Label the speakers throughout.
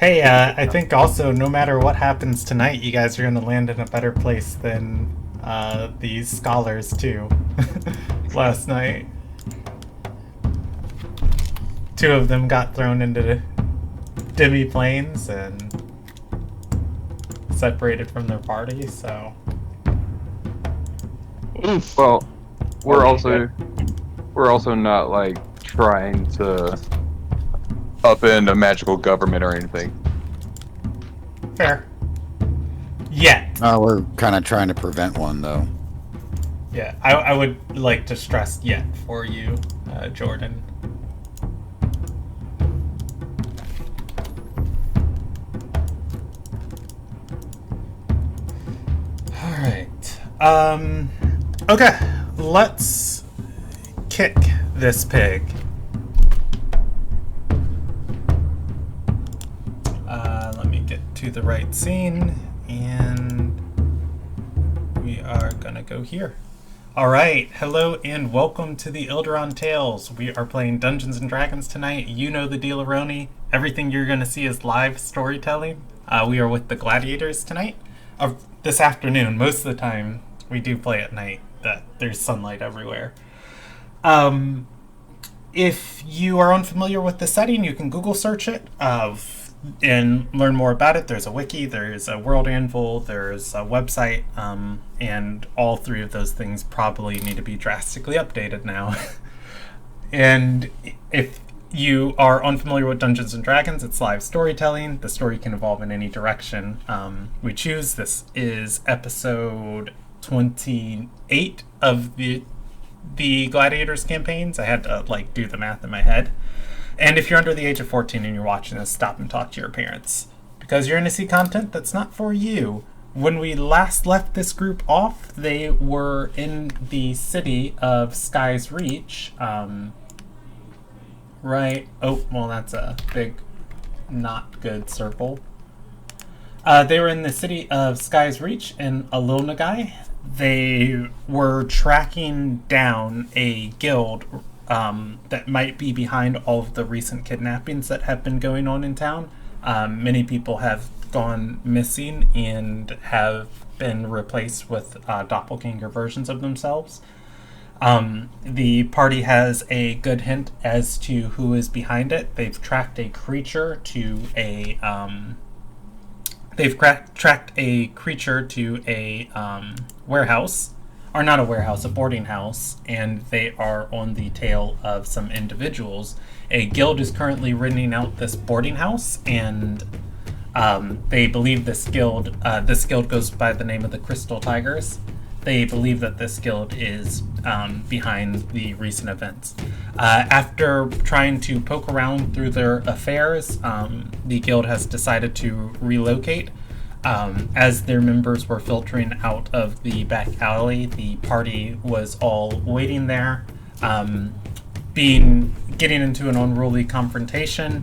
Speaker 1: Hey, I think also no matter what happens tonight, you guys are going to land in a better place than these scholars too. Last night, two of them got thrown into demi planes and separated from their party. So,
Speaker 2: Oof.
Speaker 3: Well, we're
Speaker 1: okay,
Speaker 3: also
Speaker 1: good.
Speaker 3: we're also not like trying to upend a magical government or anything.
Speaker 1: Fair. Yet.
Speaker 2: We're kind of trying to prevent one, though.
Speaker 1: Yeah, I would like to stress yet for you, Jordan. All right. Okay. Let's kick this pig. Let me get to the right scene, and we are gonna go here. All right. Hello and welcome to the Ilderon Tales. We are playing Dungeons and Dragons tonight. You know the deal, Aroni. Everything you're gonna see is live storytelling. We are with the Gladiators tonight. This afternoon. Most of the time, we do play at night. That there's sunlight everywhere. If you are unfamiliar with the setting, you can Google search it and learn more about it. There's a wiki, there's a world anvil, there's a website, and all three of those things probably need to be drastically updated now. And if you are unfamiliar with Dungeons and Dragons, it's live storytelling. The story can evolve in any direction we choose. This is episode 28 of the Gladiators campaigns. I had to do the math in my head. And if you're under the age of 14 and you're watching this, stop and talk to your parents, because you're going to see content that's not for you. When we last left this group off, they were in the city of Sky's Reach. Right. Oh, well, that's a big, not good circle. They were in the city of Sky's Reach in Alilnagai. They were tracking down a guild that might be behind all of the recent kidnappings that have been going on in town. Many people have gone missing and have been replaced with doppelganger versions of themselves. The party has a good hint as to who is behind it. They've tracked a creature to a warehouse, or not a warehouse, a boarding house, and they are on the tail of some individuals. A guild is currently renting out this boarding house, and they believe this guild goes by the name of the Crystal Tigers. They believe that this guild is behind the recent events. After trying to poke around through their affairs, the guild has decided to relocate. As their members were filtering out of the back alley, the party was all waiting there, getting into an unruly confrontation.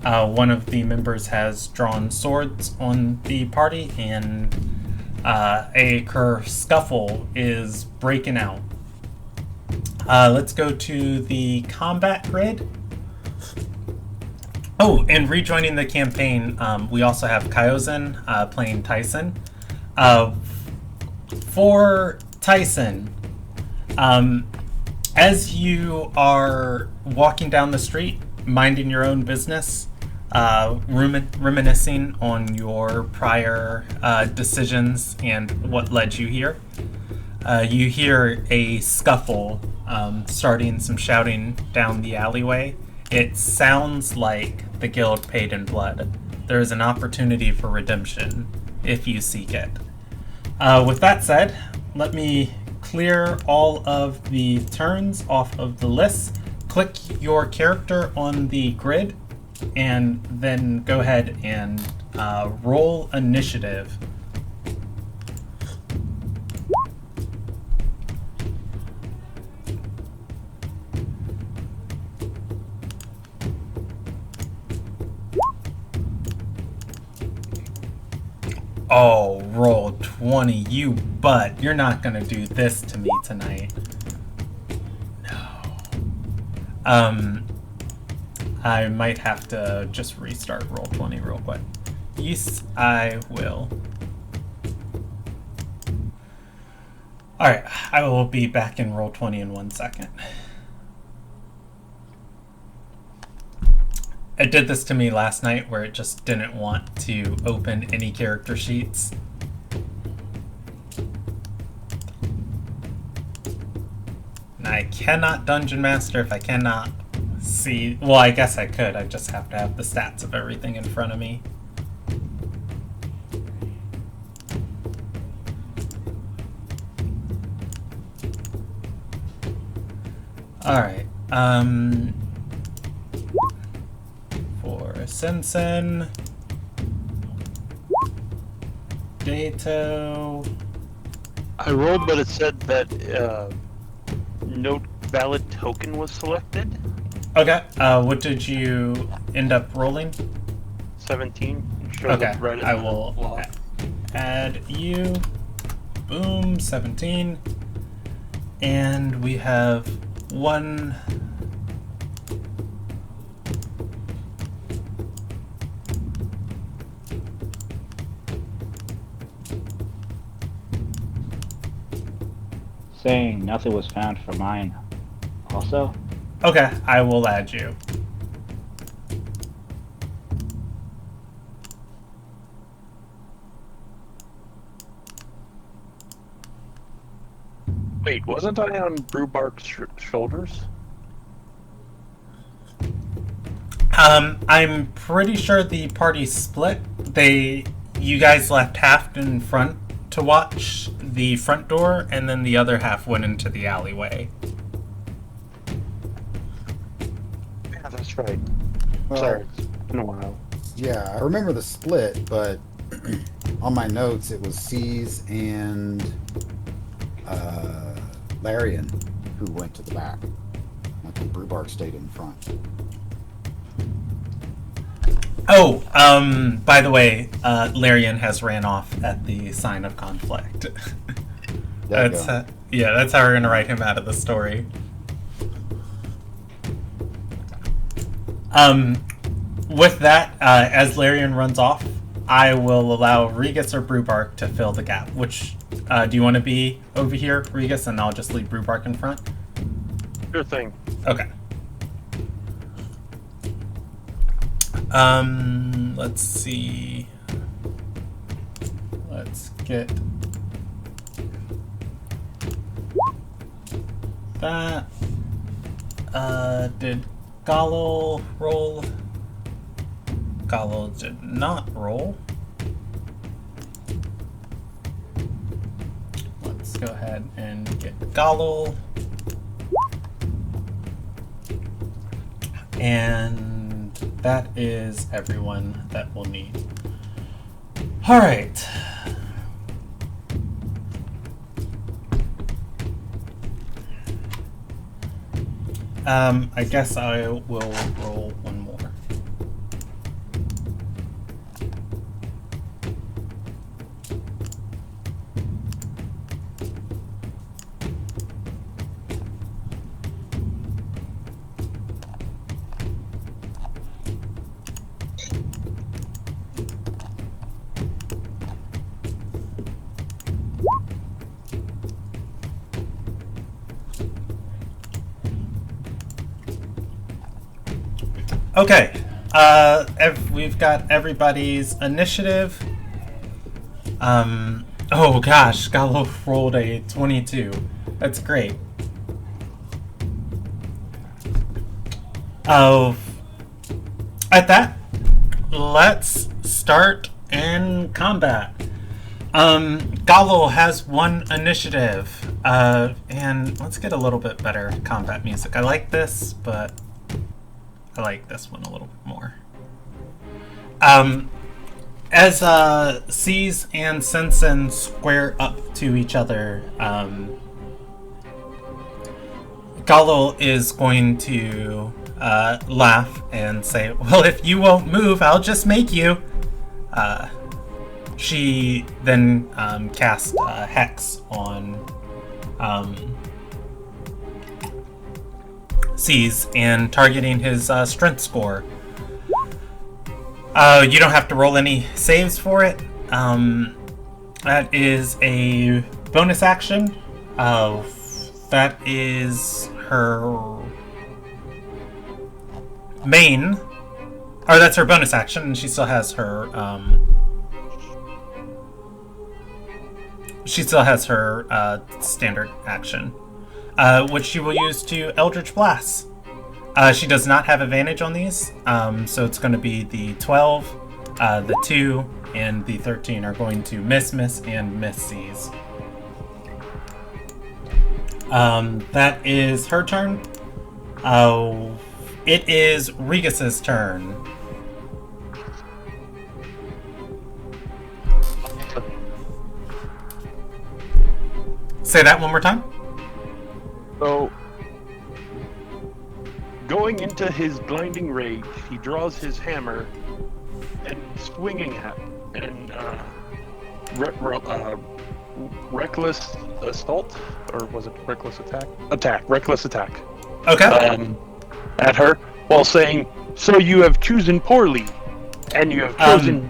Speaker 1: One of the members has drawn swords on the party, and a scuffle is breaking out. Let's go to the combat grid. Oh, and rejoining the campaign, we also have Kyozen playing Tyson. For Tyson, as you are walking down the street, minding your own business, reminiscing on your prior decisions and what led you here, you hear a scuffle starting some shouting down the alleyway. It sounds like the guild paid in blood. There is an opportunity for redemption if you seek it. With that said, let me clear all of the turns off of the list. Click your character on the grid, and then go ahead and roll initiative. Oh, roll 20, you butt. You're not gonna do this to me tonight. No. I might have to just restart Roll20 real quick. Yes, I will. Alright, I will be back in Roll20 in 1 second. It did this to me last night where it just didn't want to open any character sheets. And I cannot Dungeon Master if I cannot see... Well, I guess I could. I just have to have the stats of everything in front of me. Alright, for Sensen, Dato.
Speaker 4: I rolled, but it said that no valid token was selected.
Speaker 1: Okay, what did you end up rolling?
Speaker 4: 17. Shows
Speaker 1: Okay,
Speaker 4: up right in
Speaker 1: I
Speaker 4: the
Speaker 1: will
Speaker 4: block.
Speaker 1: add you. Boom, 17. And we have one...
Speaker 5: Saying nothing was found for mine. Also,
Speaker 1: Okay, I will add you.
Speaker 4: Wait, wasn't I on Brewbark's shoulders?
Speaker 1: I'm pretty sure the party split. You guys left half in front to watch the front door, and then the other half went into the alleyway.
Speaker 4: Yeah, that's right.
Speaker 2: Well,
Speaker 4: Sorry, it's been a while.
Speaker 2: Yeah, I remember the split, but on my notes it was C's and Larian who went to the back. I think Brewbark stayed in front.
Speaker 1: Oh, by the way, Larian has ran off at the sign of conflict. That's yeah, that's how we're gonna write him out of the story. With that, as Larian runs off, I will allow Regus or Brewbark to fill the gap. Which, do you want to be over here, Regus, and I'll just leave Brewbark in front?
Speaker 4: Sure thing.
Speaker 1: Okay. Let's see. Let's get that. Did Gallo roll? Gallo did not roll. Let's go ahead and get Gallo. And that is everyone that we'll need. All right. I guess I will roll one more. Okay, we've got everybody's initiative. Oh gosh, Gallo rolled a 22. That's great. Oh, at that, let's start in combat. Gallo has one initiative, and let's get a little bit better combat music. I like this, but I like this one a little bit more. As C's and Sensen square up to each other, Gallo is going to laugh and say, "Well, if you won't move, I'll just make you." She then casts Hex on sees and targeting his strength score. You don't have to roll any saves for it. That is a bonus action. That is her main, or that's her bonus action, and she still has her standard action, which she will use to Eldritch Blast. She does not have advantage on these, so it's going to be the 12, the 2, and the 13 are going to miss, and miss these. That is her turn. It is Regis's turn. Say that one more time.
Speaker 4: So, going into his blinding rage, he draws his hammer and swinging at and reckless assault, or was it reckless attack? Reckless attack.
Speaker 1: Okay.
Speaker 4: At her while saying, "So you have chosen poorly, and you have chosen."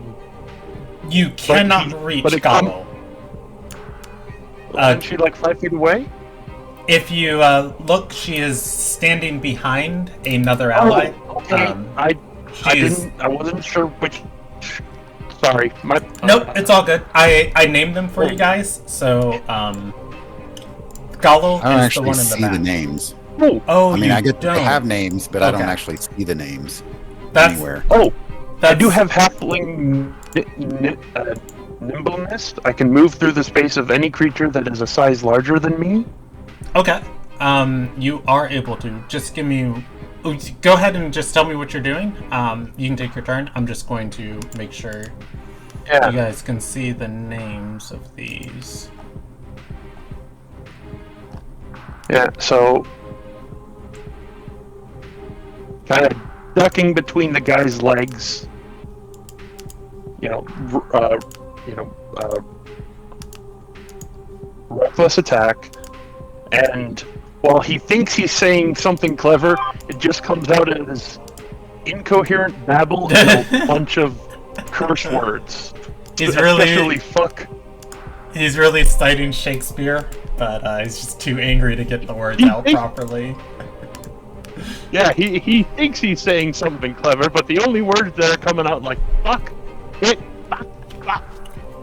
Speaker 1: You cannot reach Gobble.
Speaker 4: Isn't she like 5 feet away?
Speaker 1: If you look, she is standing behind another ally.
Speaker 4: Okay. I wasn't sure which. Sorry,
Speaker 1: Nope, it's all good. I named them for you guys, so Gallo
Speaker 2: I don't
Speaker 1: is the
Speaker 2: actually
Speaker 1: one in the
Speaker 2: see
Speaker 1: back.
Speaker 2: the names.
Speaker 1: Oh,
Speaker 2: I mean,
Speaker 1: you
Speaker 2: I get to
Speaker 1: don't.
Speaker 2: have names, but I don't
Speaker 1: Okay.
Speaker 2: actually see the names
Speaker 1: That's
Speaker 2: anywhere.
Speaker 4: I do have halfling nimbleness. I can move through the space of any creature that is a size larger than me.
Speaker 1: okay. You are able to. Just give me. Go ahead and just tell me what you're doing. You can take your turn. I'm just going to make sure you guys can see the names of these.
Speaker 4: Yeah, so kind of ducking between the guy's legs. Reckless attack, and while he thinks he's saying something clever, it just comes out as incoherent babble and a bunch of curse words.
Speaker 1: He's
Speaker 4: Especially
Speaker 1: really,
Speaker 4: fuck.
Speaker 1: he's really citing Shakespeare, but he's just too angry to get the words out properly.
Speaker 4: Yeah, he thinks he's saying something clever, but the only words that are coming out like fuck, it, fuck, fuck.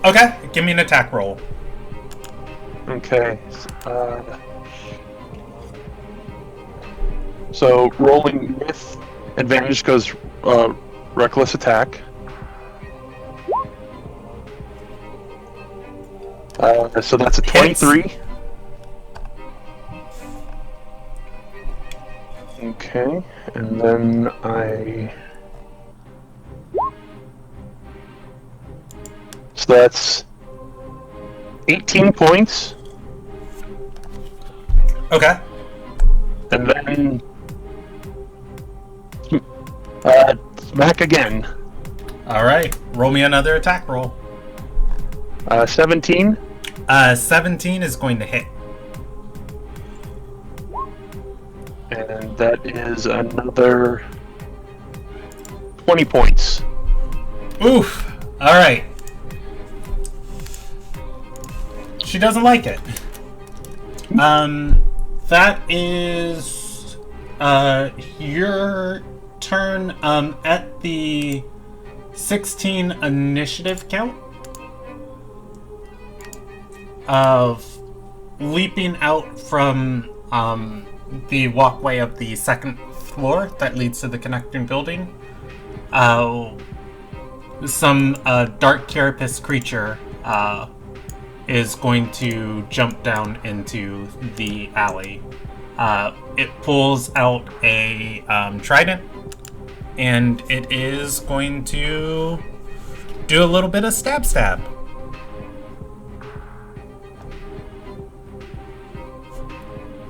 Speaker 1: Okay, give me an attack roll.
Speaker 4: Okay. So rolling with advantage goes reckless attack. So that's a 23.
Speaker 1: Hits.
Speaker 4: Okay, and then so that's 18 points.
Speaker 1: Okay.
Speaker 4: And then smack again.
Speaker 1: All right. Roll me another attack roll.
Speaker 4: 17.
Speaker 1: 17 is going to hit.
Speaker 4: And that is another 20 points.
Speaker 1: Oof. All right. She doesn't like it. That is your turn. At the 16 initiative count of leaping out from the walkway of the second floor that leads to the connecting building, some dark carapace creature is going to jump down into the alley. It pulls out a trident, and it is going to do a little bit of stab.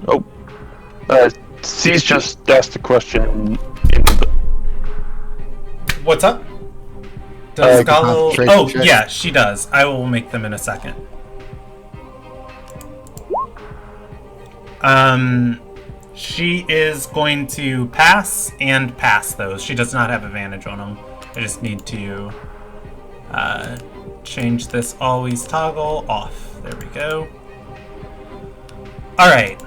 Speaker 4: Oh. C's just asked a question in the...
Speaker 1: What's up? Does Gallo...
Speaker 2: concentration
Speaker 1: Oh,
Speaker 2: check?
Speaker 1: yeah, she does. I will make them in a second. she is going to pass and pass those. She does not have advantage on them. I just need to change this always toggle off. There we go. Alright.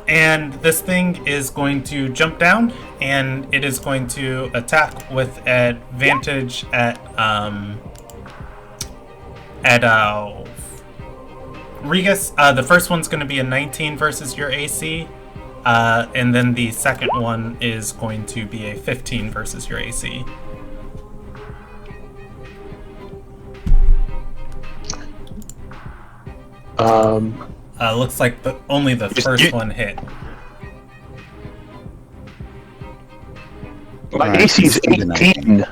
Speaker 1: And this thing is going to jump down, and it is going to attack with advantage at Regus. The first one's going to be a 19 versus your AC, and then the second one is going to be a 15 versus your AC. Looks like only the first one hit.
Speaker 4: My AC's 18.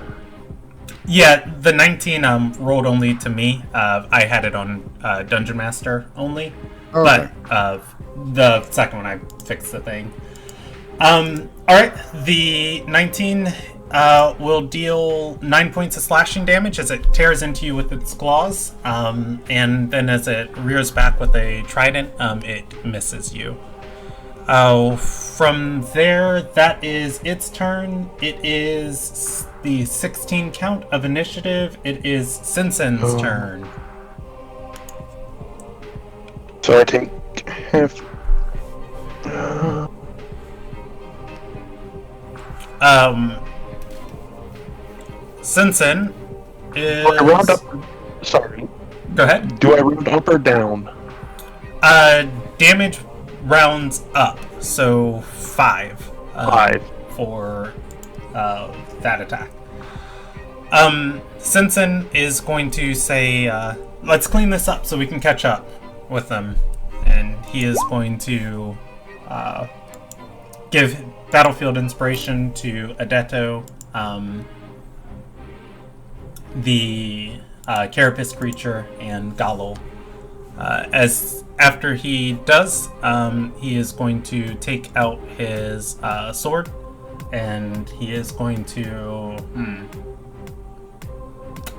Speaker 1: Yeah, the 19 rolled only to me. I had it on Dungeon Master only,
Speaker 2: Okay.
Speaker 1: but the second one I fixed the thing. All right, the 19 will deal 9 points of slashing damage as it tears into you with its claws, and then as it rears back with a trident, it misses you. From there, that is its turn. It is the 16 count of initiative. It is Sinsen's turn.
Speaker 4: So I take half.
Speaker 1: Sinsen is...
Speaker 4: Do I round up? Sorry.
Speaker 1: Go ahead.
Speaker 4: Do I round up or down?
Speaker 1: Damage rounds up, so 5.
Speaker 4: 5.
Speaker 1: For that attack. Sinsen is going to say, let's clean this up so we can catch up with them. And he is going to give Battlefield Inspiration to Adeto, the Carapace creature, and Gallo. As after he does, he is going to take out his sword, and he is going to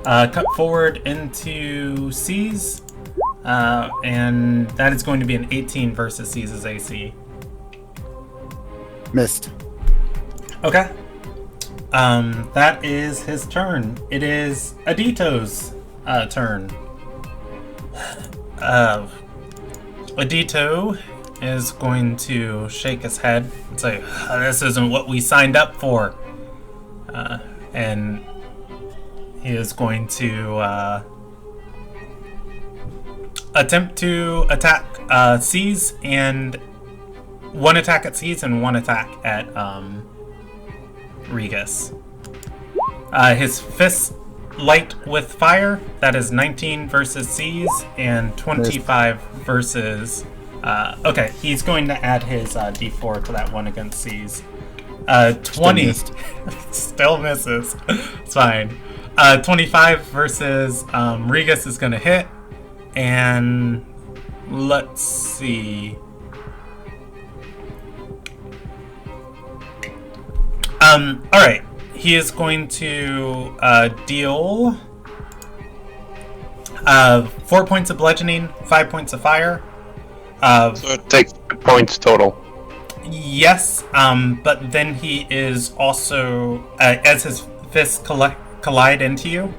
Speaker 1: cut forward into C's, and that is going to be an 18 versus C's AC.
Speaker 2: Missed.
Speaker 1: Okay. That is his turn. It is Adito's turn. Adito is going to shake his head and say, this isn't what we signed up for. And he is going to attempt to attack C's, and one attack at C's and one attack at Regus. His fists light with fire. That is 19 versus C's and 25 versus... okay, he's going to add his D4 to that one against C's. 20 still misses. It's fine. 25 versus Regus is going to hit. And let's see. Alright. He is going to deal 4 points of bludgeoning, 5 points of fire.
Speaker 4: So it takes points total.
Speaker 1: Yes, but then he is also, as his fists collide into you,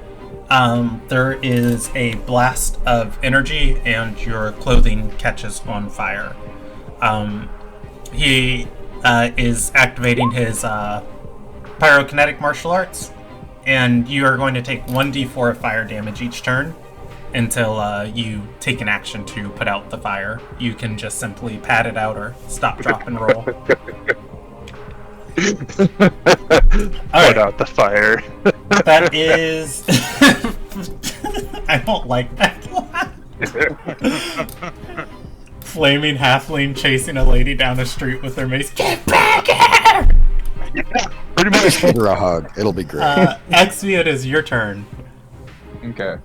Speaker 1: there is a blast of energy and your clothing catches on fire. He is activating his pyrokinetic martial arts, and you are going to take 1d4 of fire damage each turn until you take an action to put out the fire. You can just simply pat it out or stop, drop, and roll.
Speaker 4: Put out the fire.
Speaker 1: That is... I don't like that. Flaming halfling chasing a lady down the street with their mace. Get back here!
Speaker 4: Pretty much.
Speaker 2: Just give her a hug. It'll be great.
Speaker 1: Exvi, it is your turn.
Speaker 3: Okay.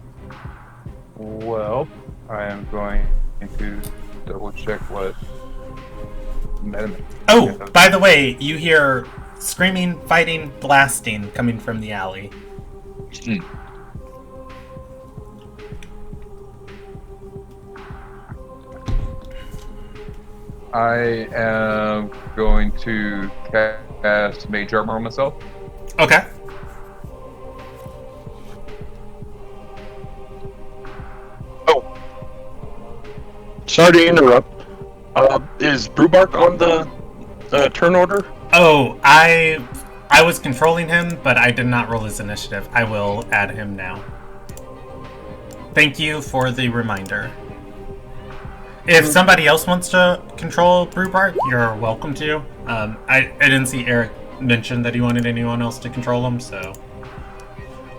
Speaker 3: Well, I am going to double check what.
Speaker 1: Oh, by the way, you hear screaming, fighting, blasting coming from the alley.
Speaker 3: I am going to cast Mage Armor on myself.
Speaker 1: Okay.
Speaker 4: Oh. Sorry to interrupt. Is Brewbark on the turn order?
Speaker 1: Oh, I was controlling him, but I did not roll his initiative. I will add him now. Thank you for the reminder. If somebody else wants to control Brewbark, you're welcome to. I didn't see Eric mention that he wanted anyone else to control him, so...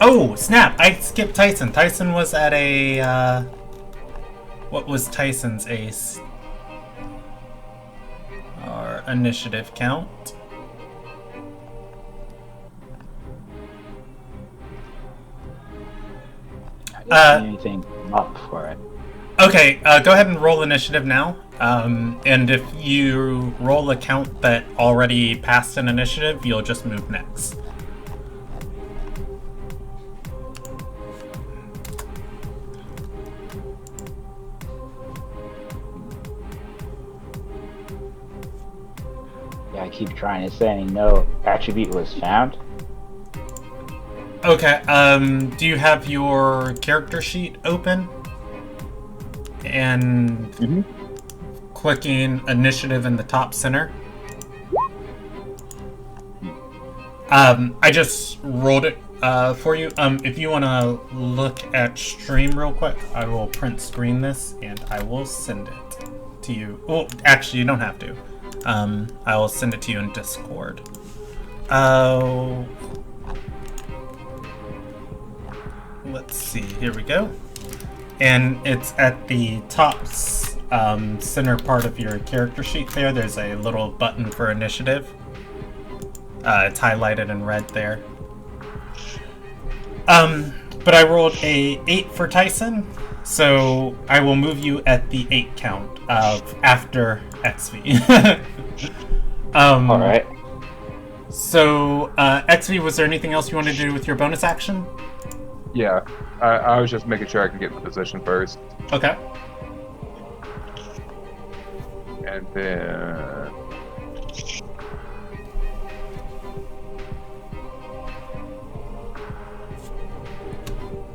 Speaker 1: Oh, snap! I skipped Tyson. Tyson was at a, what was Tyson's ace? Our initiative count.
Speaker 5: I didn't see anything up for it.
Speaker 1: Okay, go ahead and roll initiative now. And if you roll a count that already passed an initiative, you'll just move next.
Speaker 5: Yeah, I keep trying to say no attribute was found.
Speaker 1: Okay, do you have your character sheet open? And clicking initiative in the top center. I just rolled it for you. If you want to look at stream real quick, I will print screen this and I will send it to you. Well, actually, you don't have to. I will send it to you in Discord. Let's see. Here we go. And it's at the top center part of your character sheet there. There's a little button for initiative. It's highlighted in red there. But I rolled a 8 for Tyson, so I will move you at the 8 count after XV.
Speaker 5: Alright.
Speaker 1: So, XV, was there anything else you wanted to do with your bonus action?
Speaker 3: Yeah, I was just making sure I could get in position first.
Speaker 1: Okay.
Speaker 3: And then...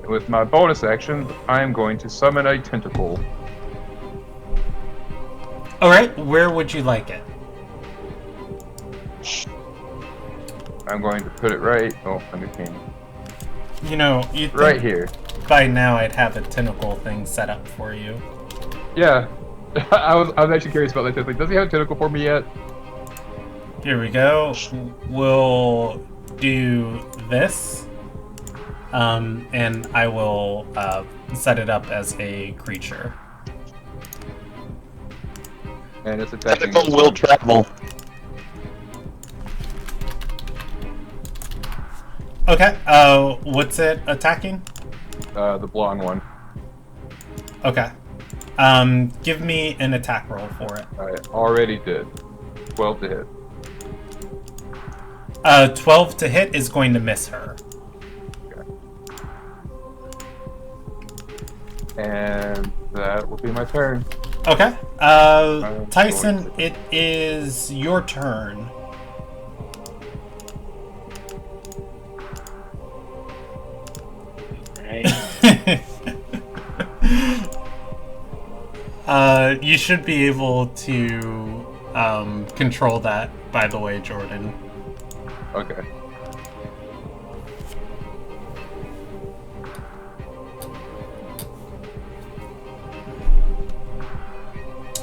Speaker 3: with my bonus action, I am going to summon a tentacle.
Speaker 1: Alright, where would you like it?
Speaker 3: I'm going to put it right... oh, let me ping.
Speaker 1: You know, you'd think
Speaker 3: Right here.
Speaker 1: by now I'd have a tentacle thing set up for you.
Speaker 3: Yeah. I was actually curious about that. Like, does he have a tentacle for me yet?
Speaker 1: Here we go. We'll do this. And I will set it up as a creature.
Speaker 3: And it's attacking...
Speaker 4: Tentacle will travel.
Speaker 1: Okay, what's it attacking?
Speaker 3: the blonde one.
Speaker 1: Okay. Give me an attack roll for it.
Speaker 3: I already did. 12 to hit.
Speaker 1: 12 to hit is going to miss her.
Speaker 3: Okay. And that will be my turn.
Speaker 1: Okay. Tyson, it is your turn. You should be able to control that, by the way, Jordan.
Speaker 3: Okay.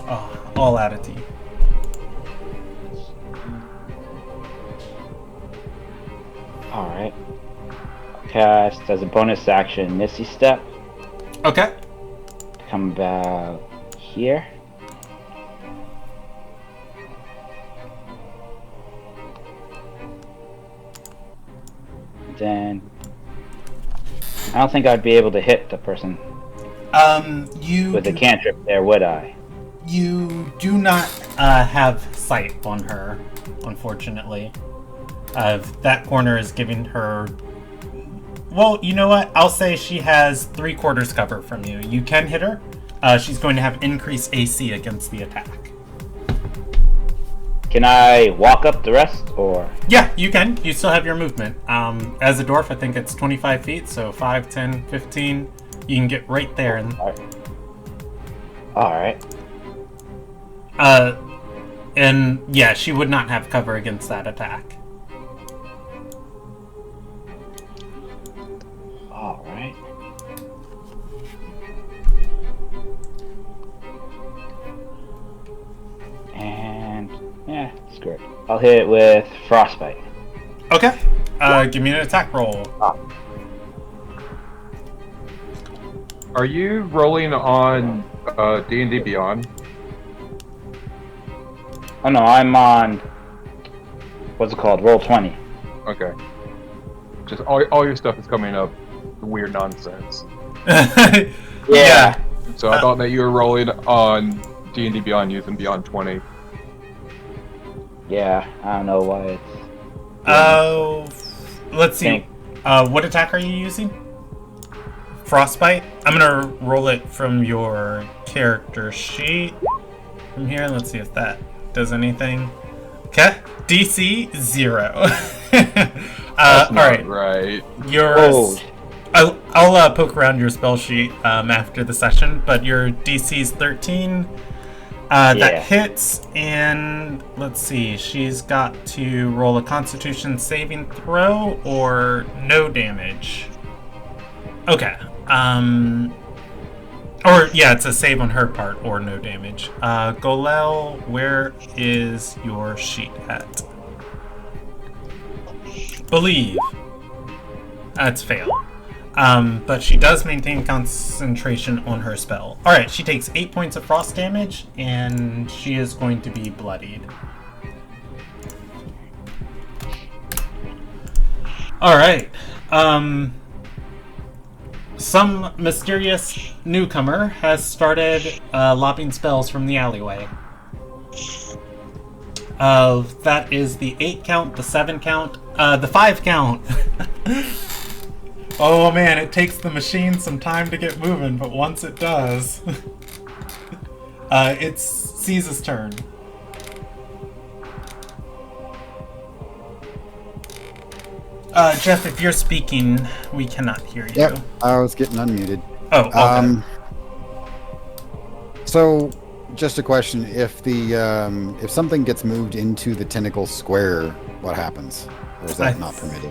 Speaker 1: Oh, all out of tea.
Speaker 5: Alright. Cast as a bonus action Misty Step.
Speaker 1: Okay.
Speaker 5: Come about here. Then I don't think I'd be able to hit the person
Speaker 1: You
Speaker 5: with a cantrip there, would I?
Speaker 1: You do not have sight on her, unfortunately. That corner is giving her... Well, you know what? I'll say she has 3/4 cover from you. You can hit her. She's going to have increased AC against the attack.
Speaker 5: Can I walk up the rest, or?
Speaker 1: Yeah, you can. You still have your movement. As a dwarf, I think it's 25 feet, so 5, 10, 15. You can get right there. And
Speaker 5: Alright.
Speaker 1: And yeah, she would not have cover against that attack.
Speaker 5: Alright. And yeah, screw it. I'll hit it with frostbite.
Speaker 1: Okay. Give me an attack roll.
Speaker 3: Are you rolling on D&D Beyond?
Speaker 5: Oh no, I'm on. What's it called? Roll 20.
Speaker 3: Okay. Just all your stuff is coming up weird nonsense.
Speaker 5: Yeah.
Speaker 3: So I thought that you were rolling on D&D Beyond using Beyond 20.
Speaker 5: Yeah, I don't know why it's.
Speaker 1: Oh, let's see. What attack are you using? Frostbite? I'm gonna roll it from your character sheet. From here, let's see if that does anything. Okay, DC 0. All right.
Speaker 3: Right.
Speaker 1: Yours. I'll poke around your spell sheet after the session, but your DC's 13. That hits, and let's see, she's got to roll a Constitution saving throw or no damage. Okay. Or yeah, it's a save on her part or no damage. Golel, where is your sheet at? Believe. That's fail. But she does maintain concentration on her spell. Alright, she takes 8 points of frost damage, and she is going to be bloodied. Alright. Some mysterious newcomer has started lobbing spells from the alleyway. That is the 8 count, the 7 count, the 5 count. Oh man, it takes the machine some time to get moving, but once it does, it's Caesar's turn. Jeff, if you're speaking, we cannot hear you.
Speaker 2: Yep, I was getting unmuted.
Speaker 1: Oh, okay.
Speaker 2: So, just a question: if the if something gets moved into the tentacle square, what happens? Or is that not permitted?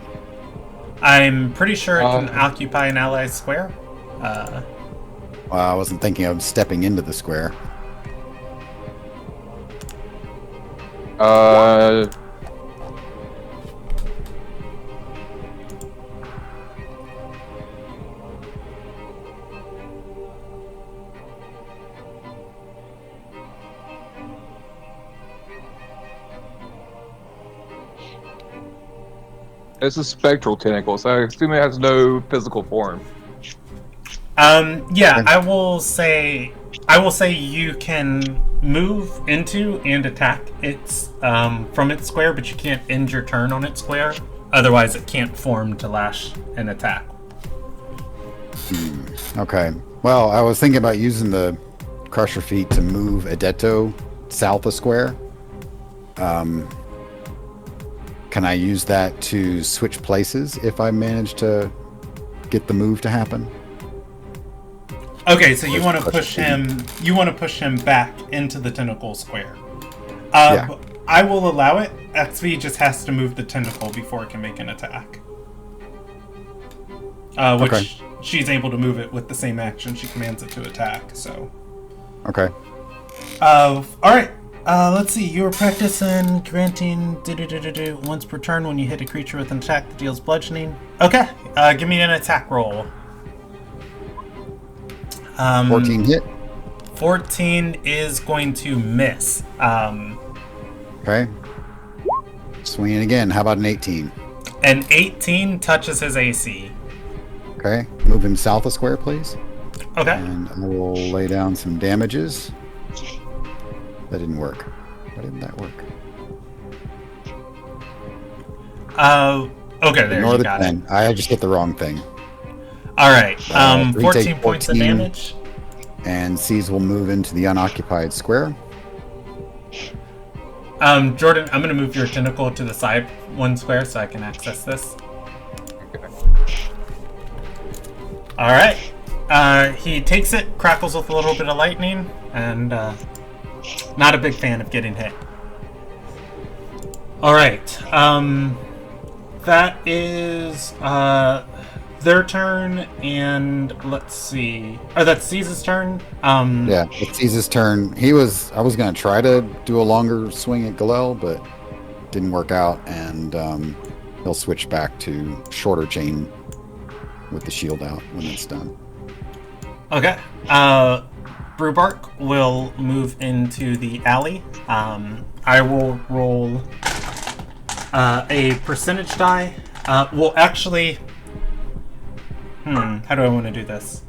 Speaker 1: I'm pretty sure it can occupy an allied square.
Speaker 2: Well, I wasn't thinking of stepping into the square.
Speaker 3: It's a spectral tentacle, so I assume it has no physical form.
Speaker 1: Yeah, I will say you can move into and attack its from its square, but you can't end your turn on its square. Otherwise, it can't form to lash and attack.
Speaker 2: Okay. Well, I was thinking about using the Crusher Feet to move Adeto south a square. Can I use that to switch places if I manage to get the move to happen?
Speaker 1: Okay, so you want to push him. You want to push him back into the tentacle square.
Speaker 2: Yeah.
Speaker 1: I will allow it. XV just has to move the tentacle before it can make an attack. Which she's able to move it with the same action she commands it to attack. So.
Speaker 2: Okay.
Speaker 1: All right. Let's see. You are practicing granting once per turn when you hit a creature with an attack that deals bludgeoning. Okay. Give me an attack roll.
Speaker 2: 14 hit.
Speaker 1: 14 is going to miss.
Speaker 2: Okay. Swinging again. How about an 18?
Speaker 1: An 18 touches his AC.
Speaker 2: Okay. Move him south a square, please.
Speaker 1: Okay.
Speaker 2: And I will lay down some damages. That didn't work. Why didn't that work?
Speaker 1: Okay, there,
Speaker 2: Ignore
Speaker 1: you
Speaker 2: the
Speaker 1: got
Speaker 2: 10.
Speaker 1: it.
Speaker 2: I just hit the wrong thing.
Speaker 1: All right.
Speaker 2: 14
Speaker 1: points of damage.
Speaker 2: And C's will move into the unoccupied square.
Speaker 1: Jordan, I'm gonna move your tentacle to the side 1 square so I can access this. Alright. He takes it, crackles with a little bit of lightning, and not a big fan of getting hit. Alright. That is their turn, and let's see. Oh, that's C's turn.
Speaker 2: Yeah, it's C's turn. I was gonna try to do a longer swing at Galel, but didn't work out, and he'll switch back to shorter chain with the shield out when it's done.
Speaker 1: Okay. Brewbark will move into the alley. I will roll a percentage die. Well, actually, how do I want to do this?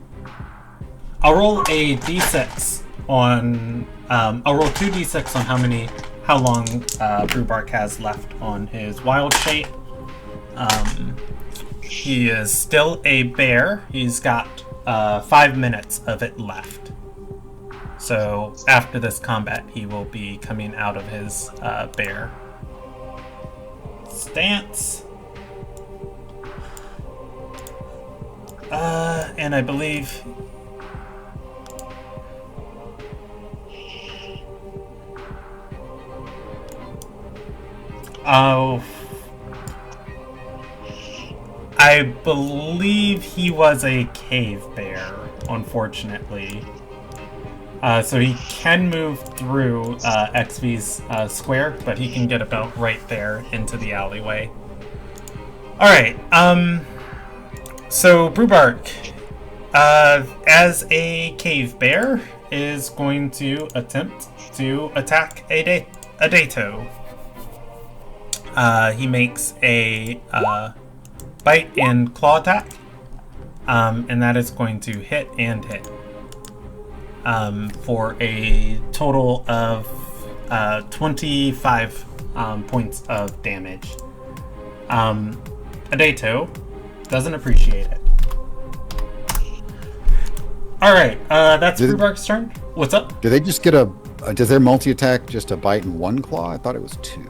Speaker 1: I'll roll a d6 on. I'll roll 2 d6 on how long Brewbark has left on his wild shape. He is still a bear. He's got 5 minutes of it left. So after this combat, he will be coming out of his bear stance. And I believe... Oh... I believe he was a cave bear, unfortunately. So he can move through XV's square, but he can get about right there into the alleyway. Alright, so Brewbark, as a cave bear, is going to attempt to attack a Dato. He makes a bite and claw attack, and that is going to hit and hit for a total of 25 points of damage. Adato doesn't appreciate it. Alright, that's Brewbark's turn. What's up?
Speaker 2: Do they just get does their multi-attack just a bite and 1 claw? I thought it was 2.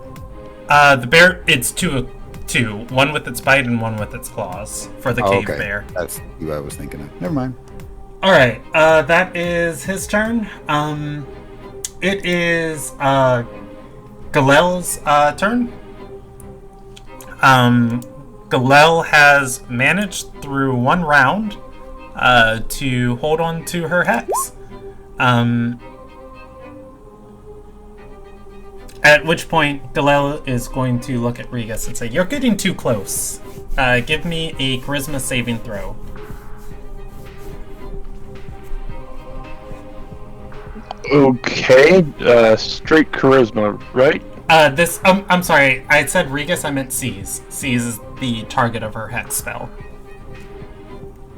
Speaker 1: The bear, it's two. One with its bite and one with its claws for the cave bear. That's
Speaker 2: who I was thinking of. Never mind.
Speaker 1: Alright, that is his turn. It is Galel's turn. Galel has managed through 1 round to hold on to her hex. At which point, Galel is going to look at Regus and say, "You're getting too close. Give me a charisma saving throw."
Speaker 4: Okay, straight charisma, right?
Speaker 1: I'm sorry, I said Regus, I meant C's. C's is the target of her hex spell.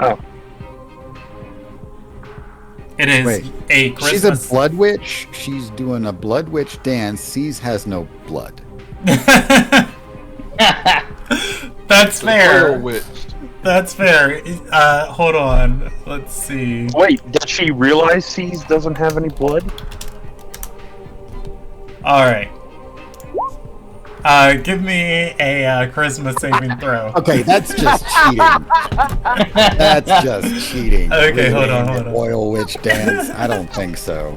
Speaker 4: Oh.
Speaker 1: It is a charisma...
Speaker 2: She's a blood witch. She's doing a blood witch dance. C's has no blood.
Speaker 1: That's fair.
Speaker 3: Witch.
Speaker 1: That's fair. Hold on. Let's see.
Speaker 4: Wait, does she realize C's doesn't have any blood?
Speaker 1: Alright. Give me a charisma saving throw.
Speaker 2: Okay, that's just cheating. That's just cheating.
Speaker 1: Okay, hold on.
Speaker 2: Oil witch dance? I don't think so.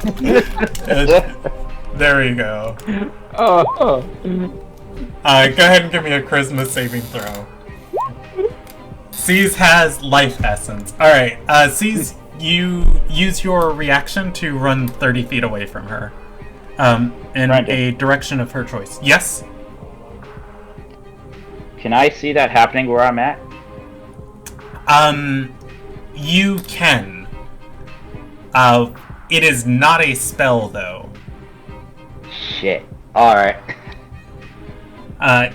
Speaker 1: There we go.
Speaker 4: Oh.
Speaker 1: Go ahead and give me a charisma saving throw. C's has life essence. Alright, C's, you use your reaction to run 30 feet away from her. In a direction of her choice. Yes?
Speaker 5: Can I see that happening where I'm at?
Speaker 1: You can. It is not a spell, though.
Speaker 5: Shit. Alright.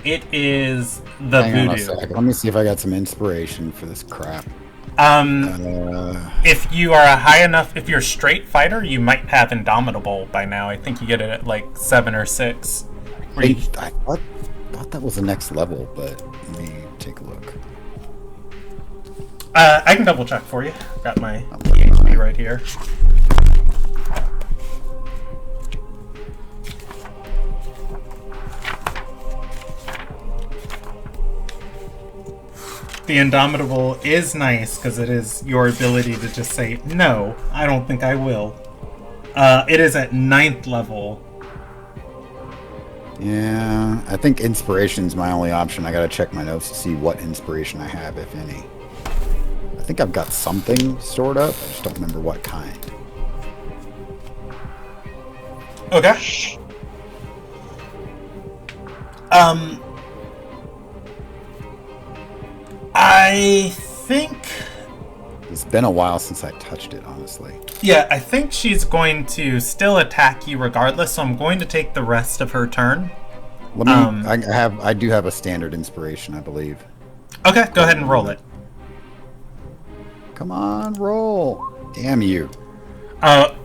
Speaker 1: It is the
Speaker 2: Hang on a
Speaker 1: voodoo.
Speaker 2: sec. Let me see if I got some inspiration for this crap.
Speaker 1: If you are if you're straight fighter, you might have Indomitable by now. I think you get it at like 7 or 6.
Speaker 2: I thought that was the next level, but let me take a look.
Speaker 1: I can double check for you. Got my PHP right here. the Indomitable is nice because it is your ability to just say, no, I don't think I will. It is at 9th level.
Speaker 2: Yeah, I think inspiration's my only option. I gotta check my notes to see what inspiration I have, if any. I think I've got something stored up. I just don't remember what kind.
Speaker 1: Okay. I think...
Speaker 2: It's been a while since I touched it, honestly.
Speaker 1: Yeah, I think she's going to still attack you regardless, so I'm going to take the rest of her turn.
Speaker 2: Let me. I do have a standard inspiration, I believe.
Speaker 1: Okay, go ahead and roll it.
Speaker 2: Come on, roll! Damn you!
Speaker 1: All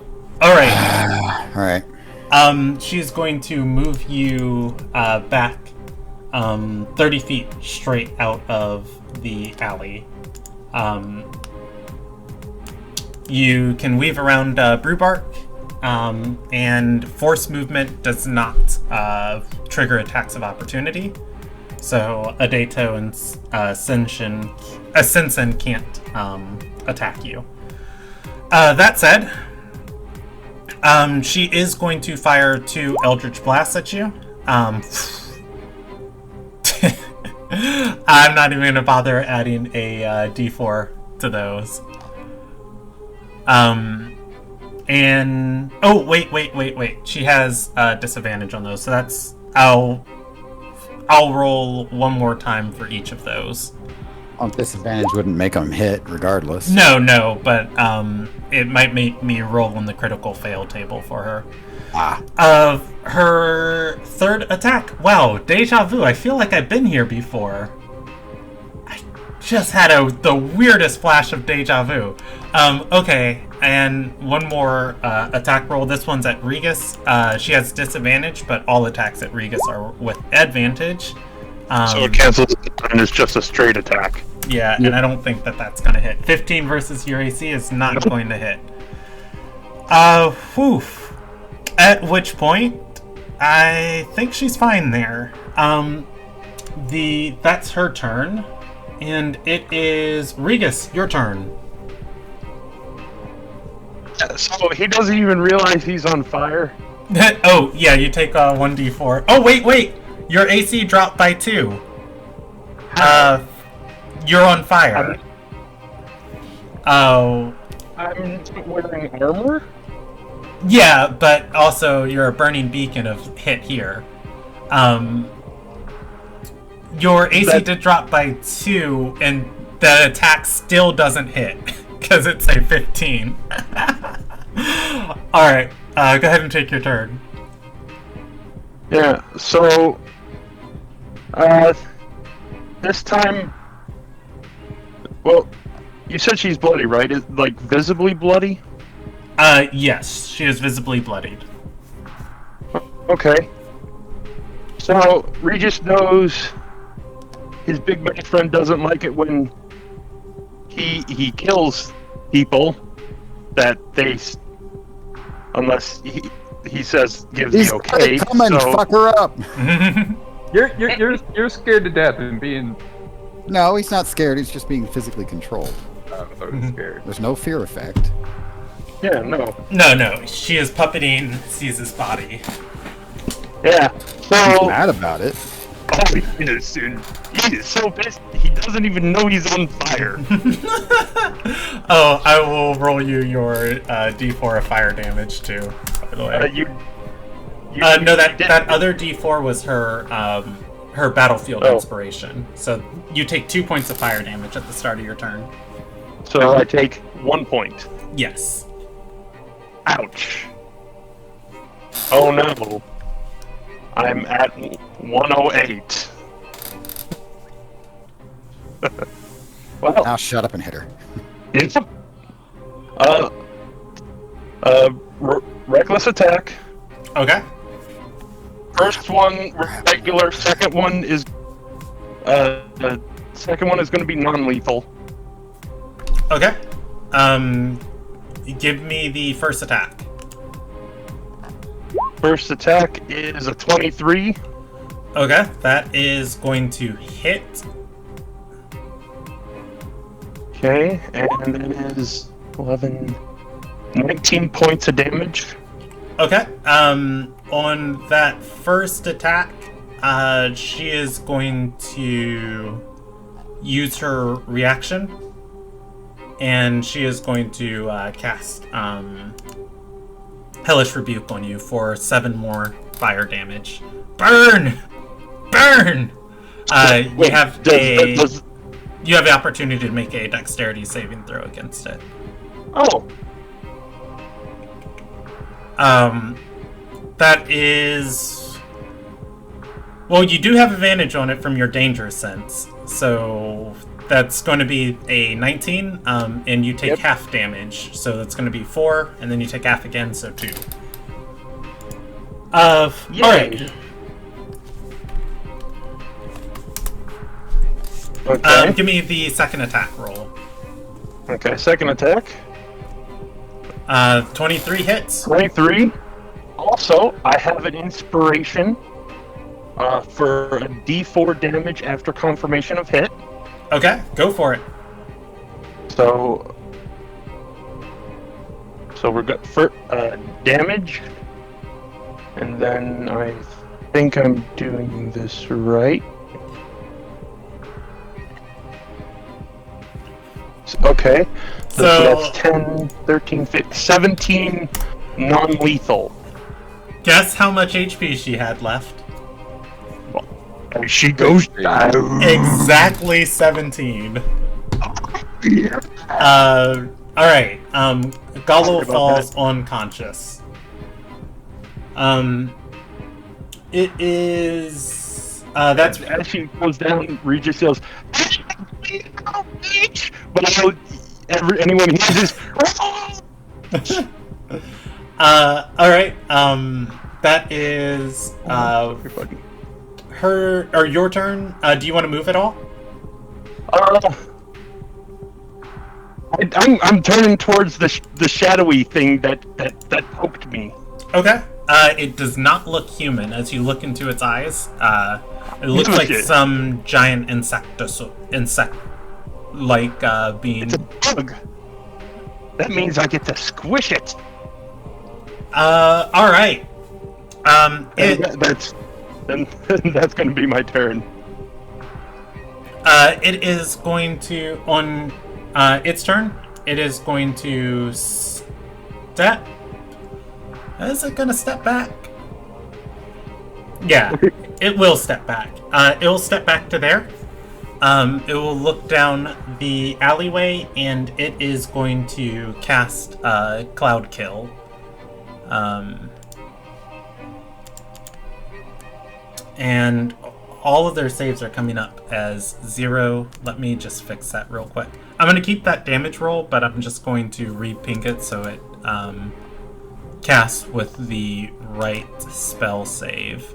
Speaker 1: right.
Speaker 2: All right.
Speaker 1: She's going to move you back 30 feet straight out of the alley. You can weave around Brewbark, and force movement does not trigger attacks of opportunity. So Adato and Sensen can't attack you. That said, she is going to fire 2 Eldritch Blasts at you. I'm not even going to bother adding a D4 to those. And oh wait. She has disadvantage on those, so that's I'll roll one more time for each of those.
Speaker 2: Oh, disadvantage wouldn't make them hit, regardless.
Speaker 1: No, but it might make me roll in the critical fail table for her. Her third attack. Wow, deja vu. I feel like I've been here before. I just had the weirdest flash of deja vu. Okay, and one more attack roll. This one's at Regis. She has disadvantage, but all attacks at Regis are with advantage.
Speaker 4: So it cancels and it's just a straight attack.
Speaker 1: Yeah, and I don't think that's going to hit. 15 versus your AC is not going to hit. Whew. At which point, I think she's fine there. That's her turn, and it is Regis, your turn.
Speaker 4: So he doesn't even realize he's on fire.
Speaker 1: Oh yeah, you take 1d4. Oh wait, your AC dropped by 2. You're on fire. Oh.
Speaker 4: I'm wearing armor?
Speaker 1: Yeah, but also you're a burning beacon of hit here. Your AC did drop by 2, and the attack still doesn't hit because it's a 15. All right, go ahead and take your turn.
Speaker 4: Yeah. So, this time, well, you said she's bloody, right? Like visibly bloody?
Speaker 1: Yes, she is visibly bloodied.
Speaker 4: Okay. So, Regis knows his big bad friend doesn't like it when he kills people that they, unless he says gives the okay.
Speaker 2: Come and fuck her up.
Speaker 3: You're scared to death and being.
Speaker 2: No, he's not scared. He's just being physically controlled.
Speaker 3: I thought he was scared.
Speaker 2: There's no fear effect.
Speaker 4: Yeah, no.
Speaker 1: No. She is puppeting Caesar's body.
Speaker 4: Yeah.
Speaker 2: He's
Speaker 4: So
Speaker 2: mad about it.
Speaker 4: oh, he is so pissed. He doesn't even know he's on fire.
Speaker 1: Oh, I will roll you your D4 of fire damage too. By the way, no, that other D4 was her battlefield inspiration. So you take 2 points of fire damage at the start of your turn.
Speaker 4: So I take 1 point.
Speaker 1: Yes.
Speaker 4: Ouch. Oh no. I'm at 108. Well,
Speaker 2: Now shut up and hit her.
Speaker 4: it's reckless attack.
Speaker 1: Okay.
Speaker 4: First one regular. Second one is the second one is going to be non-lethal.
Speaker 1: Okay. Give me the first attack.
Speaker 4: First attack is a 23.
Speaker 1: Okay, that is going to hit.
Speaker 4: Okay, and it is 11, 19 points of damage.
Speaker 1: Okay. On that first attack, she is going to use her reaction, and she is going to cast Hellish Rebuke on you for 7 more fire damage. Burn! Burn!
Speaker 4: Wait,
Speaker 1: You have the opportunity to make a dexterity saving throw against it.
Speaker 4: Oh,
Speaker 1: That is... Well, you do have advantage on it from your danger sense, so that's going to be a 19, and you take half damage, so that's going to be 4, and then you take half again, so 2. Alright.
Speaker 4: okay.
Speaker 1: Give me the second attack roll.
Speaker 4: Okay, second attack.
Speaker 1: 23 hits.
Speaker 4: 23. Also, I have an inspiration for a D4 damage after confirmation of hit.
Speaker 1: Okay, go for it.
Speaker 4: So we're got for damage, and then I think I'm doing this right. Okay, so that's 10, 13, 15, 17 non-lethal.
Speaker 1: Guess how much HP she had left?
Speaker 4: And she goes down.
Speaker 1: Exactly 17. Alright, Gallo falls unconscious. It is... that's...
Speaker 4: As she goes down, Regis yells, but anyone hears this.
Speaker 1: Alright, that is, her, or your turn. Do you want to move at all?
Speaker 4: I'm turning towards the shadowy thing that poked me.
Speaker 1: Okay. It does not look human as you look into its eyes. It looks like some giant insect like being.
Speaker 4: It's a bug. That means I get to squish it.
Speaker 1: All right.
Speaker 4: That's going to be my turn.
Speaker 1: It is going to on its turn. It is going to step. Is it going to step back? Yeah, it will step back. It will step back to there. It will look down the alleyway, and it is going to cast Cloud Kill. And all of their saves are coming up as 0. Let me just fix that real quick. I'm going to keep that damage roll, but I'm just going to re-ping it so it casts with the right spell save.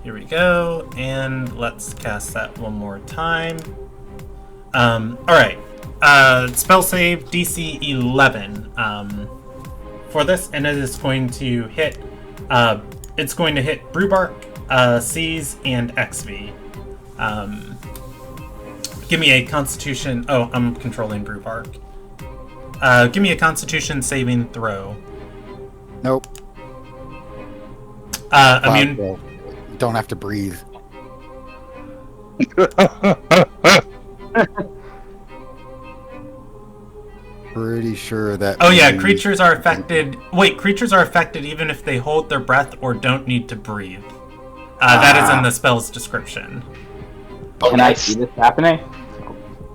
Speaker 1: Here we go, and let's cast that one more time. Alright, spell save DC 11 for this, and it is going to hit, it's going to hit Brewbark, Seize, and XV. Give me a Constitution, oh, I'm controlling Brewbark. Give me a Constitution saving throw.
Speaker 2: Nope.
Speaker 1: Immune.
Speaker 2: Well, don't have to breathe. Pretty sure that.
Speaker 1: Oh yeah, creatures are affected. Wait, creatures are affected even if they hold their breath or don't need to breathe. That is in the spell's description.
Speaker 5: Can I see this happening?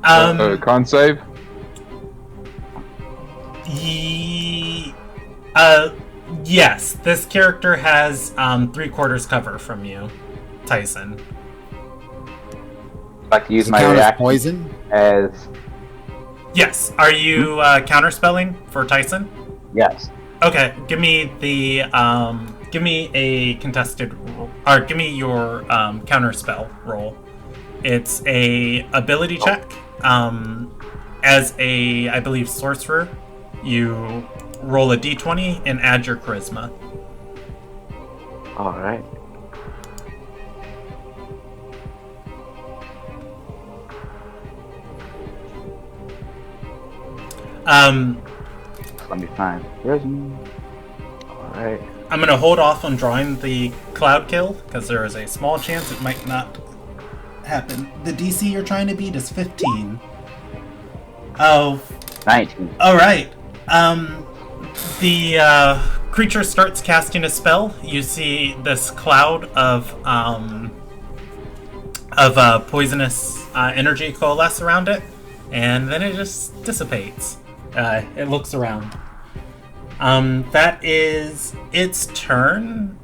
Speaker 3: Con save?
Speaker 1: Yes, this character has 3/4 cover from you, Tyson.
Speaker 5: I'd like to use
Speaker 2: Does it
Speaker 5: my
Speaker 2: count as
Speaker 5: reaction
Speaker 2: poison?
Speaker 5: as
Speaker 1: Yes. Are you counterspelling for Tyson?
Speaker 5: yes.
Speaker 1: Okay. Give me the give me a contested or give me your counterspell roll. It's a ability check. As a, I believe, sorcerer, you roll a d20 and add your charisma.
Speaker 5: All right. Let me find Prism. Alright.
Speaker 1: I'm going to hold off on drawing the cloud kill, because there is a small chance it might not happen. The DC you're trying to beat is 15. Oh.
Speaker 5: 19.
Speaker 1: Alright. The creature starts casting a spell. You see this cloud of poisonous energy coalesce around it, and then it just dissipates. It looks around. That is its turn.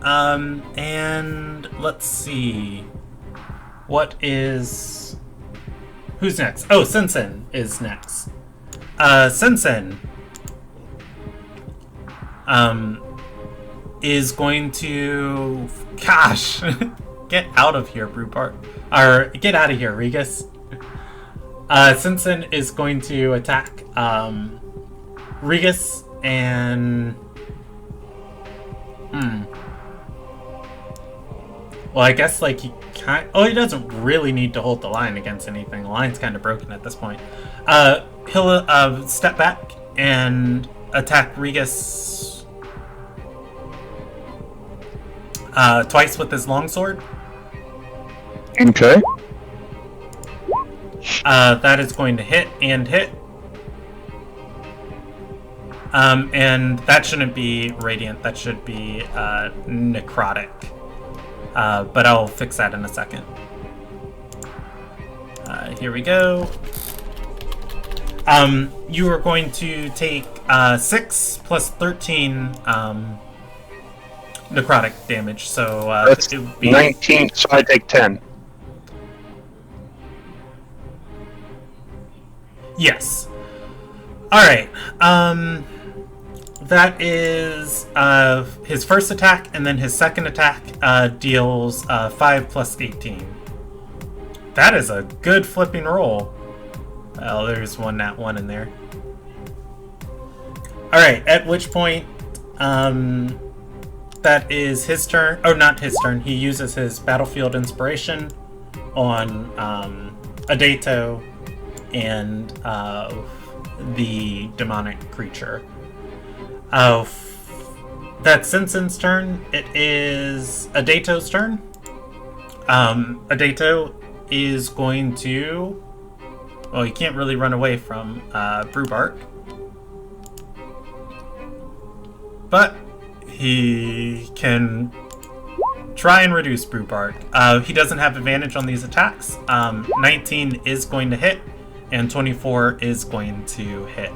Speaker 1: And let's see. Who's next? Oh, Sensen is next. Sensen is going to... Gosh! Get out of here, Brewbart. Or, get out of here, Regus. Sensen is going to attack Regus and... Well, I guess, like, he doesn't really need to hold the line against anything. The line's kind of broken at this point. He'll step back and attack Regus twice with his longsword.
Speaker 4: Okay.
Speaker 1: That is going to hit. And that shouldn't be radiant. That should be necrotic. But I'll fix that in a second. Here we go. You are going to take 6 plus 13 necrotic damage. So
Speaker 4: That's
Speaker 1: it would be
Speaker 4: 19, so I take 10.
Speaker 1: Yes. All right. That is his first attack, and then his second attack deals 5 plus 18. That is a good flipping roll. Well, there's one nat 1 in there. All right. At which point, that is his turn. Oh, not his turn. He uses his battlefield inspiration on Adato and the demonic creature. That's Sensen's turn. It is Adato's turn. Adato is going to... Well, he can't really run away from Brewbark. But he can try and reduce Brewbark. He doesn't have advantage on these attacks. 19 is going to hit, and 24 is going to hit.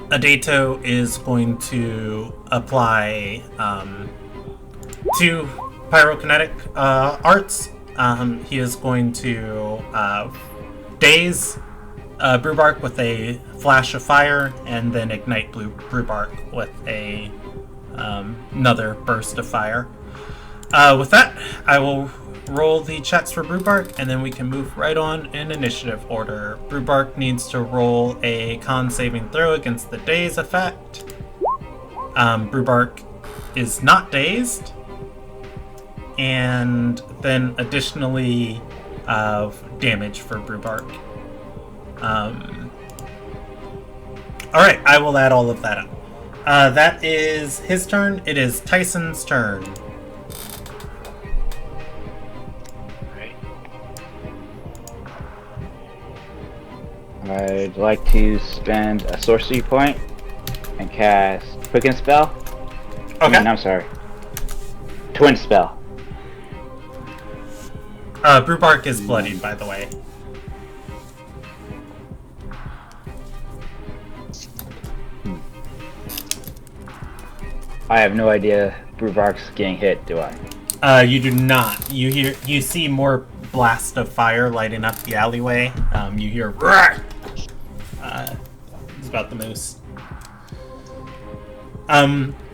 Speaker 1: Adato is going to apply 2 pyrokinetic arts. He is going to daze Brewbark with a flash of fire, and then ignite Brewbark with another burst of fire. With that, I will roll the checks for Brewbark, and then we can move right on in initiative order. Brewbark needs to roll a con saving throw against the daze effect. Brewbark is not dazed. And then additionally damage for Brewbark. Alright, I will add all of that up. That is his turn. It is Tyson's turn.
Speaker 5: I'd like to spend a sorcery point and cast Quicken Spell.
Speaker 1: Okay.
Speaker 5: I'm sorry. Twin Spell.
Speaker 1: Brewbark is bloodied, by the way.
Speaker 5: I have no idea Brewbark's getting hit, do I?
Speaker 1: You do not. You see more blast of fire lighting up the alleyway. You hear roar. It's about the moose.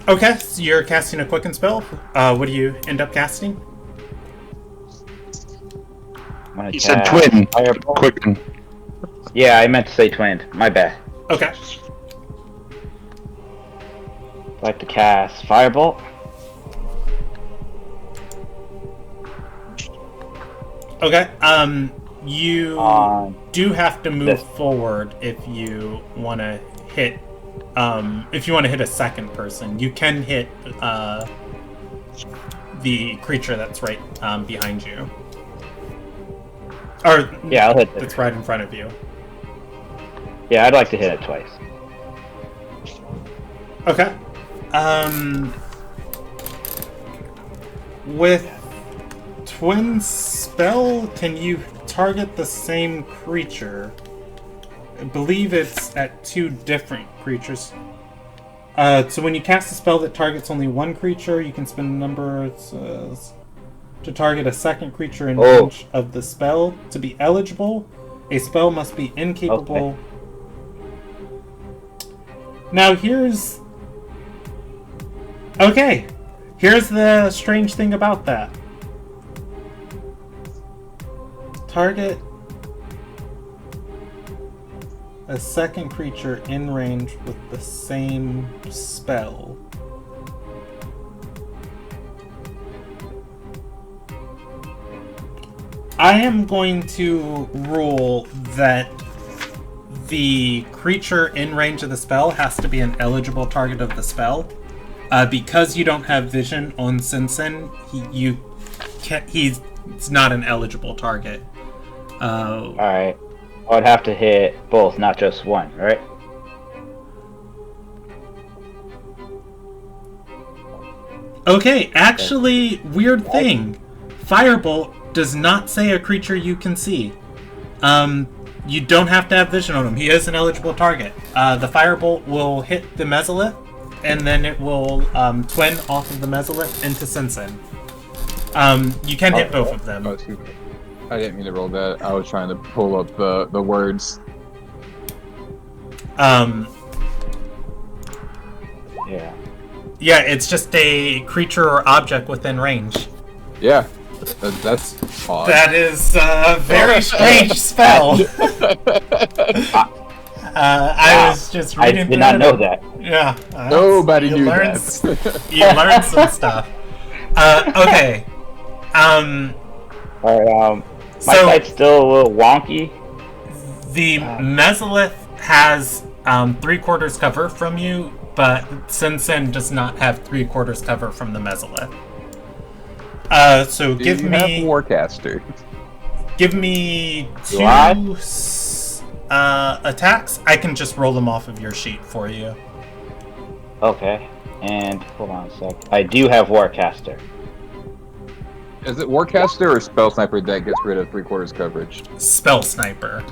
Speaker 1: Okay, so you're casting a quicken spell. What do you end up casting?
Speaker 4: You said twin.
Speaker 5: Fireball.
Speaker 4: Quicken.
Speaker 5: Yeah, I meant to say twinned. My bad.
Speaker 1: Okay.
Speaker 5: I'd like to cast Firebolt.
Speaker 1: Okay. You do have to move forward if you want to hit. If you want to hit a second person, you can hit the creature that's right behind you. Or
Speaker 5: yeah, I'll hit
Speaker 1: that's right in front of you.
Speaker 5: Yeah, I'd like to hit it twice.
Speaker 1: Okay. With Twin Spell, can you target the same creature? I believe it's at 2 different creatures. So when you cast a spell that targets only one creature, you can spend a number to target a second creature in range of the spell. To be eligible, a spell must be incapable. Okay. Now here's the strange thing about that. Target a second creature in range with the same spell. I am going to rule that the creature in range of the spell has to be an eligible target of the spell. Because you don't have vision on Sinsen, he's not an eligible target.
Speaker 5: Alright. I would have to hit both, not just one, right?
Speaker 1: Okay, actually, weird thing. Firebolt does not say a creature you can see. You don't have to have vision on him. He is an eligible target. The Firebolt will hit the Mesolith, and then it will twin off of the Mesolith into Sinsen. You can hit both of them.
Speaker 3: I didn't mean to roll that. I was trying to pull up the words.
Speaker 5: Yeah.
Speaker 1: Yeah, it's just a creature or object within range.
Speaker 3: Yeah. That's odd.
Speaker 1: That is a very strange spell. I was just reading.
Speaker 5: I did not know that.
Speaker 1: Yeah.
Speaker 3: Nobody knew that.
Speaker 1: You learned some stuff. Okay.
Speaker 5: Alright, my sight's still a little wonky.
Speaker 1: The Mesolith has 3/4 cover from you, but Sinsen does not have 3/4 cover from the Mesolith. So
Speaker 3: Do
Speaker 1: give
Speaker 3: you
Speaker 1: me
Speaker 3: have Warcaster.
Speaker 1: Give me 2 attacks. I can just roll them off of your sheet for you.
Speaker 5: Okay, and hold on a sec. I do have Warcaster.
Speaker 3: Is it Warcaster or Spell Sniper that gets rid of 3/4 coverage?
Speaker 1: Spell Sniper.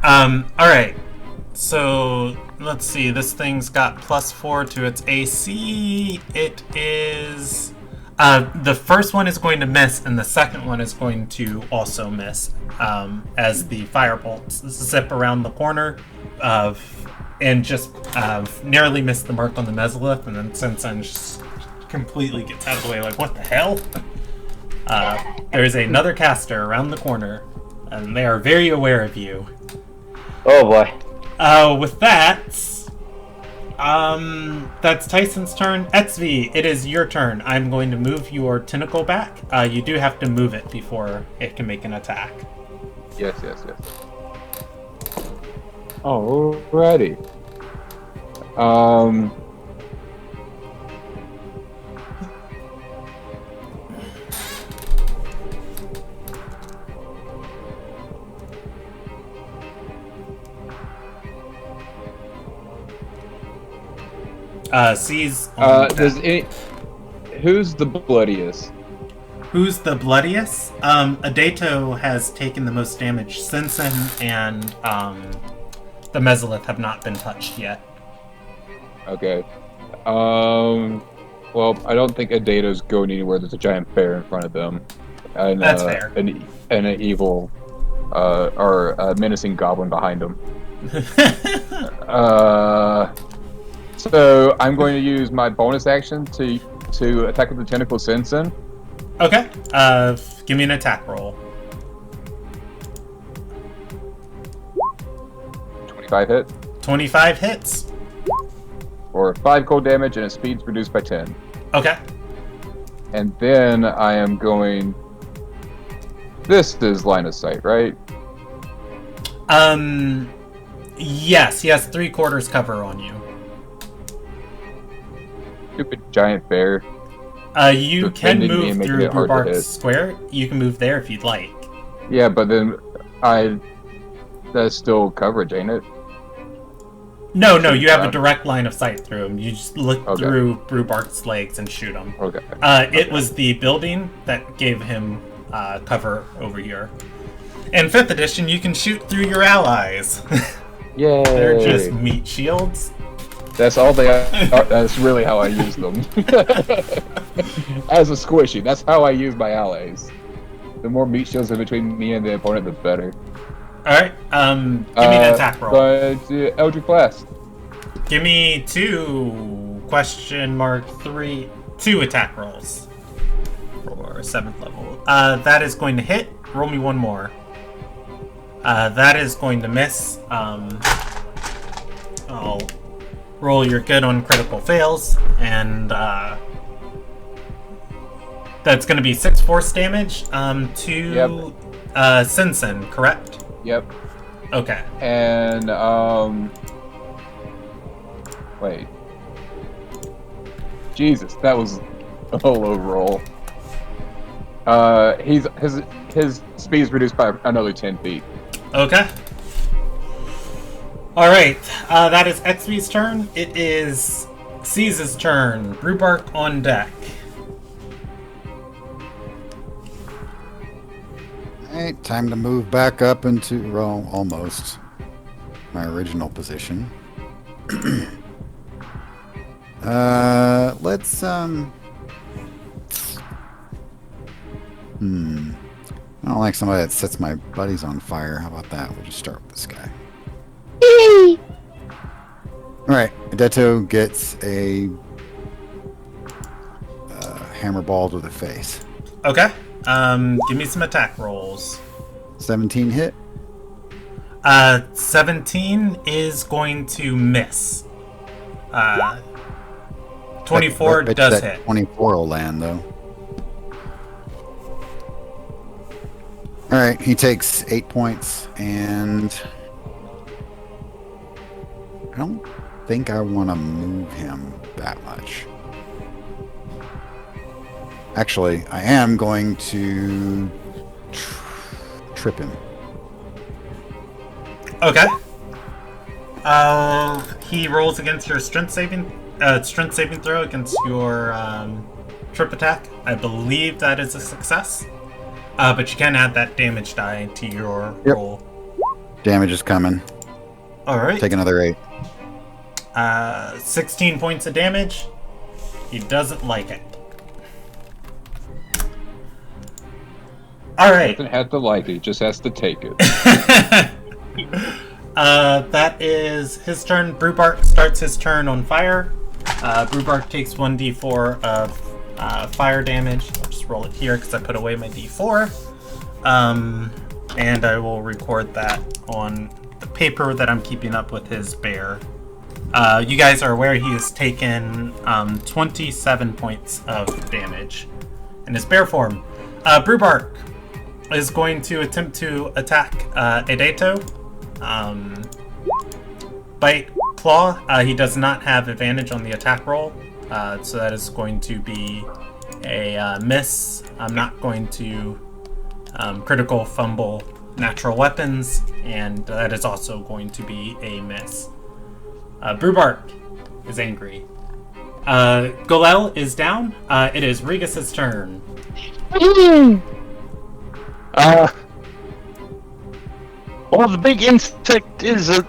Speaker 1: Alright. So, let's see. This thing's got +4 to its AC. It is... the first one is going to miss, and the second one is going to also miss, as the firebolts zip around the corner and just narrowly miss the mark on the Mesolith, and then Sinsen just completely gets out of the way, like, what the hell? There is another caster around the corner, and they are very aware of you.
Speaker 5: Oh boy.
Speaker 1: With that, that's Tyson's turn. Etzvi, it is your turn. I'm going to move your tentacle back. You do have to move it before it can make an attack.
Speaker 3: Yes. Alrighty.
Speaker 1: Sees.
Speaker 3: Who's the bloodiest?
Speaker 1: Who's the bloodiest? Adato has taken the most damage. Sinsen and the Mesolith have not been touched yet.
Speaker 3: Okay. Well, I don't think Adato's going anywhere. There's a giant bear in front of them. And,
Speaker 1: that's fair.
Speaker 3: And an evil, or a menacing goblin behind him. So I'm going to use my bonus action to attack with the tentacle Sinsen.
Speaker 1: Okay. Give me an attack roll.
Speaker 3: 25 hit.
Speaker 1: 25 hits.
Speaker 3: Or 5 cold damage, and its speed's reduced by 10.
Speaker 1: Okay.
Speaker 3: And then I am going This is line of sight, right?
Speaker 1: Yes, he has 3/4 cover on you.
Speaker 3: Stupid giant bear.
Speaker 1: You can
Speaker 3: Defending me
Speaker 1: move
Speaker 3: and making
Speaker 1: through
Speaker 3: it hard to
Speaker 1: Brubark's
Speaker 3: hit.
Speaker 1: square. You can move there if you'd like.
Speaker 3: Yeah, but then that's still coverage, ain't it?
Speaker 1: No, you have a direct line of sight through him. You just look
Speaker 3: Okay.
Speaker 1: through Brubark's legs and shoot him.
Speaker 3: Okay.
Speaker 1: It was the building that gave him cover over here. In 5th edition, you can shoot through your allies.
Speaker 3: Yay!
Speaker 1: They're just meat shields.
Speaker 3: That's all they are. That's really how I use them. As a squishy, that's how I use my allies. The more meat shields in between me and the opponent, the better.
Speaker 1: Alright, give me an attack roll.
Speaker 3: But Eldritch Blast.
Speaker 1: Give me 2 attack rolls for 7th level. That is going to hit. Roll me one more. That is going to miss. I'll roll your good on critical fails, and that's going to be 6 force damage to Sinsen, correct?
Speaker 3: Yep.
Speaker 1: Okay.
Speaker 3: And wait. Jesus, that was a low roll. His speed is reduced by another 10 feet.
Speaker 1: Okay. Alright, that is XV's turn. It is Caesar's turn. Brubark on deck.
Speaker 2: Alright, time to move back up into, well, almost my original position. Let's, I don't like somebody that sets my buddies on fire. How about that? We'll just start with this guy. Alright, Adeto gets a hammer ball to the face.
Speaker 1: Okay. Give me some attack rolls.
Speaker 2: 17 hit.
Speaker 1: 17 is going to miss. 24 does hit.
Speaker 2: 24 will land, though. Alright, he takes 8 points, and I don't think I want to move him that much. Actually, I am going to trip him.
Speaker 1: Okay. He rolls against your strength saving throw against your trip attack. I believe that is a success. But you can add that damage die to your roll.
Speaker 2: Damage is coming.
Speaker 1: Alright.
Speaker 2: Take another 8.
Speaker 1: 16 points of damage. He doesn't like it. Alright.
Speaker 3: Doesn't have to like it, just has to take it.
Speaker 1: That is his turn. Brubark starts his turn on fire. Brubark takes 1d4 of fire damage. I'll just roll it here because I put away my d4. And I will record that on the paper that I'm keeping up with his bear. You guys are aware he has taken 27 points of damage in his bear form. Brubark is going to attempt to attack Adeto. Bite, claw. He does not have advantage on the attack roll, so that is going to be a miss. I'm not going to critical fumble natural weapons, and that is also going to be a miss. Brubark is angry. Golel is down. It is Regis's turn.
Speaker 4: Well, the big insect is a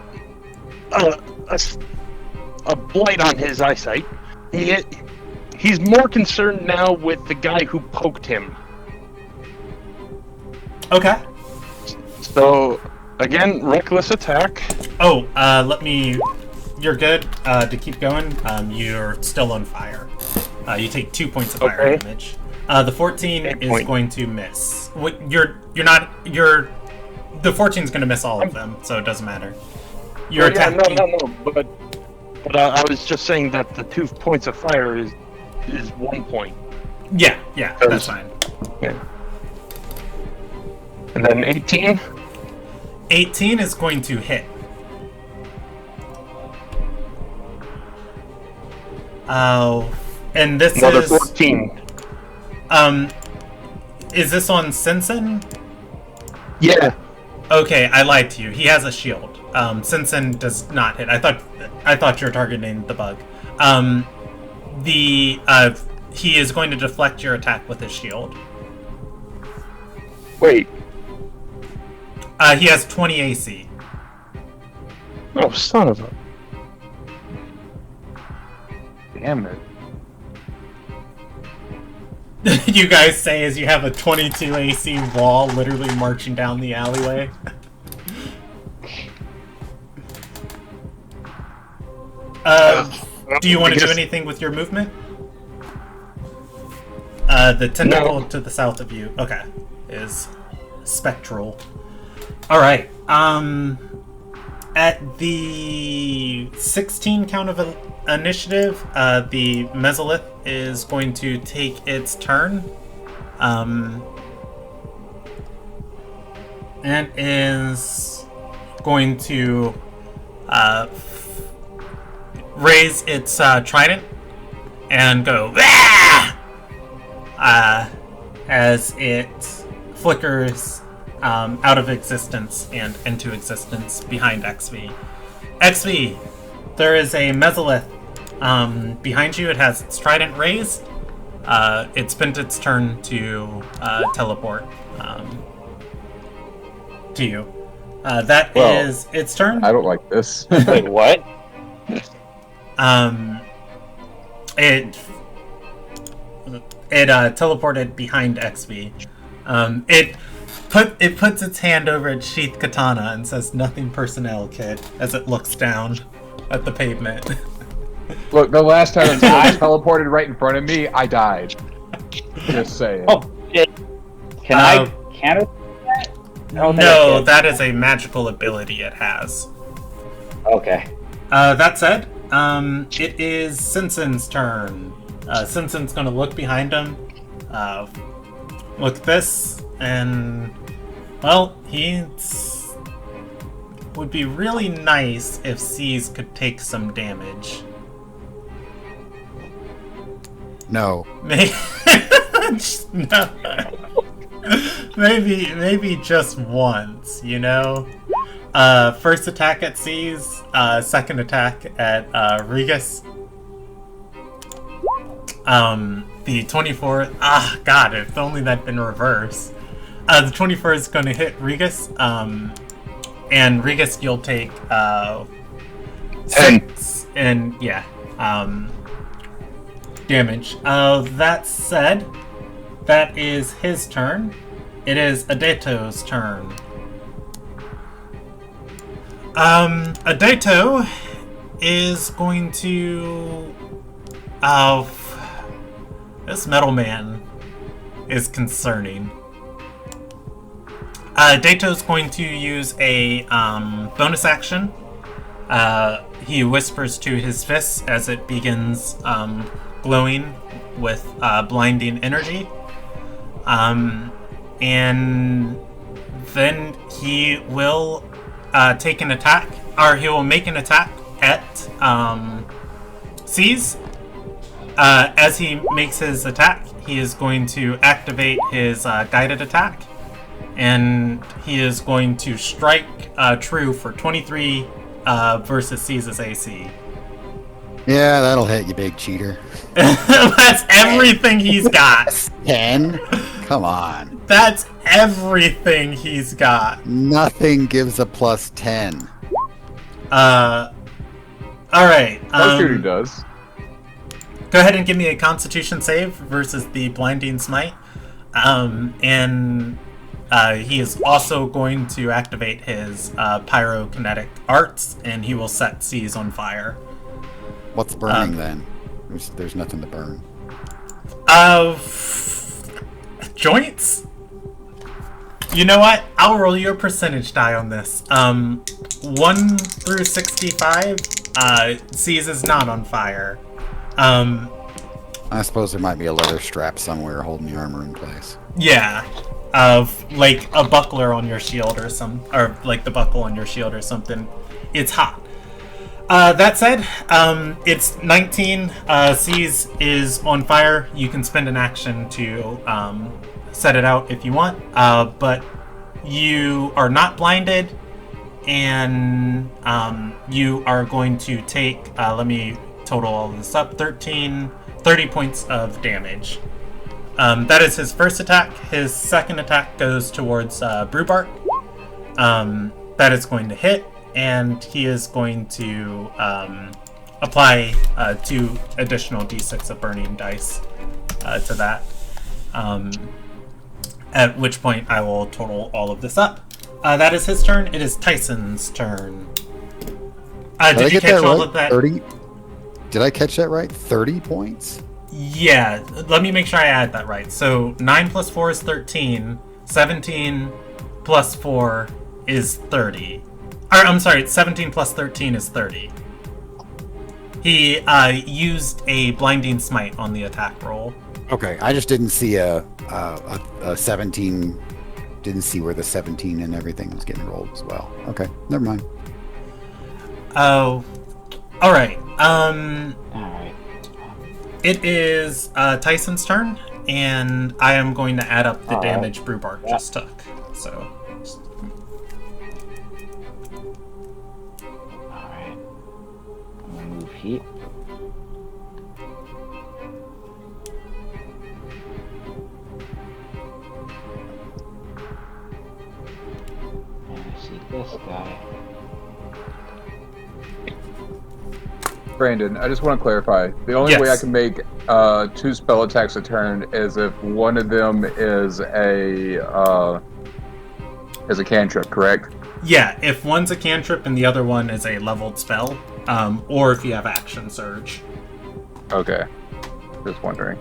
Speaker 4: blight on his eyesight. He's more concerned now with the guy who poked him.
Speaker 1: Okay.
Speaker 4: So, again, reckless attack.
Speaker 1: Oh, you're good to keep going. You're still on fire. You take 2 points of fire damage. The 14 is going to miss. The 14 is going to miss all of them, so it doesn't matter. You're attacking.
Speaker 4: No. But I was just saying that the 2 points of fire is 1 point.
Speaker 1: Yeah, that's fine.
Speaker 4: Yeah. And then 18?
Speaker 1: 18 is going to hit. And this
Speaker 4: Another
Speaker 1: is...
Speaker 4: 14.
Speaker 1: Is this on Simpson?
Speaker 4: Yeah.
Speaker 1: Okay, I lied to you. He has a shield. Simpson does not hit. I thought you were targeting the bug. He is going to deflect your attack with his shield.
Speaker 4: Wait.
Speaker 1: He has 20 AC.
Speaker 4: Oh, son of a...
Speaker 3: Damn it.
Speaker 1: You guys say as you have a 22 AC wall literally marching down the alleyway. Do you want to do anything with your movement? The tentacle to the south of you, okay, is spectral. Alright, at the 16 count of initiative, the Mesolith is going to take its turn. And is going to raise its trident and go as it flickers out of existence and into existence behind XV. XV, there is a Mesolith behind you. It has its trident raised. It spent its turn to teleport to you. That is its turn.
Speaker 3: I don't like this.
Speaker 5: Wait, what?
Speaker 1: It teleported behind XV. It puts its hand over its sheath katana and says, "Nothing personnel, kid," as it looks down at the pavement.
Speaker 3: Look, the last time it teleported right in front of me, I died. Just saying.
Speaker 5: Oh, shit. Can I counter that?
Speaker 1: No, that is a magical ability it has.
Speaker 5: Okay.
Speaker 1: That said, it is Simpson's turn. Simpson's gonna look behind him, look at this, and, well, would be really nice if C's could take some damage.
Speaker 2: No.
Speaker 1: No. Maybe just once, you know? First attack at C's, second attack at Regus. The 24, god, if only that'd been reversed. The 24 is going to hit Regus, and Regus, you'll take 6, and yeah, damage. That said, that is his turn. It is Adeto's turn. Adeto is going to... this metal man is concerning. Adeto's going to use a bonus action. He whispers to his fists as it begins glowing with blinding energy. And then he will take an attack, or he will make an attack at C's. As he makes his attack, he is going to activate his guided attack, and he is going to strike true for 23 versus C's AC.
Speaker 2: Yeah, that'll hit, you big cheater.
Speaker 1: That's everything he's got.
Speaker 2: 10? Come on.
Speaker 1: That's everything he's got.
Speaker 2: Nothing gives a plus 10.
Speaker 1: Alright.
Speaker 3: Shooting does.
Speaker 1: Go ahead and give me a Constitution save versus the Blinding Smite. And he is also going to activate his pyrokinetic arts, and he will set C's on fire.
Speaker 2: What's burning then? There's nothing to burn.
Speaker 1: Joints? You know what? I'll roll you a percentage die on this. 1 through 65, C's is not on fire.
Speaker 2: I suppose there might be a leather strap somewhere holding the armor in place.
Speaker 1: Yeah. of like a buckler on your shield or like the buckle on your shield or something. It's hot. That said, it's 19. Seize is on fire. You can spend an action to set it out if you want, but you are not blinded, and you are going to take, let me total all this up, 30 points of damage. That is his first attack. His second attack goes towards Brewbark. That is going to hit, and he is going to apply 2 additional d6 of burning dice to that. At which point I will total all of this up. That is his turn. It is Tyson's turn. Did you catch all of that?
Speaker 2: 30? Did I catch that right? 30 points?
Speaker 1: Yeah, let me make sure I add that right. So 9 plus 4 is 13. 17 plus 4 is 30. I'm sorry, 17 plus 13 is 30. He used a blinding smite on the attack roll.
Speaker 2: Okay, I just didn't see a 17. Didn't see where the 17 and everything was getting rolled as well. Okay, never mind.
Speaker 1: Oh, all right.
Speaker 5: All right.
Speaker 1: It is Tyson's turn, and I am going to add up the damage Brewbark just took. So.
Speaker 5: Alright. I'm gonna move heat. And I see this guy.
Speaker 3: Brandon, I just want to clarify. The only way I can make 2 spell attacks a turn is if one of them is a cantrip, correct?
Speaker 1: Yeah, if one's a cantrip and the other one is a leveled spell, or if you have action surge.
Speaker 3: Okay, just wondering.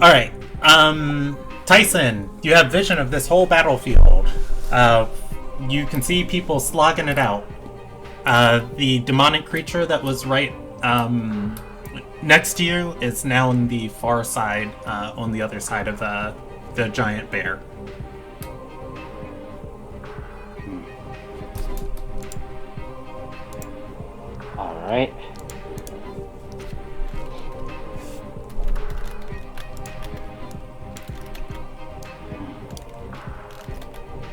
Speaker 1: All right, Tyson, you have vision of this whole battlefield. You can see people slogging it out. The demonic creature that was right next to you is now on the far side, on the other side of the giant bear.
Speaker 5: Alright.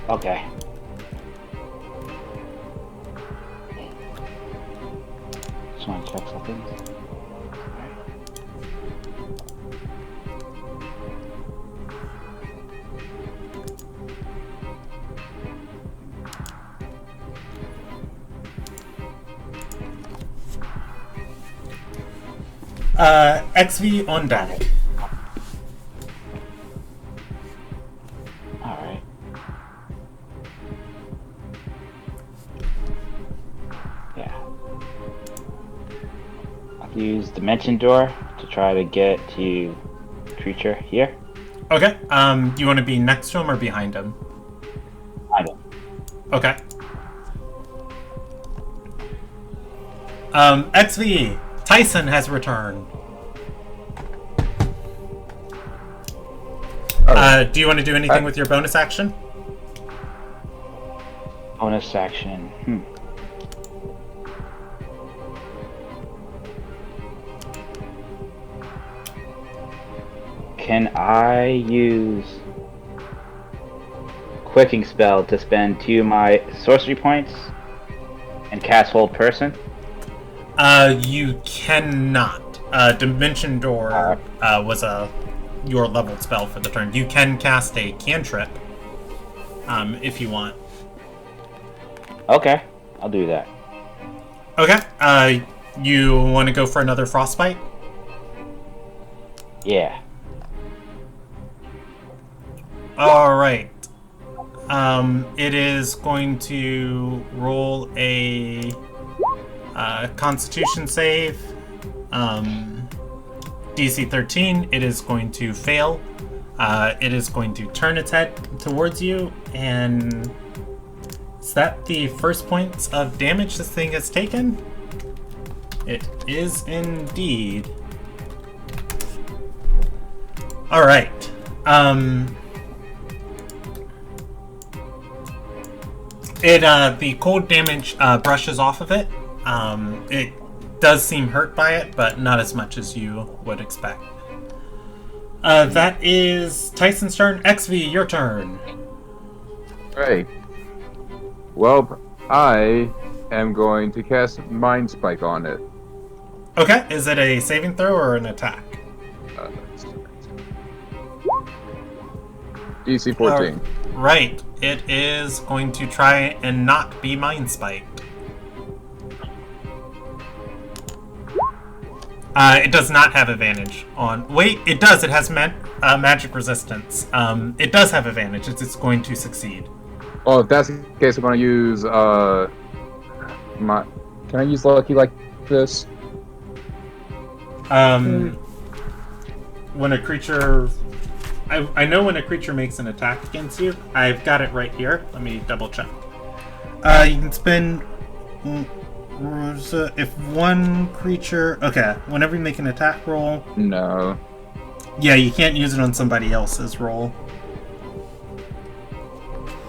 Speaker 5: Okay. Just want to check something.
Speaker 1: XV on deck.
Speaker 5: Alright. Yeah. I'll use Dimension Door to try to get to creature here.
Speaker 1: Okay. Do you want to be next to him or behind him?
Speaker 5: Behind him.
Speaker 1: Okay. XV, Tyson has returned. Do you want to do anything with your bonus action?
Speaker 5: Bonus action. Can I use Quicking Spell to spend 2 of my sorcery points and cast Hold Person?
Speaker 1: You cannot. Dimension Door was your leveled spell for the turn. You can cast a cantrip if you want.
Speaker 5: Okay, I'll do that.
Speaker 1: Okay. You want to go for another frostbite?
Speaker 5: Yeah.
Speaker 1: All right. It is going to roll a Constitution save. DC 13. It is going to fail. It is going to turn its head towards you, and is that the first points of damage this thing has taken? It is indeed. All right. The cold damage brushes off of it. It does seem hurt by it, but not as much as you would expect. That is Tyson's turn. XV, your turn.
Speaker 3: Right. Well, I am going to cast Mind Spike on it.
Speaker 1: Okay, is it a saving throw or an attack?
Speaker 3: DC 14.
Speaker 1: Right, it is going to try and not be Mind Spiked. It does not have advantage on... Wait, it does. It has magic resistance. It does have advantage. It's going to succeed.
Speaker 3: Well, if that's the case, I'm going to use Can I use Lucky like this?
Speaker 1: When a creature... I know when a creature makes an attack against you. I've got it right here. Let me double check. You can spend... if one creature... Okay, whenever you make an attack roll...
Speaker 3: No.
Speaker 1: Yeah, you can't use it on somebody else's roll.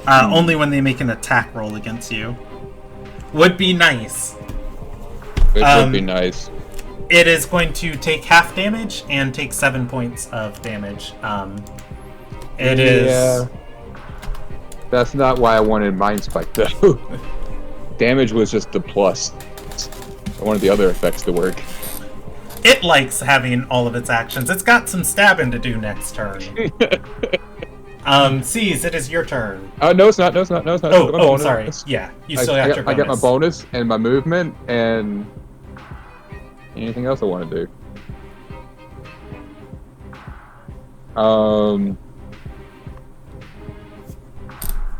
Speaker 1: Only when they make an attack roll against you. Would be nice.
Speaker 3: It would be nice.
Speaker 1: It is going to take half damage and take 7 points of damage. It is...
Speaker 3: That's not why I wanted Mind Spike, though. Damage was just the plus. I wanted the other effects to work.
Speaker 1: It likes having all of its actions. It's got some stabbing to do next turn. Cease, it is your turn.
Speaker 3: No, it's not. No, it's not. No, it's not.
Speaker 1: Oh, sorry. Yeah, you still got your bonus.
Speaker 3: I got my bonus and my movement and anything else I want to do.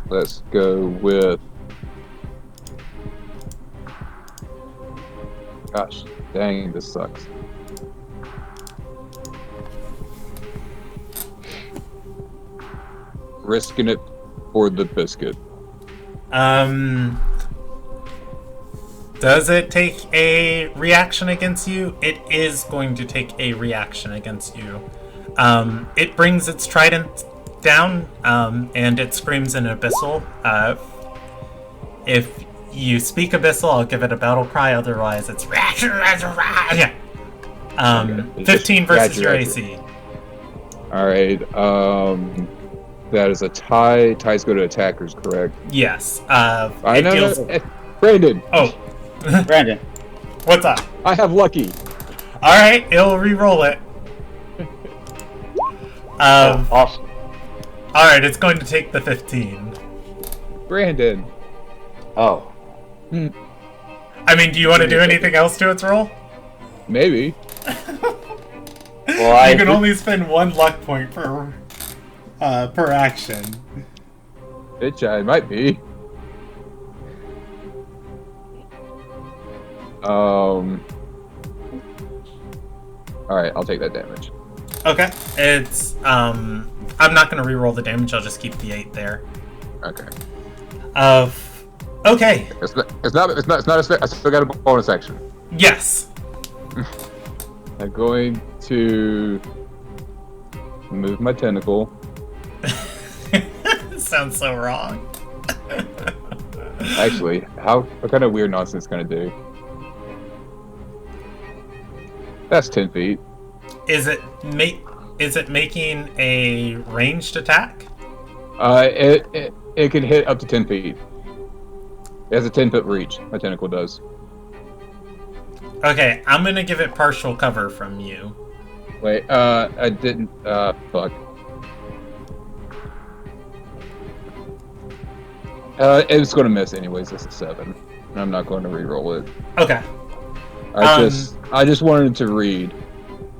Speaker 3: Let's go with... Gosh, dang, this sucks. Risking it for the biscuit.
Speaker 1: Does it take a reaction against you? It is going to take a reaction against you. It brings its trident down, and it screams in Abyssal. If you speak Abyssal, I'll give it a battle cry, otherwise it's... Yeah. 15 versus your AC.
Speaker 3: Alright, that is a tie. Ties go to attackers, correct?
Speaker 1: Yes.
Speaker 3: I know. Brandon!
Speaker 1: Oh.
Speaker 5: Brandon.
Speaker 1: What's up?
Speaker 3: I have lucky.
Speaker 1: Alright, it'll re-roll it.
Speaker 5: Awesome.
Speaker 1: Alright, it's going to take the 15.
Speaker 3: Brandon.
Speaker 5: Oh.
Speaker 1: I mean, do you want to do anything else to its roll?
Speaker 3: Maybe.
Speaker 5: Well,
Speaker 1: you can only spend 1 luck point per action.
Speaker 3: It might be. Alright, I'll take that damage.
Speaker 1: Okay. It's I'm not gonna re-roll the damage, I'll just keep the 8 there.
Speaker 3: Okay.
Speaker 1: Okay.
Speaker 3: It's not I still got a bonus action.
Speaker 1: Yes.
Speaker 3: I'm going to move my tentacle.
Speaker 1: Sounds so wrong.
Speaker 3: Actually, what kind of weird nonsense can I do? That's 10 feet.
Speaker 1: Is it making a ranged attack?
Speaker 3: It can hit up to 10 feet. It has a 10-foot reach. My tentacle does.
Speaker 1: Okay, I'm gonna give it partial cover from you.
Speaker 3: Wait, I didn't. Fuck. It's gonna miss anyways. It's a 7. And I'm not going to re-roll it.
Speaker 1: Okay.
Speaker 3: I just wanted to read.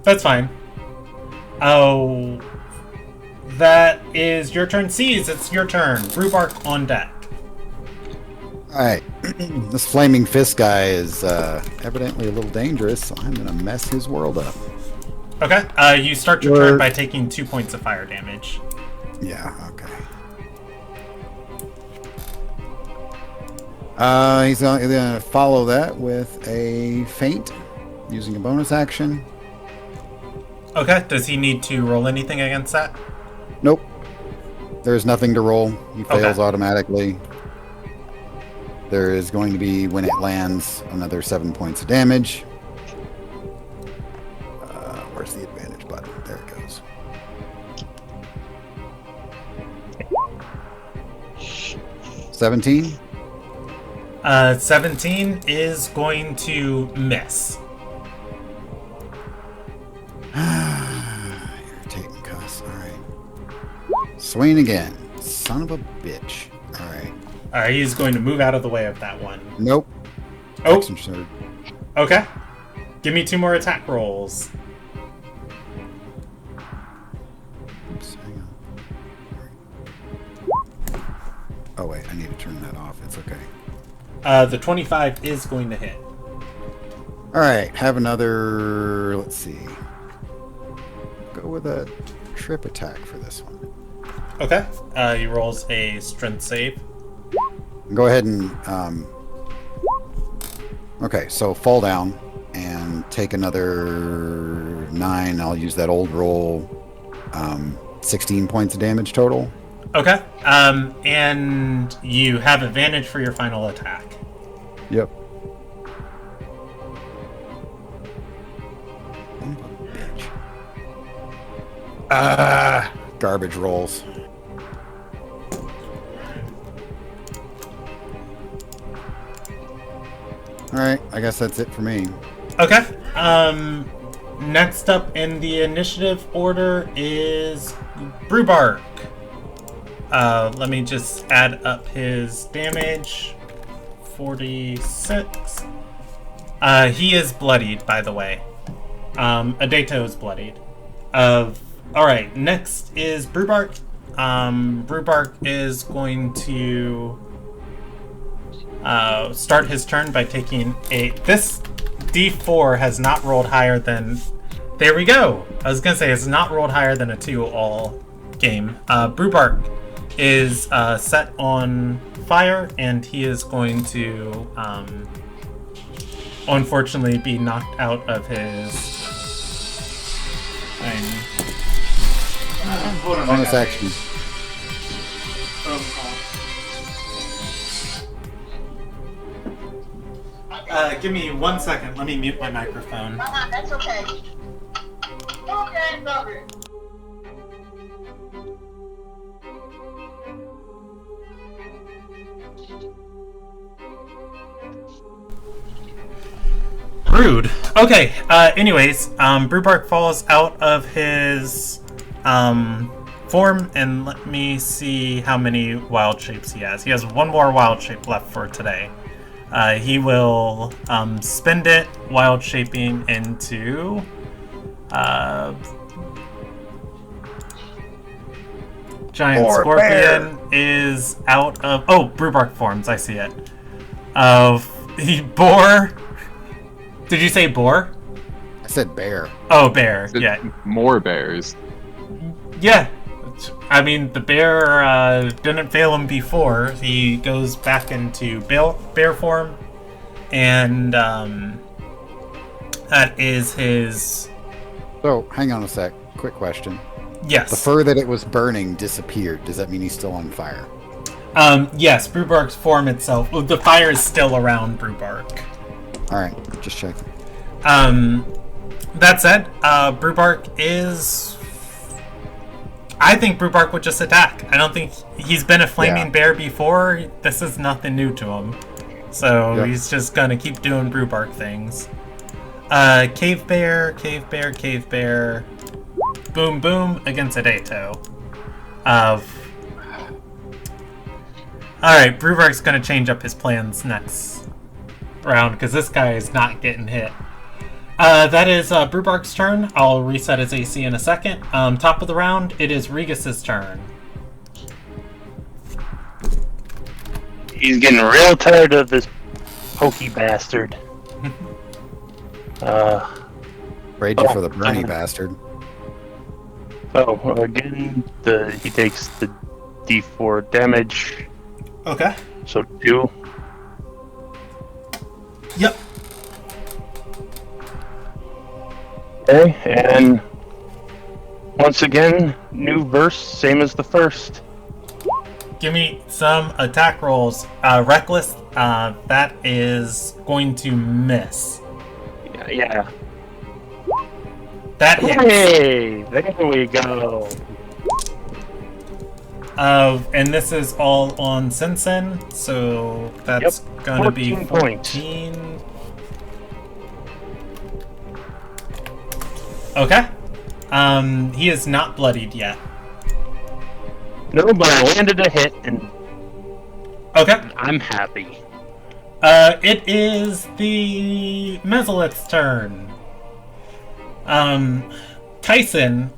Speaker 1: That's fine. Oh, that is your turn. Seize, it's your turn. Rhubark on deck.
Speaker 2: Alright. This flaming fist guy is evidently a little dangerous, so I'm gonna mess his world up.
Speaker 1: Okay. You start your turn by taking 2 points of fire damage.
Speaker 2: Yeah, okay. He's gonna follow that with a feint, using a bonus action.
Speaker 1: Okay. Does he need to roll anything against that?
Speaker 2: There's nothing to roll. He fails automatically. There is going to be, when it lands, another 7 points of damage. Where's the advantage button? There it goes. $17?
Speaker 1: 17 is going to miss.
Speaker 2: Irritating cuss. Alright. Swing again. Son of a bitch. Alright.
Speaker 1: He's going to move out of the way of that one.
Speaker 2: Nope.
Speaker 1: Oh.
Speaker 2: Action surge.
Speaker 1: Okay. Give me 2 more attack rolls.
Speaker 2: Oops, hang on. Oh wait, I need to turn that off. It's okay.
Speaker 1: The 25 is going to hit.
Speaker 2: Alright, have another... Let's see. Go with a trip attack for this one.
Speaker 1: Okay. He rolls a strength save.
Speaker 2: Go ahead and... Okay, so fall down and take another 9. I'll use that old roll. 16 points of damage total.
Speaker 1: Okay. And you have advantage for your final attack.
Speaker 2: Yep. Garbage rolls. Alright, I guess that's it for me.
Speaker 1: Okay. Next up in the initiative order is Brewbark. Let me just add up his damage. 46. He is bloodied, by the way. Adato is bloodied. Alright, next is Brewbark. Brewbark is going to start his turn by taking a... This D4 has not rolled higher than... There we go! I was gonna say, it's not rolled higher than a 2 all game. Brewbark is set on fire, and he is going to unfortunately be knocked out of his...
Speaker 2: Hold on, bonus action.
Speaker 1: Give me 1 second. Let me mute my microphone.
Speaker 6: That's okay. Okay, love it.
Speaker 1: Rude. Okay, anyways, Brewbark falls out of his form, and let me see how many wild shapes he has. He has 1 more wild shape left for today. He will spend it wild shaping into Giant Scorpion is out of... Oh, Brewbark forms, I see it. Boar... Did you say boar?
Speaker 2: I said bear.
Speaker 1: Oh, bear, yeah.
Speaker 3: More bears.
Speaker 1: Yeah. I mean, the bear didn't fail him before. He goes back into bear form, and that is his...
Speaker 2: So, hang on a sec. Quick question.
Speaker 1: Yes.
Speaker 2: The fur that it was burning disappeared. Does that mean he's still on fire?
Speaker 1: Yes, Brewbark's form itself... Well, the fire is still around Brewbark.
Speaker 2: Alright, just checking.
Speaker 1: That said, Brewbark is... I think Brewbark would just attack. I don't think... He's been a flaming bear before. This is nothing new to him. So he's just gonna keep doing Brewbark things. Cave bear, cave bear, cave bear. Boom, boom against Adato. Alright, Brewbark's gonna change up his plans next round, because this guy is not getting hit. That is Brewbark's turn. I'll reset his AC in a second. Top of the round, it is Regis's turn.
Speaker 4: He's getting real tired of this pokey bastard.
Speaker 2: Rage for the Bernie bastard.
Speaker 4: So, again, he takes the D4 damage.
Speaker 1: Okay.
Speaker 4: So 2.
Speaker 1: Yep.
Speaker 4: Okay, and once again, new verse, same as the first.
Speaker 1: give me some attack rolls. Reckless, that is going to miss.
Speaker 4: Yeah.
Speaker 1: That hits.
Speaker 4: Hey, there we go.
Speaker 1: And this is all on Sensen, so that's gonna be
Speaker 4: 14 points.
Speaker 1: 14. Okay. He is not bloodied yet.
Speaker 4: No, but I landed a hit, and
Speaker 1: Okay.
Speaker 4: I'm happy.
Speaker 1: It is the Mesolith's turn. Tyson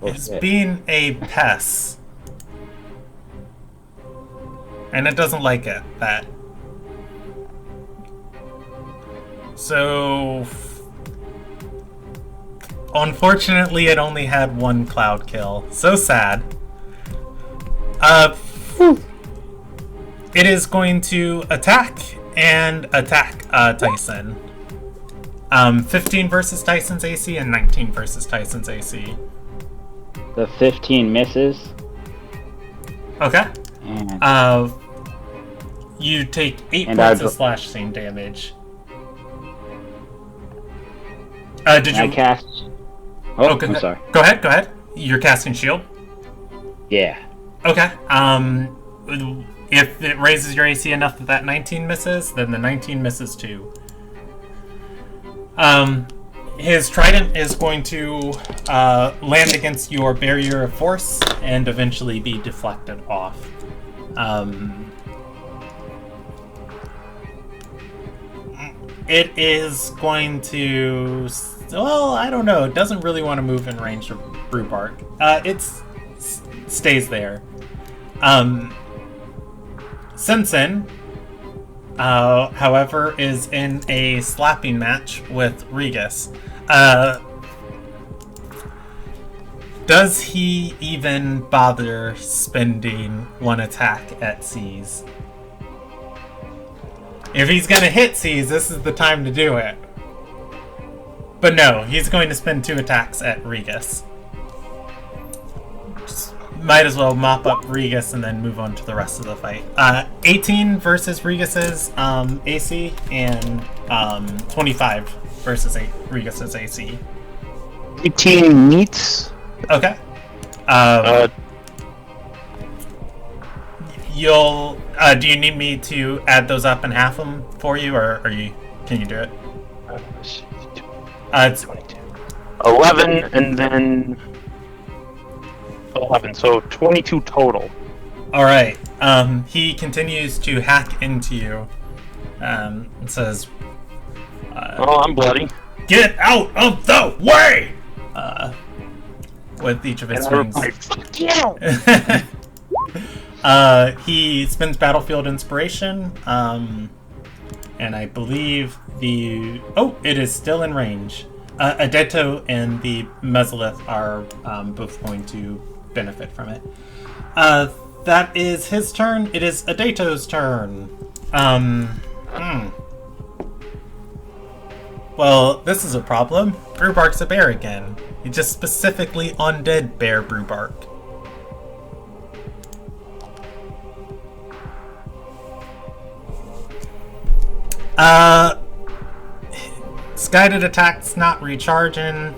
Speaker 1: is being a pest. And it doesn't like it, that. So... Unfortunately, it only had one cloud kill. So sad. It is going to attack Tyson. 15 versus Tyson's AC and 19 versus Tyson's AC.
Speaker 5: The 15 misses.
Speaker 1: Okay.
Speaker 5: And
Speaker 1: you take 8 points of slashing damage. Did you
Speaker 5: I cast? Oh, I'm sorry.
Speaker 1: Go ahead. You're casting shield?
Speaker 5: Yeah.
Speaker 1: Okay. If it raises your AC enough that 19 misses, then the 19 misses too. His trident is going to land against your barrier of force and eventually be deflected off. It is going to... Well, I don't know. It doesn't really want to move in range of Brewbark. It stays there. Sensen, however, is in a slapping match with Regis. Does he even bother spending one attack at C's? If he's gonna hit C's, this is the time to do it. But no, he's going to spend 2 attacks at Regis. Just might as well mop up Regis and then move on to the rest of the fight. 18 versus Regis's AC and 25 versus Regis's AC.
Speaker 4: 18 meets.
Speaker 1: Okay. You'll. Do you need me to add those up and half them for you, or can you do it? It's
Speaker 4: 22. 11 and then 11, so 22 total.
Speaker 1: All right. He continues to hack into you. And says,
Speaker 4: "Oh, I'm bloody.
Speaker 1: Get out of the way!" With each of his swings.
Speaker 4: Fuck you!
Speaker 1: He spends Battlefield Inspiration, and I believe it is still in range. Adeto and the Mesolith are both going to benefit from it. That is his turn. It is Adeto's turn. Well, this is a problem. Brewbark's a bear again. He's just specifically undead bear Brewbark. His guided attack's not recharging.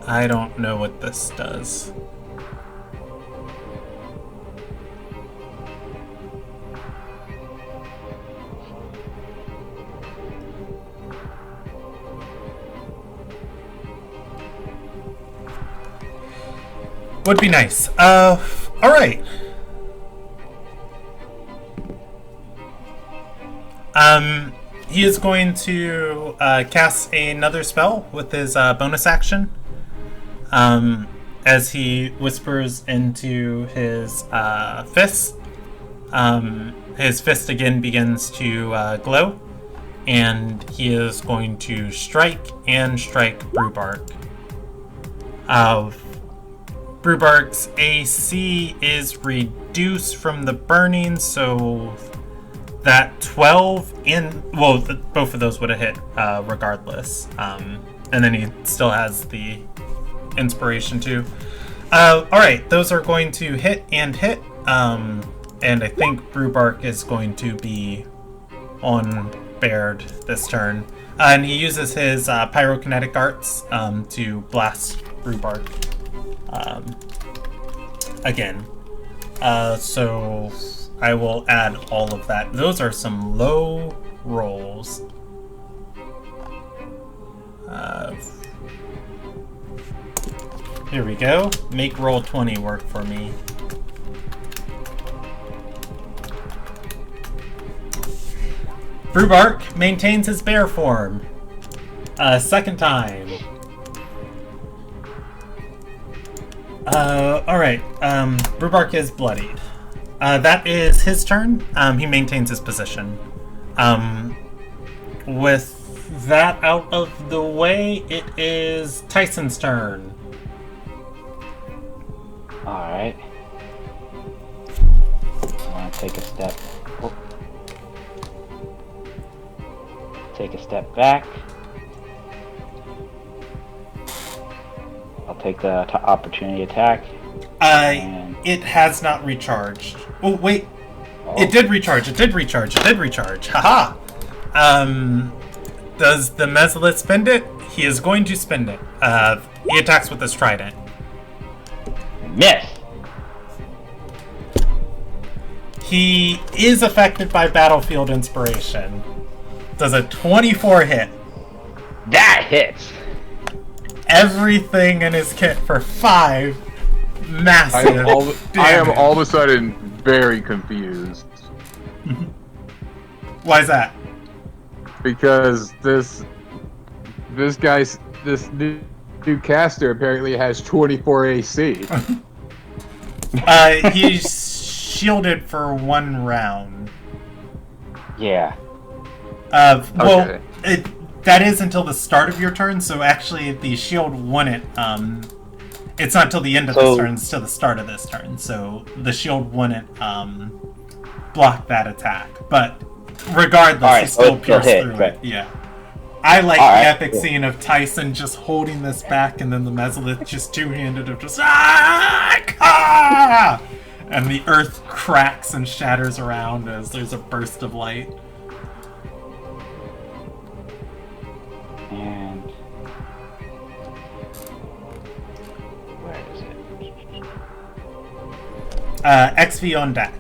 Speaker 1: I don't know what this does. Would be nice. Alright. He is going to cast another spell with his bonus action. As he whispers into his fist. His fist again begins to glow. And he is going to strike Brewbark. Brewbark's AC is reduced from the burning, so that 12 both of those would have hit regardless. And then he still has the inspiration too. Alright, those are going to hit and hit. And I think Brewbark is going to be on Baird this turn. And he uses his pyrokinetic arts to blast Brewbark again. So I will add all of that. Those are some low rolls. Here we go. Make roll 20 work for me. Brewbark maintains his bear form. Second time. Alright. Brewbark is bloodied. That is his turn. He maintains his position. With that out of the way, it is Tyson's turn.
Speaker 5: Alright. I want to take a step. Oh. Take a step back. I'll take the opportunity attack.
Speaker 1: It has not recharged. Oh, wait. Oh. It did recharge. It did recharge. It did recharge. Haha. Does the Mesolith spend it? He is going to spend it. He attacks with his trident.
Speaker 5: Miss.
Speaker 1: He is affected by Battlefield Inspiration. Does a 24 hit?
Speaker 5: That hits.
Speaker 1: Everything in his kit for 5 massive
Speaker 3: I am all of a sudden very confused.
Speaker 1: Why is that?
Speaker 3: Because this new caster apparently has 24 AC.
Speaker 1: He's shielded for 1 round.
Speaker 5: Yeah.
Speaker 1: Well,
Speaker 3: okay.
Speaker 1: That is until the start of your turn, so actually the shield wouldn't, it's not till the end of this turn, it's till the start of this turn, so the shield wouldn't, block that attack. But regardless, he still pierced through it. Yeah. I like the epic scene of Tyson just holding this back and then the Mesolith just two-handed of just and the earth cracks and shatters around as there's a burst of light.
Speaker 5: And where is it?
Speaker 1: XV on deck.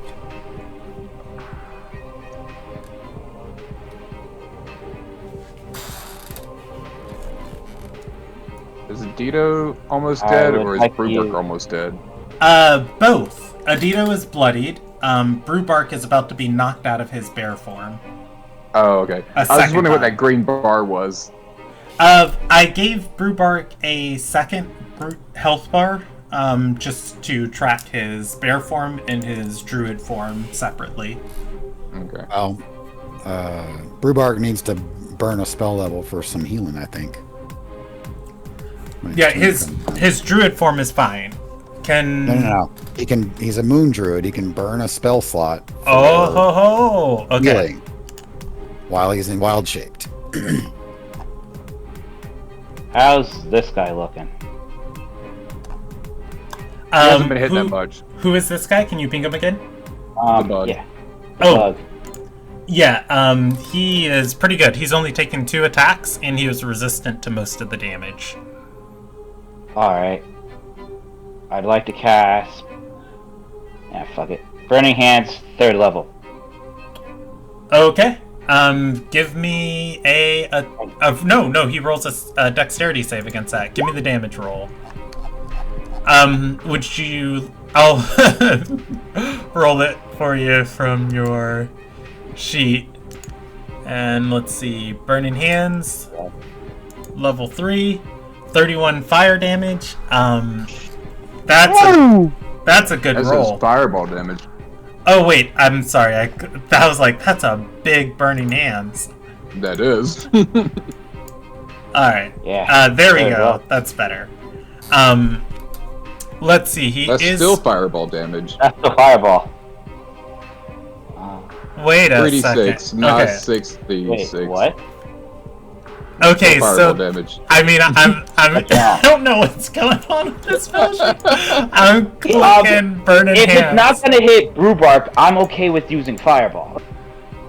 Speaker 3: Is Adito almost dead, or is Brewbark almost dead?
Speaker 1: Both. Adito is bloodied. Brewbark is about to be knocked out of his bear form.
Speaker 3: Oh, okay. I was just wondering what that green bar was.
Speaker 1: I gave Brewbark a second health bar, just to track his bear form and his druid form separately.
Speaker 3: Okay.
Speaker 2: Well, Brewbark needs to burn a spell level for some healing, I think.
Speaker 1: Yeah, his druid form is fine.
Speaker 2: No. He's a moon druid. He can burn a spell slot.
Speaker 1: Okay.
Speaker 2: Healing while he's in wild shaped.
Speaker 5: How's this guy looking?
Speaker 3: He hasn't been hitting that much.
Speaker 1: Who is this guy? Can you ping him again?
Speaker 3: The bug.
Speaker 5: Yeah.
Speaker 1: Bug. Yeah, he is pretty good. He's only taken 2 attacks, and he was resistant to most of the damage.
Speaker 5: Alright. I'd like to cast... Yeah, fuck it. Burning Hands, 3rd level.
Speaker 1: Okay. Give me no, he rolls a dexterity save against that. Give me the damage roll. Would you... I'll roll it for you from your sheet. And let's see. Burning Hands. Level 3. 31 fire damage. That's a good roll.
Speaker 3: That's fireball damage.
Speaker 1: Oh wait, I'm sorry. I was like, that's a big Burning Hands.
Speaker 3: That is.
Speaker 1: All right.
Speaker 5: Yeah.
Speaker 1: There we go. That's better. Let's see.
Speaker 3: That's still fireball damage.
Speaker 5: That's the fireball.
Speaker 1: Wait a
Speaker 3: 3d6,
Speaker 1: second.
Speaker 3: not
Speaker 1: Okay.
Speaker 3: 6d6.
Speaker 5: Wait, what?
Speaker 1: Okay,
Speaker 3: Fireball
Speaker 1: so
Speaker 3: damage.
Speaker 1: I mean, I don't know what's going on with this spell sheet. I'm clicking burning
Speaker 5: If
Speaker 1: hands.
Speaker 5: it's not gonna hit Brewbark, I'm okay with using Fireball.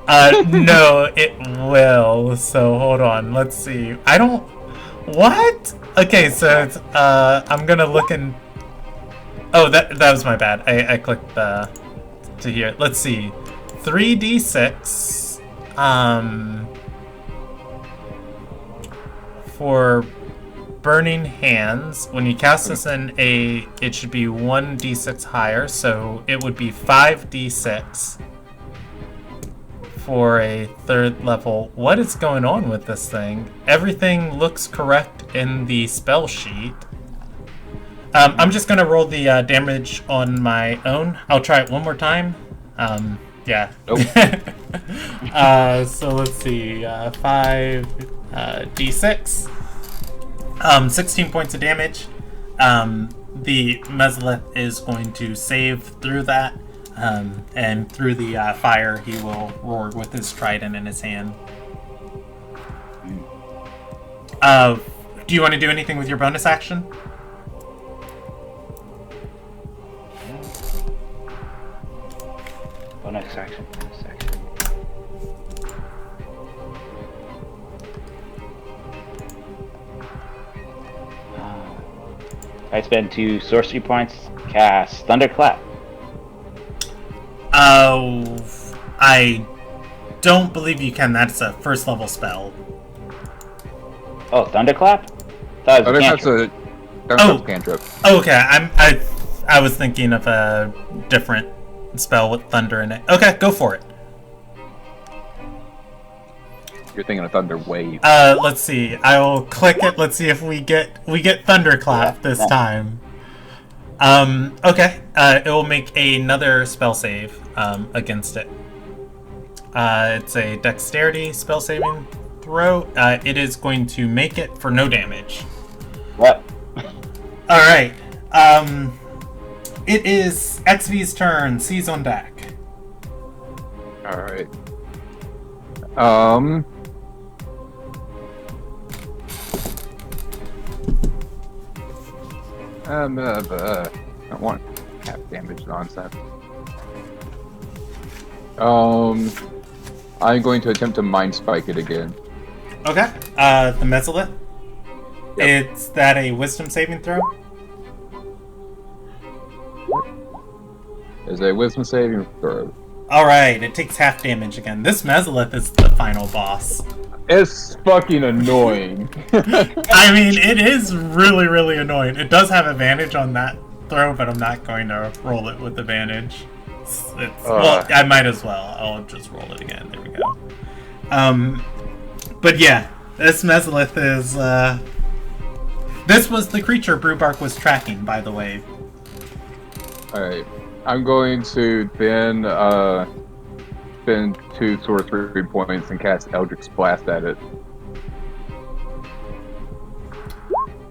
Speaker 1: No, it will. So hold on. Let's see. I don't. What? Okay, so it's, I'm gonna look in. Oh, that was my bad. I clicked to here. Let's see. 3d6. For burning hands, when you cast this in it should be 1d6 higher, so it would be 5d6 for a 3rd level. What is going on with this thing? Everything looks correct in the spell sheet. I'm just gonna roll the damage on my own. I'll try it one more time. Yeah.
Speaker 3: Nope.
Speaker 1: So let's see. 5 d6. 16 points of damage. The Mesolith is going to save through that. And through the fire, he will roar with his trident in his hand. Do you want to do anything with your bonus action?
Speaker 5: Bonus action. I spend 2 sorcery points, cast Thunderclap.
Speaker 1: Oh, I don't believe you can. That's a 1st level spell.
Speaker 5: Oh, Thunderclap? Thought it was a cantrip.
Speaker 3: That's a cantrip.
Speaker 1: Okay, I was thinking of a different spell with thunder in it. Okay, go for it.
Speaker 3: You're thinking of Thunder Wave.
Speaker 1: Let's see. I will click it. Let's see if we get Thunderclap this time. Okay. It will make another spell save against it. It's a dexterity spell saving throw. It is going to make it for no damage.
Speaker 5: What?
Speaker 1: All right. It is XV's turn. C's on deck.
Speaker 3: All right. I don't want half damage nonsense. I'm going to attempt to Mind Spike it again.
Speaker 1: Okay. The Mesolith.
Speaker 3: Yep.
Speaker 1: It's that a Wisdom saving throw?
Speaker 3: Is a Wisdom saving throw.
Speaker 1: Alright, it takes half damage again. This Mesolith is the final boss.
Speaker 3: It's fucking annoying.
Speaker 1: I mean, it is really, really annoying. It does have advantage on that throw, but I'm not going to roll it with advantage. Well, I might as well. I'll just roll it again. There we go. But yeah, this Mesolith is... This was the creature Brewbark was tracking, by the way.
Speaker 3: Alright. I'm going to then spend 2 sorcery points and cast Eldritch Blast at it.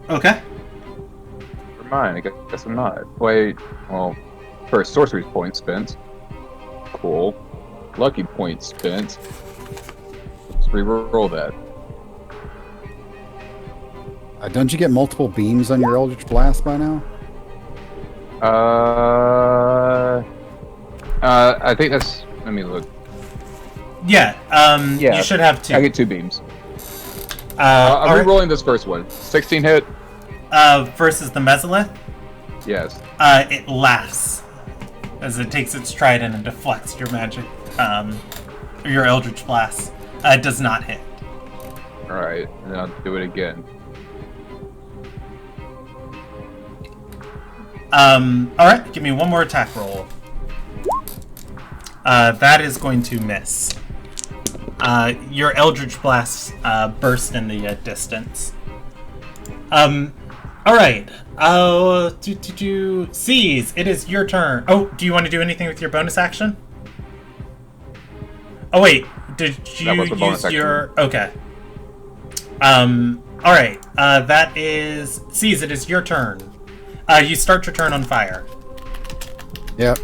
Speaker 1: Okay.
Speaker 3: For mine, I guess I'm not. Wait, well, first sorcery point spent. Cool. Lucky point spent. Let's re-roll that.
Speaker 2: Don't you get multiple beams on your Eldritch Blast by now?
Speaker 3: I think that's. Let me look.
Speaker 1: Yeah,
Speaker 3: Yeah,
Speaker 1: you should have 2.
Speaker 3: I get 2 beams. I'm
Speaker 1: alright.
Speaker 3: re-rolling this first one. 16 hit.
Speaker 1: Versus the Mesolith,
Speaker 3: Yes.
Speaker 1: it laughs as it takes its trident and deflects your magic, or your Eldritch Blast. It does not hit.
Speaker 3: Alright, and then I'll do it again.
Speaker 1: Alright, give me one more attack roll. That is going to miss. Your Eldritch Blast burst in the distance. Alright. Seize, it is your turn. Oh, do you want to do anything with your bonus action? Oh, wait. Did you
Speaker 3: That was the bonus
Speaker 1: use your...
Speaker 3: action.
Speaker 1: Okay. Alright. That is... Seize, it is your turn. You start your turn on fire.
Speaker 2: Yep.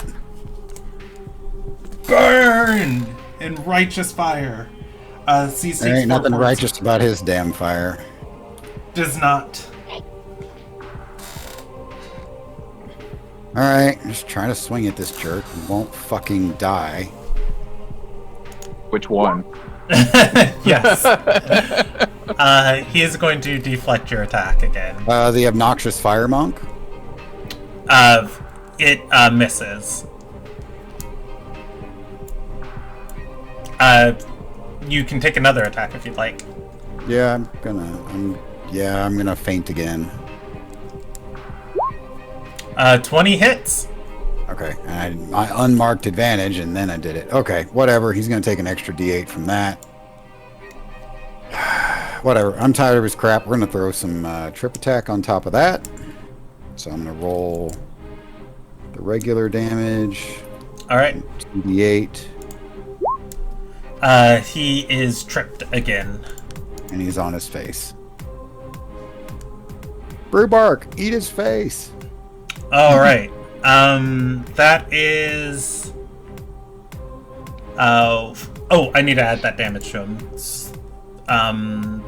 Speaker 1: Burn in righteous fire. C6
Speaker 2: There ain't nothing
Speaker 1: 4
Speaker 2: righteous about his damn fire.
Speaker 1: does not.
Speaker 2: Alright, just trying to swing at this jerk. He won't fucking die.
Speaker 3: Which one?
Speaker 1: Yes. He is going to deflect your attack again.
Speaker 2: The obnoxious fire monk?
Speaker 1: It misses. You can take another attack if you'd like.
Speaker 2: Yeah, I'm gonna faint again.
Speaker 1: 20 hits.
Speaker 2: Okay, and I had my unmarked advantage, and then I did it. Okay, whatever. He's gonna take an extra D8 from that. Whatever. I'm tired of his crap. We're gonna throw some trip attack on top of that. So I'm gonna roll the regular damage.
Speaker 1: All right.
Speaker 2: 2d8.
Speaker 1: He is tripped again.
Speaker 2: And he's on his face. Brewbark, eat his face.
Speaker 1: All right. That is. Oh, I need to add that damage to him.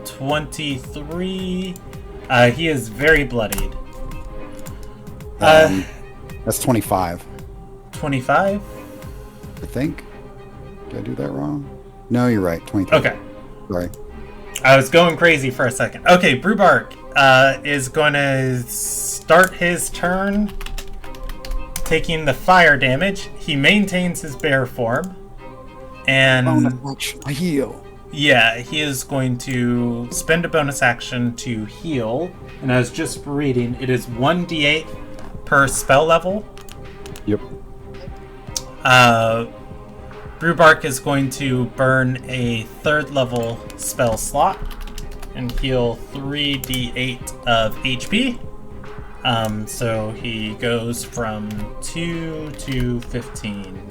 Speaker 1: 23. He is very bloodied.
Speaker 2: That's 25.
Speaker 1: 25.
Speaker 2: I think. Did I do that wrong? No, you're right. 23.
Speaker 1: Okay.
Speaker 2: Sorry.
Speaker 1: I was going crazy for a second. Okay, Brewbark is going to start his turn taking the fire damage. He maintains his bear form. And
Speaker 2: I heal.
Speaker 1: yeah, he is going to spend a bonus action to heal. And I was just reading, it is 1d8 per spell level.
Speaker 2: Yep.
Speaker 1: Brewbark is going to burn a 3rd level spell slot and heal 3d8 of HP. So he goes from 2 to 15.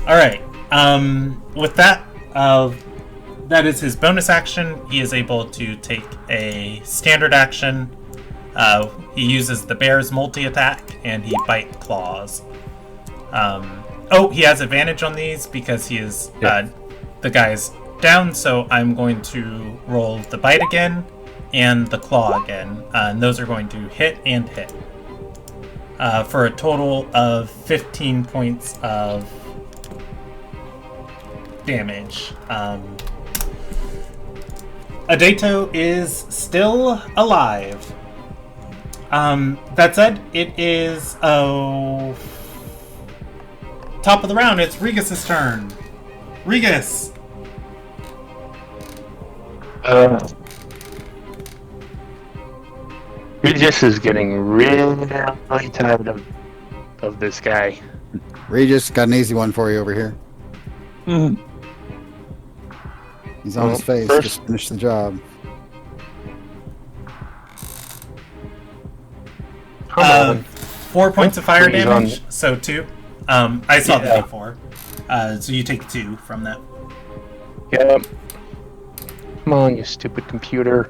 Speaker 1: Alright, with that, that is his bonus action. He is able to take a standard action. He uses the bear's multi-attack, and he bite claws. He has advantage on these because he is the guy's down, so I'm going to roll the bite again and the claw again. And those are going to hit and hit. For a total of 15 points of damage. Adato is still alive. That said, it is top of the round. It's Regis's turn. Regis.
Speaker 4: Regis is getting really tired of this guy.
Speaker 2: Regis, got an easy one for you over here. He's on his face.
Speaker 4: First,
Speaker 2: just finish the job.
Speaker 4: Come on.
Speaker 1: 4 points of fire
Speaker 4: Please,
Speaker 1: damage, so 2. I saw the D4. So you take 2 from that.
Speaker 4: Yep. Come on, you stupid computer.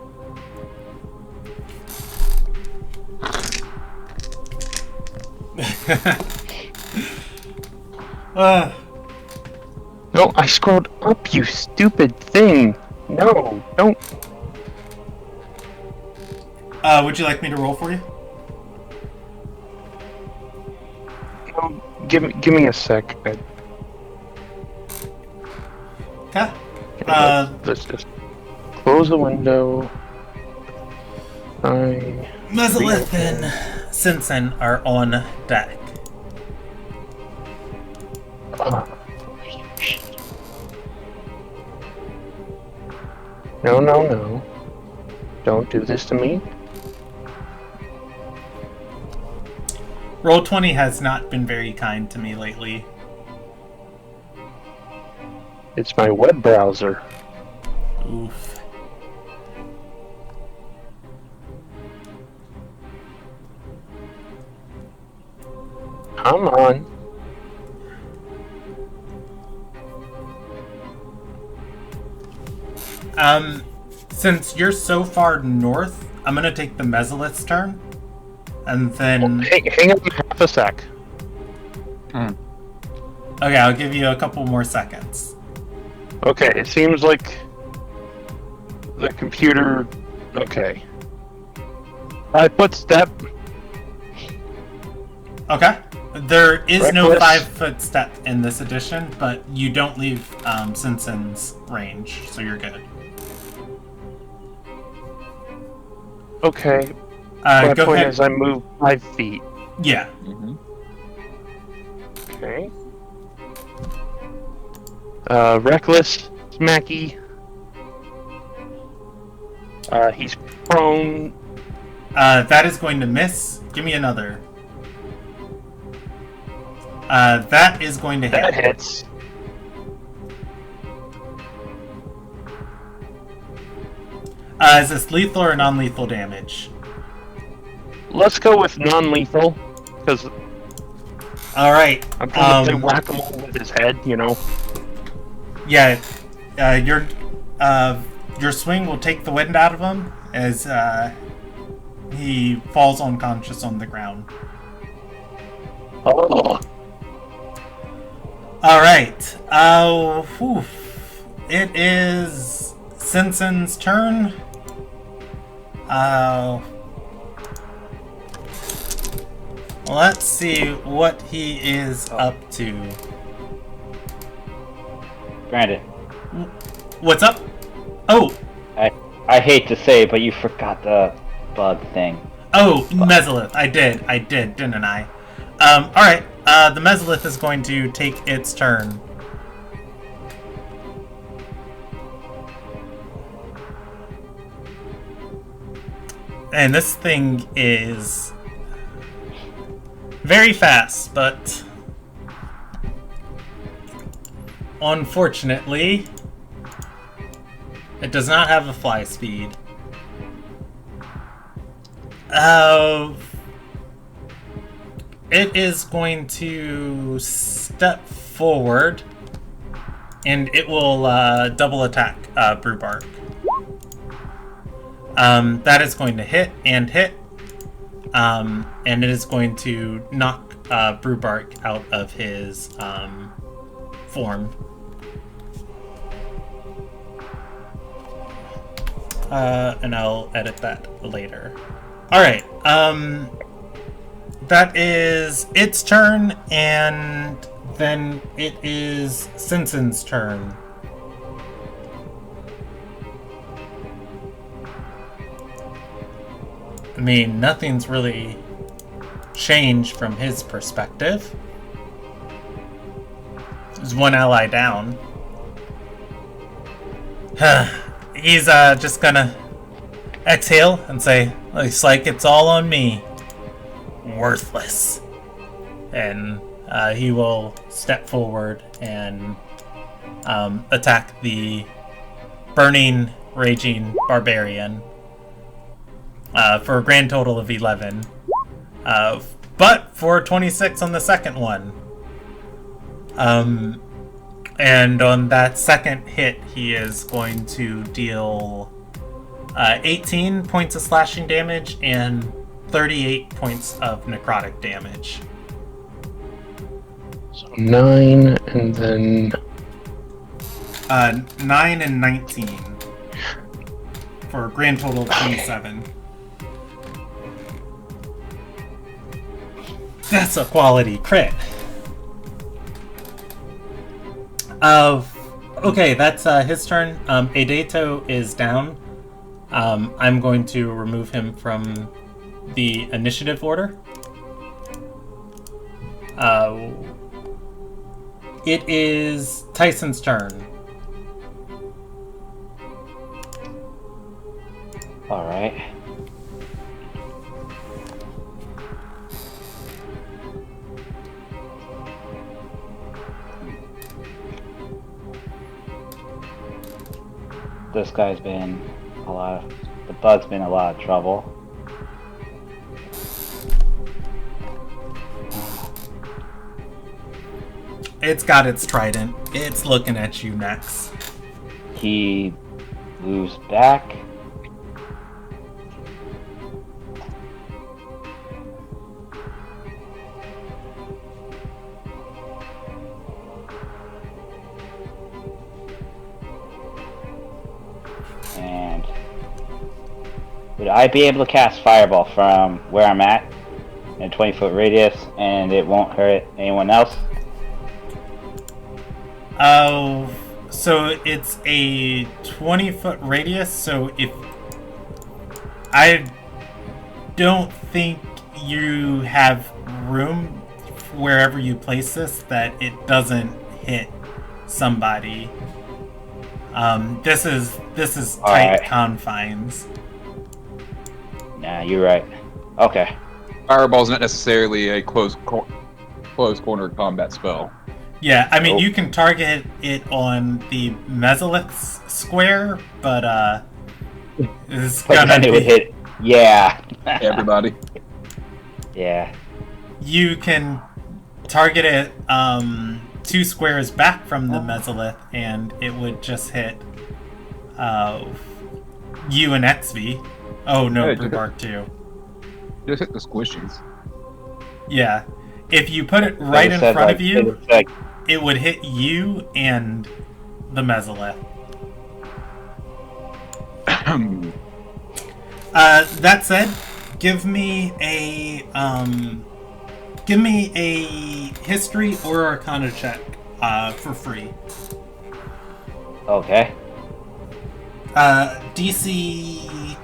Speaker 4: No, I scrolled up, you stupid thing. No, don't.
Speaker 1: Would you like me to roll for you?
Speaker 4: No, give me a sec.
Speaker 1: Okay.
Speaker 4: Let's just close the window.
Speaker 1: Mesolith and Simpson are on deck.
Speaker 4: No. Don't do this to me.
Speaker 1: Roll20 has not been very kind to me lately.
Speaker 4: It's my web browser.
Speaker 1: Oof.
Speaker 4: Come on.
Speaker 1: Since you're so far north, I'm gonna take the Mesolith's turn. And then...
Speaker 4: Hang on half a sec.
Speaker 1: Okay, I'll give you a couple more seconds.
Speaker 4: Okay, it seems like the computer. Okay. 5-foot step.
Speaker 1: Okay. There is no
Speaker 4: Reckless.
Speaker 1: 5-foot step in this edition, but you don't leave Simpson's range, so you're good.
Speaker 4: Okay. My
Speaker 1: Go
Speaker 4: point
Speaker 1: ahead.
Speaker 4: is, I move 5 feet.
Speaker 1: Yeah.
Speaker 3: Mm-hmm.
Speaker 4: Okay. Reckless, smacky. He's prone.
Speaker 1: That is going to miss. Give me another. That is going to
Speaker 4: That
Speaker 1: hit.
Speaker 4: hits.
Speaker 1: Is this lethal or non-lethal damage?
Speaker 4: Let's go with non-lethal, because
Speaker 1: All right.
Speaker 4: I'm trying to play whack-a-mole with his head, you know.
Speaker 1: Yeah. Your swing will take the wind out of him as he falls unconscious on the ground.
Speaker 4: Oh.
Speaker 1: All right. Whew. It is Simpson's turn. Let's see what he is up to.
Speaker 5: Brandon,
Speaker 1: What's up? Oh,
Speaker 5: I hate to say it, but you forgot the bug thing.
Speaker 1: oh, Mesolith. I did, didn't I? All right. The Mesolith is going to take its turn. And this thing is very fast, but unfortunately, it does not have a fly speed. It is going to step forward, and it will double attack Brewbark. That is going to hit, and it is going to knock Brewbark out of his form. And I'll edit that later. Alright, that is its turn, and then it is Simpson's turn. I mean, nothing's really changed from his perspective. There's one ally down. He's just gonna exhale and say, looks like it's all on me. Worthless. And he will step forward and attack the burning, raging barbarian for a grand total of 11. But for 26 on the second one. And on that second hit, he is going to deal 18 points of slashing damage and 38 points of necrotic damage.
Speaker 4: So 9, and then
Speaker 1: 9 and 19 for a grand total of 27. That's a quality crit. Okay, that's his turn. Edato is down. I'm going to remove him from the initiative order. It is Tyson's turn.
Speaker 5: Alright. This guy's been the bug's been a lot of trouble.
Speaker 1: It's got its trident. It's looking at you next.
Speaker 5: He moves back. And would I be able to cast Fireball from where I'm at in a 20-foot radius, and it won't hurt anyone else?
Speaker 1: Oh, so it's a 20-foot radius, so if... I don't think you have room wherever you place this that it doesn't hit somebody. This is tight
Speaker 5: Alright.
Speaker 1: confines.
Speaker 5: Nah, you're right. Okay.
Speaker 3: Fireball's not necessarily a close corner combat spell.
Speaker 1: Yeah, I mean,
Speaker 5: Nope.
Speaker 1: you can target it on the mesolith's square, but it's
Speaker 5: But
Speaker 1: gonna
Speaker 5: then it would
Speaker 1: be...
Speaker 5: hit. Yeah.
Speaker 3: Everybody.
Speaker 5: Yeah.
Speaker 1: You can target it 2 squares back from the mesolith, and it would just hit you and XV. Oh no,
Speaker 3: Hey,
Speaker 1: Brewbark too.
Speaker 3: Just hit the squishies.
Speaker 1: Yeah. If you put it right in
Speaker 5: Said,
Speaker 1: front
Speaker 5: like,
Speaker 1: of you,
Speaker 5: it's like,
Speaker 1: it would hit you and the mesolith. That said, give me a history or arcana check for free.
Speaker 5: okay.
Speaker 1: DC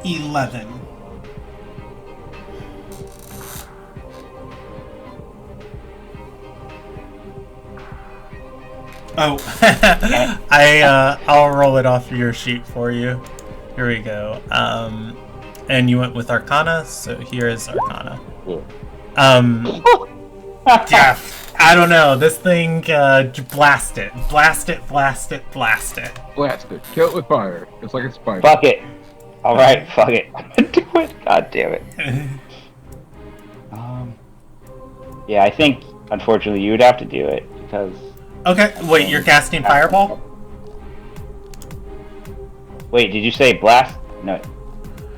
Speaker 1: 11. Oh, I'll roll it off your sheet for you. Here we go. And you went with Arcana, so here is Arcana.
Speaker 5: Yeah.
Speaker 1: Yeah, I don't know. This thing, blast it. Blast it, blast it, blast it.
Speaker 3: Blast it. Kill it with fire. It's like a spider.
Speaker 5: Fuck it. Alright, fuck it. I'm gonna do it. God damn it. Yeah, I think, unfortunately, you would have to do it, because...
Speaker 1: Okay, wait, you're casting Fireball?
Speaker 5: Wait, did you say blast? No.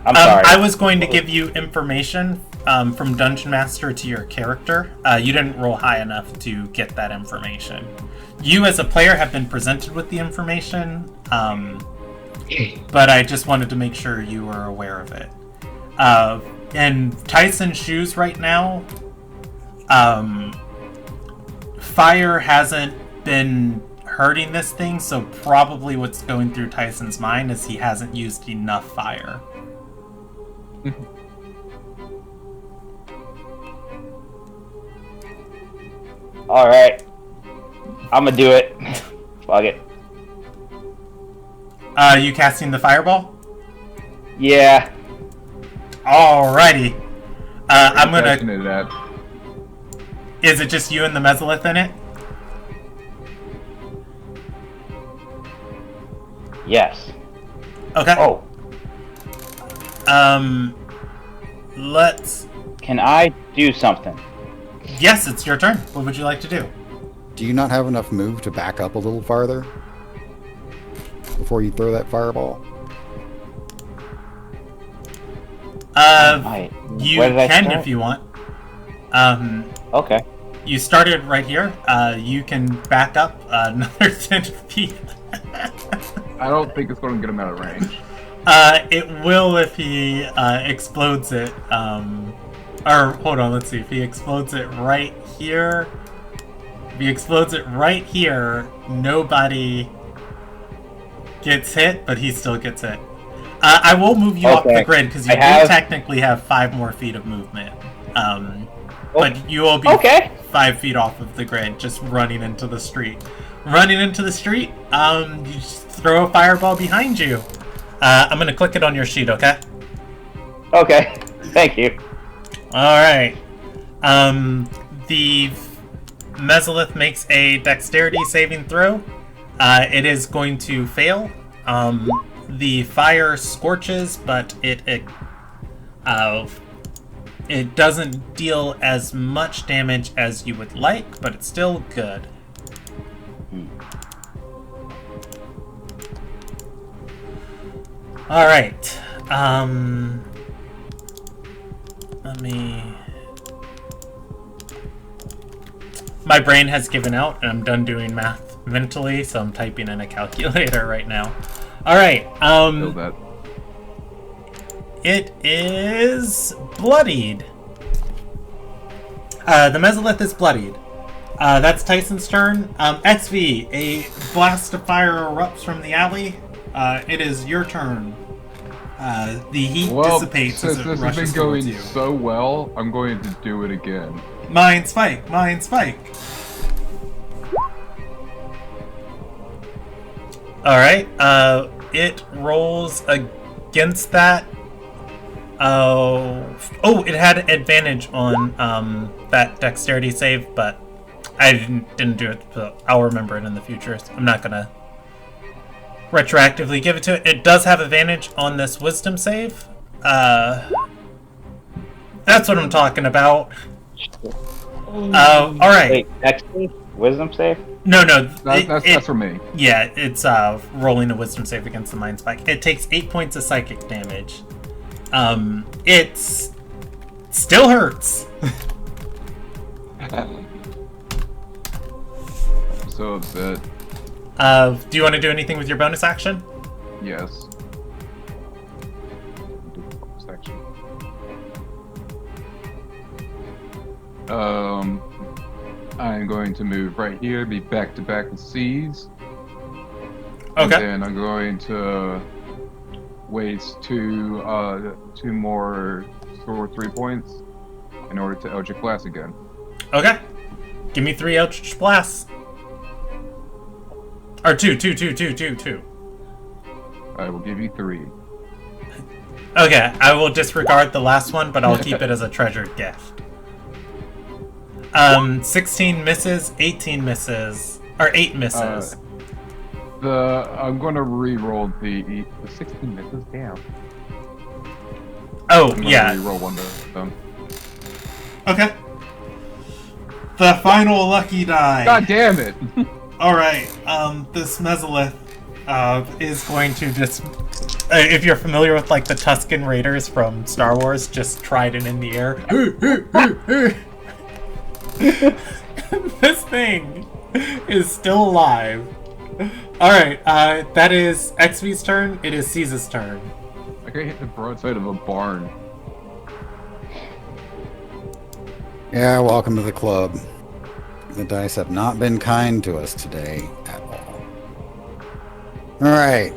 Speaker 5: I'm sorry.
Speaker 1: I was going to give you information from Dungeon Master to your character. You didn't roll high enough to get that information. You as a player have been presented with the information, but I just wanted to make sure you were aware of it. And Tyson's shoes right now, fire hasn't been hurting this thing, so probably what's going through Tyson's mind is he hasn't used enough fire.
Speaker 5: Alright. I'm gonna do it. Fuck it.
Speaker 1: You casting the Fireball?
Speaker 5: Yeah.
Speaker 1: Alrighty. I'm gonna...
Speaker 3: Fascinated at.
Speaker 1: Is it just you and the mesolith in it?
Speaker 5: Yes.
Speaker 1: Okay.
Speaker 5: Oh.
Speaker 1: Let's...
Speaker 5: Can I do something?
Speaker 1: Yes, it's your turn. What would you like to do?
Speaker 2: Do you not have enough move to back up a little farther before you throw that fireball?
Speaker 5: Alright.
Speaker 1: You
Speaker 5: Where did I
Speaker 1: can
Speaker 5: start?
Speaker 1: if you want.
Speaker 5: Okay.
Speaker 1: You started right here. You can back up another 10 feet.
Speaker 3: I don't think it's going to get him out of range.
Speaker 1: It will if he explodes it. Or, hold on, let's see. If he explodes it right here... If he explodes it right here, nobody gets hit, but he still gets hit. I will move you off the
Speaker 5: Okay.
Speaker 1: grid, because you
Speaker 5: I
Speaker 1: do
Speaker 5: have-
Speaker 1: technically have 5 more feet of movement. But you will be
Speaker 5: Okay.
Speaker 1: 5 feet off of the grid, just running into the street. Running into the street, you just throw a fireball behind you. I'm going to click it on your sheet, okay?
Speaker 5: Okay. Thank you.
Speaker 1: Alright. The mesolith makes a dexterity saving throw. It is going to fail. The fire scorches, but it doesn't deal as much damage as you would like, but it's still good. Alright. Let me... My brain has given out, and I'm done doing math mentally, so I'm typing in a calculator right now. All right.
Speaker 3: Kill that.
Speaker 1: It is bloodied. The Mesolith is bloodied. That's Tyson's turn. XV, a blast of fire erupts from the alley. It is your turn. The heat dissipates
Speaker 3: since
Speaker 1: as it
Speaker 3: this has
Speaker 1: rushes
Speaker 3: been going
Speaker 1: towards you.
Speaker 3: so well, I'm going to do it again.
Speaker 1: Mind Spike, Mind Spike. Alright, it rolls against that. Oh, it had advantage on that dexterity save, but I didn't do it, so I'll remember it in the future. So I'm not gonna retroactively give it to it. It does have advantage on this wisdom save. That's what I'm talking about. Alright.
Speaker 5: Wait, actually, wisdom save?
Speaker 1: No,
Speaker 3: That's for me.
Speaker 1: Yeah, it's rolling a wisdom save against the Mind Spike. It takes 8 points of psychic damage. It's still hurts.
Speaker 3: I'm so upset.
Speaker 1: Do you want to do anything with your bonus action?
Speaker 3: Yes. Section. I'm going to move right here, be back to back with C's.
Speaker 1: Okay.
Speaker 3: And then I'm going to waste two more store 3 points in order to Eldritch Blast again.
Speaker 1: Okay. Give me 3 Eldritch Blasts. Or two.
Speaker 3: I will give you 3.
Speaker 1: Okay, I will disregard the last one, but I'll keep it as a treasured gift. 16 misses, 18 misses, or 8 misses.
Speaker 3: I'm going to re-roll the 16 misses. Damn.
Speaker 1: Oh,
Speaker 3: I'm
Speaker 1: yeah.
Speaker 3: Re-roll one of them.
Speaker 1: Okay. The final lucky die.
Speaker 3: God damn it!
Speaker 1: Alright, this Mesolith is going to just... if you're familiar with, like, the Tusken Raiders from Star Wars, just trident in the air. This thing is still alive. Alright, that is XV's turn. It is Caesar's turn.
Speaker 3: I got hit the broadside of a barn.
Speaker 2: Yeah, welcome to the club. The dice have not been kind to us today at all. Alright.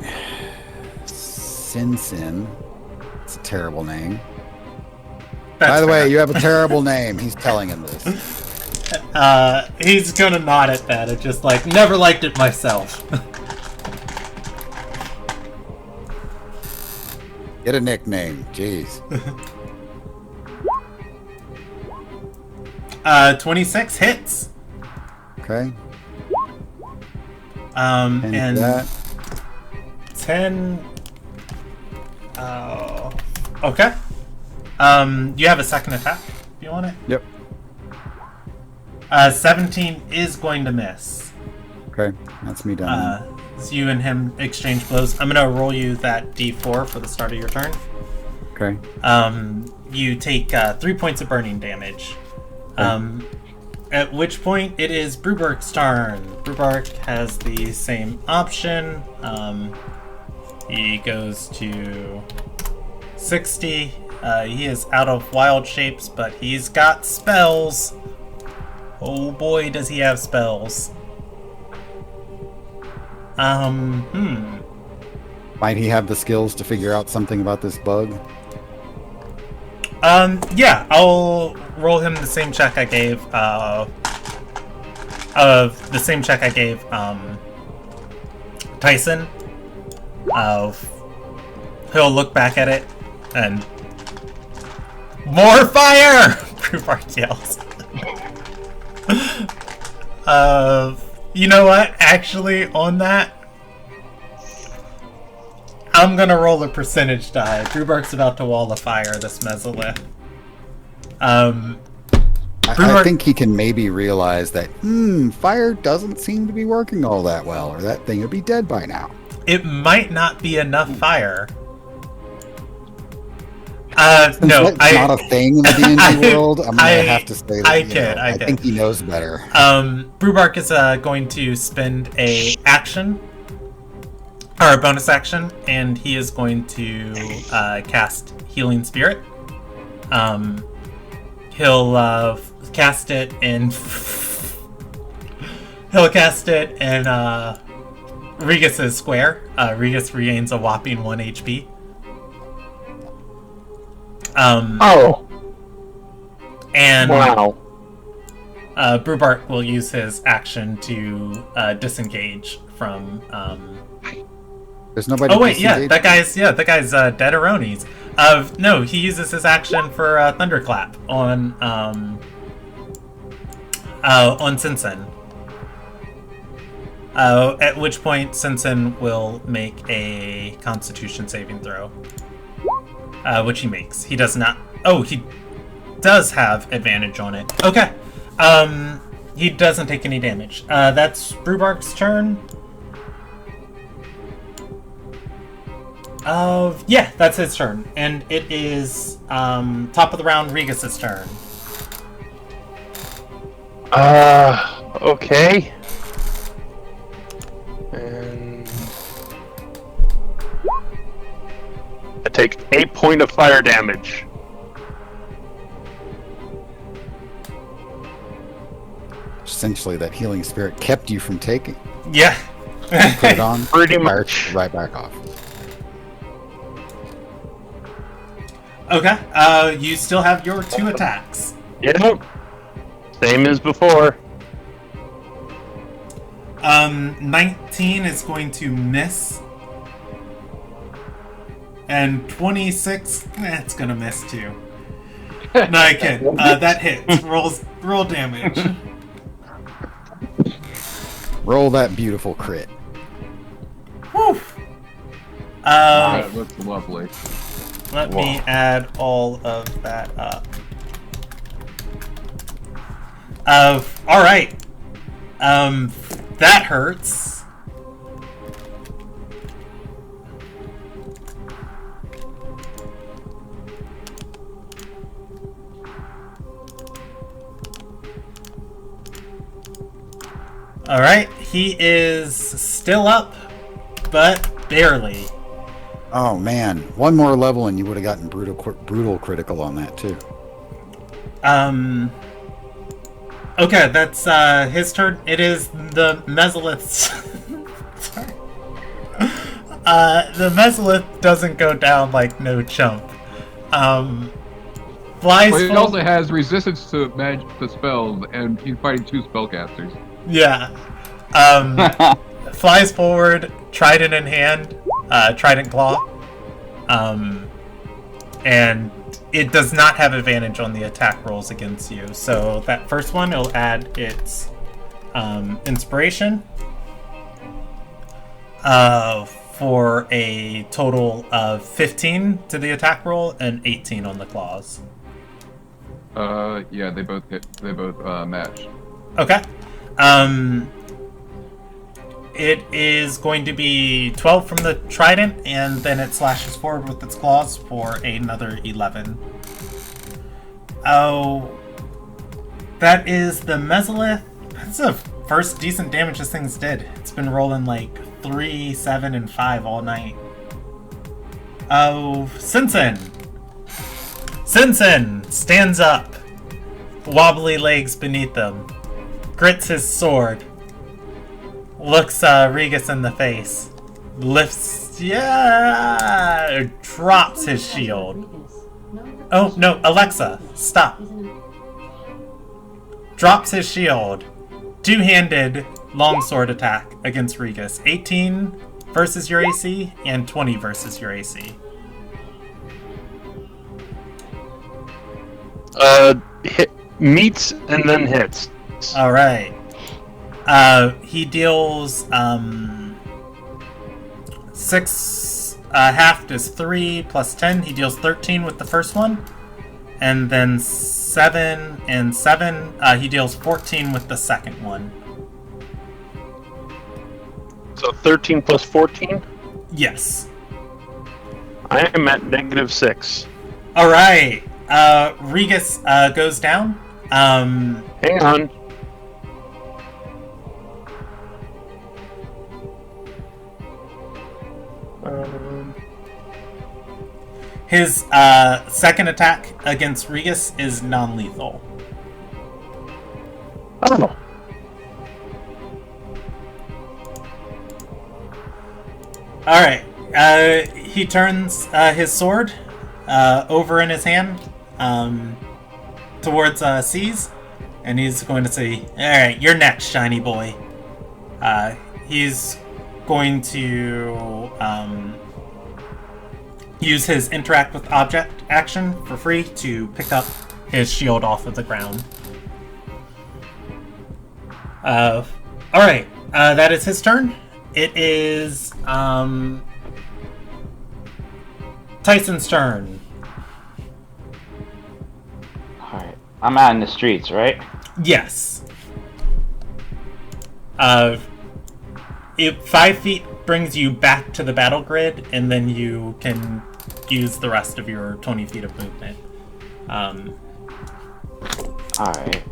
Speaker 2: Sin. It's a terrible name. By the way, you have a terrible name. He's telling him this.
Speaker 1: He's gonna nod at that. It's just like, never liked it myself.
Speaker 2: Get a nickname. Jeez.
Speaker 1: 26 hits.
Speaker 2: Okay.
Speaker 1: And
Speaker 2: that.
Speaker 1: 10. Okay. You have a second attack if you want it.
Speaker 2: Yep.
Speaker 1: 17 is going to miss.
Speaker 2: Okay. That's me done.
Speaker 1: So you and him exchange blows. I'm gonna roll you that d4 for the start of your turn.
Speaker 2: Okay.
Speaker 1: You take 3 points of burning damage. At which point it is Bruberg's turn. Bruberg has the same option. He goes to 60. He is out of wild shapes, but he's got spells. Oh boy, does he have spells.
Speaker 2: Might he have the skills to figure out something about this bug?
Speaker 1: Yeah, I'll roll him the same check I gave, Tyson. He'll look back at it and... More fire! Brewbart yells. You know what? Actually, on that, I'm gonna roll a percentage die. Brewbark's about to wall of fire this Mesolith.
Speaker 2: I think he can maybe realize that, fire doesn't seem to be working all that well, or that thing would be dead by now.
Speaker 1: It might not be enough fire. No,
Speaker 2: That's not a thing in the D&D world. I'm gonna have to say that. I think he knows better.
Speaker 1: Brewbark is going to spend a action or a bonus action, and he is going to cast Healing Spirit. He'll cast it in. He'll cast it in Regis's square. Regis regains a whopping 1 HP.
Speaker 4: Oh.
Speaker 1: And
Speaker 4: Wow.
Speaker 1: Brubart will use his action to disengage from.
Speaker 2: There's nobody.
Speaker 1: Oh wait, yeah,
Speaker 2: disengaged?
Speaker 1: that guy's dead Aronis. No, he uses his action for Thunderclap on Sinsen. At which point Sinsen will make a Constitution saving throw, which he makes. He does not. Oh, he does have advantage on it. Okay. He doesn't take any damage. That's Brubark's turn. Yeah, that's his turn. And it is, top of the round, Regis's turn.
Speaker 4: Okay. And I take 8 points of fire damage.
Speaker 2: Essentially, that healing spirit kept you from taking.
Speaker 1: Yeah.
Speaker 2: Put it on.
Speaker 4: Pretty
Speaker 2: fire
Speaker 4: much.
Speaker 2: right back off.
Speaker 1: Okay, you still have your 2 attacks.
Speaker 4: Yep. Same as before.
Speaker 1: 19 is going to miss. And 26, it's gonna miss too. No, I kid. That hits. Roll damage.
Speaker 2: Roll that beautiful crit.
Speaker 1: Woo!
Speaker 3: That looks lovely.
Speaker 1: Let me add all of that up. Alright. That hurts. Alright, he is still up, but barely.
Speaker 2: Oh man, one more level and you would have gotten brutal critical on that too.
Speaker 1: Okay, that's his turn. It is the Mesolith's. Sorry. The Mesolith doesn't go down like no chump. Flies.
Speaker 3: But he also has resistance to magic to spells, and he's fighting 2 spellcasters.
Speaker 1: Yeah. Flies forward, trident in hand, trident claw. And it does not have advantage on the attack rolls against you. So that first one, it'll add its inspiration for a total of 15 to the attack roll and 18 on the claws.
Speaker 3: Yeah, they both hit. They both match.
Speaker 1: Okay. It is going to be 12 from the trident, and then it slashes forward with its claws for another 11. Oh, that is the Mesolith. That's the first decent damage this thing's did. It's been rolling like 3, 7, and 5 all night. Oh, Sinsen. Sinsen stands up, wobbly legs beneath him, grits his sword, looks Regis in the face, lifts, drops his shield. Oh, no, Alexa, stop. Drops his shield. Two-handed longsword attack against Regis. 18 versus your AC and 20 versus your AC.
Speaker 4: Meets and then hits.
Speaker 1: Alright. He deals 6 halved is 3 plus 10. He deals 13 with the first one. And then 7 and 7. He deals 14 with the second one.
Speaker 4: So 13 plus 14?
Speaker 1: Yes.
Speaker 4: I am at -6.
Speaker 1: Alright. Regis goes down.
Speaker 4: Hang on.
Speaker 1: His second attack against Regis is non-lethal.
Speaker 4: Oh.
Speaker 1: Alright. He turns his sword over in his hand towards C's, and he's going to say, "Alright, you're next, shiny boy." He's going to use his interact with object action for free to pick up his shield off of the ground. Alright, that is his turn. It is Tyson's turn.
Speaker 5: Alright. I'm out in the streets, right?
Speaker 1: Yes. 5 feet brings you back to the battle grid, and then you can use the rest of your 20 feet of movement.
Speaker 5: Alright.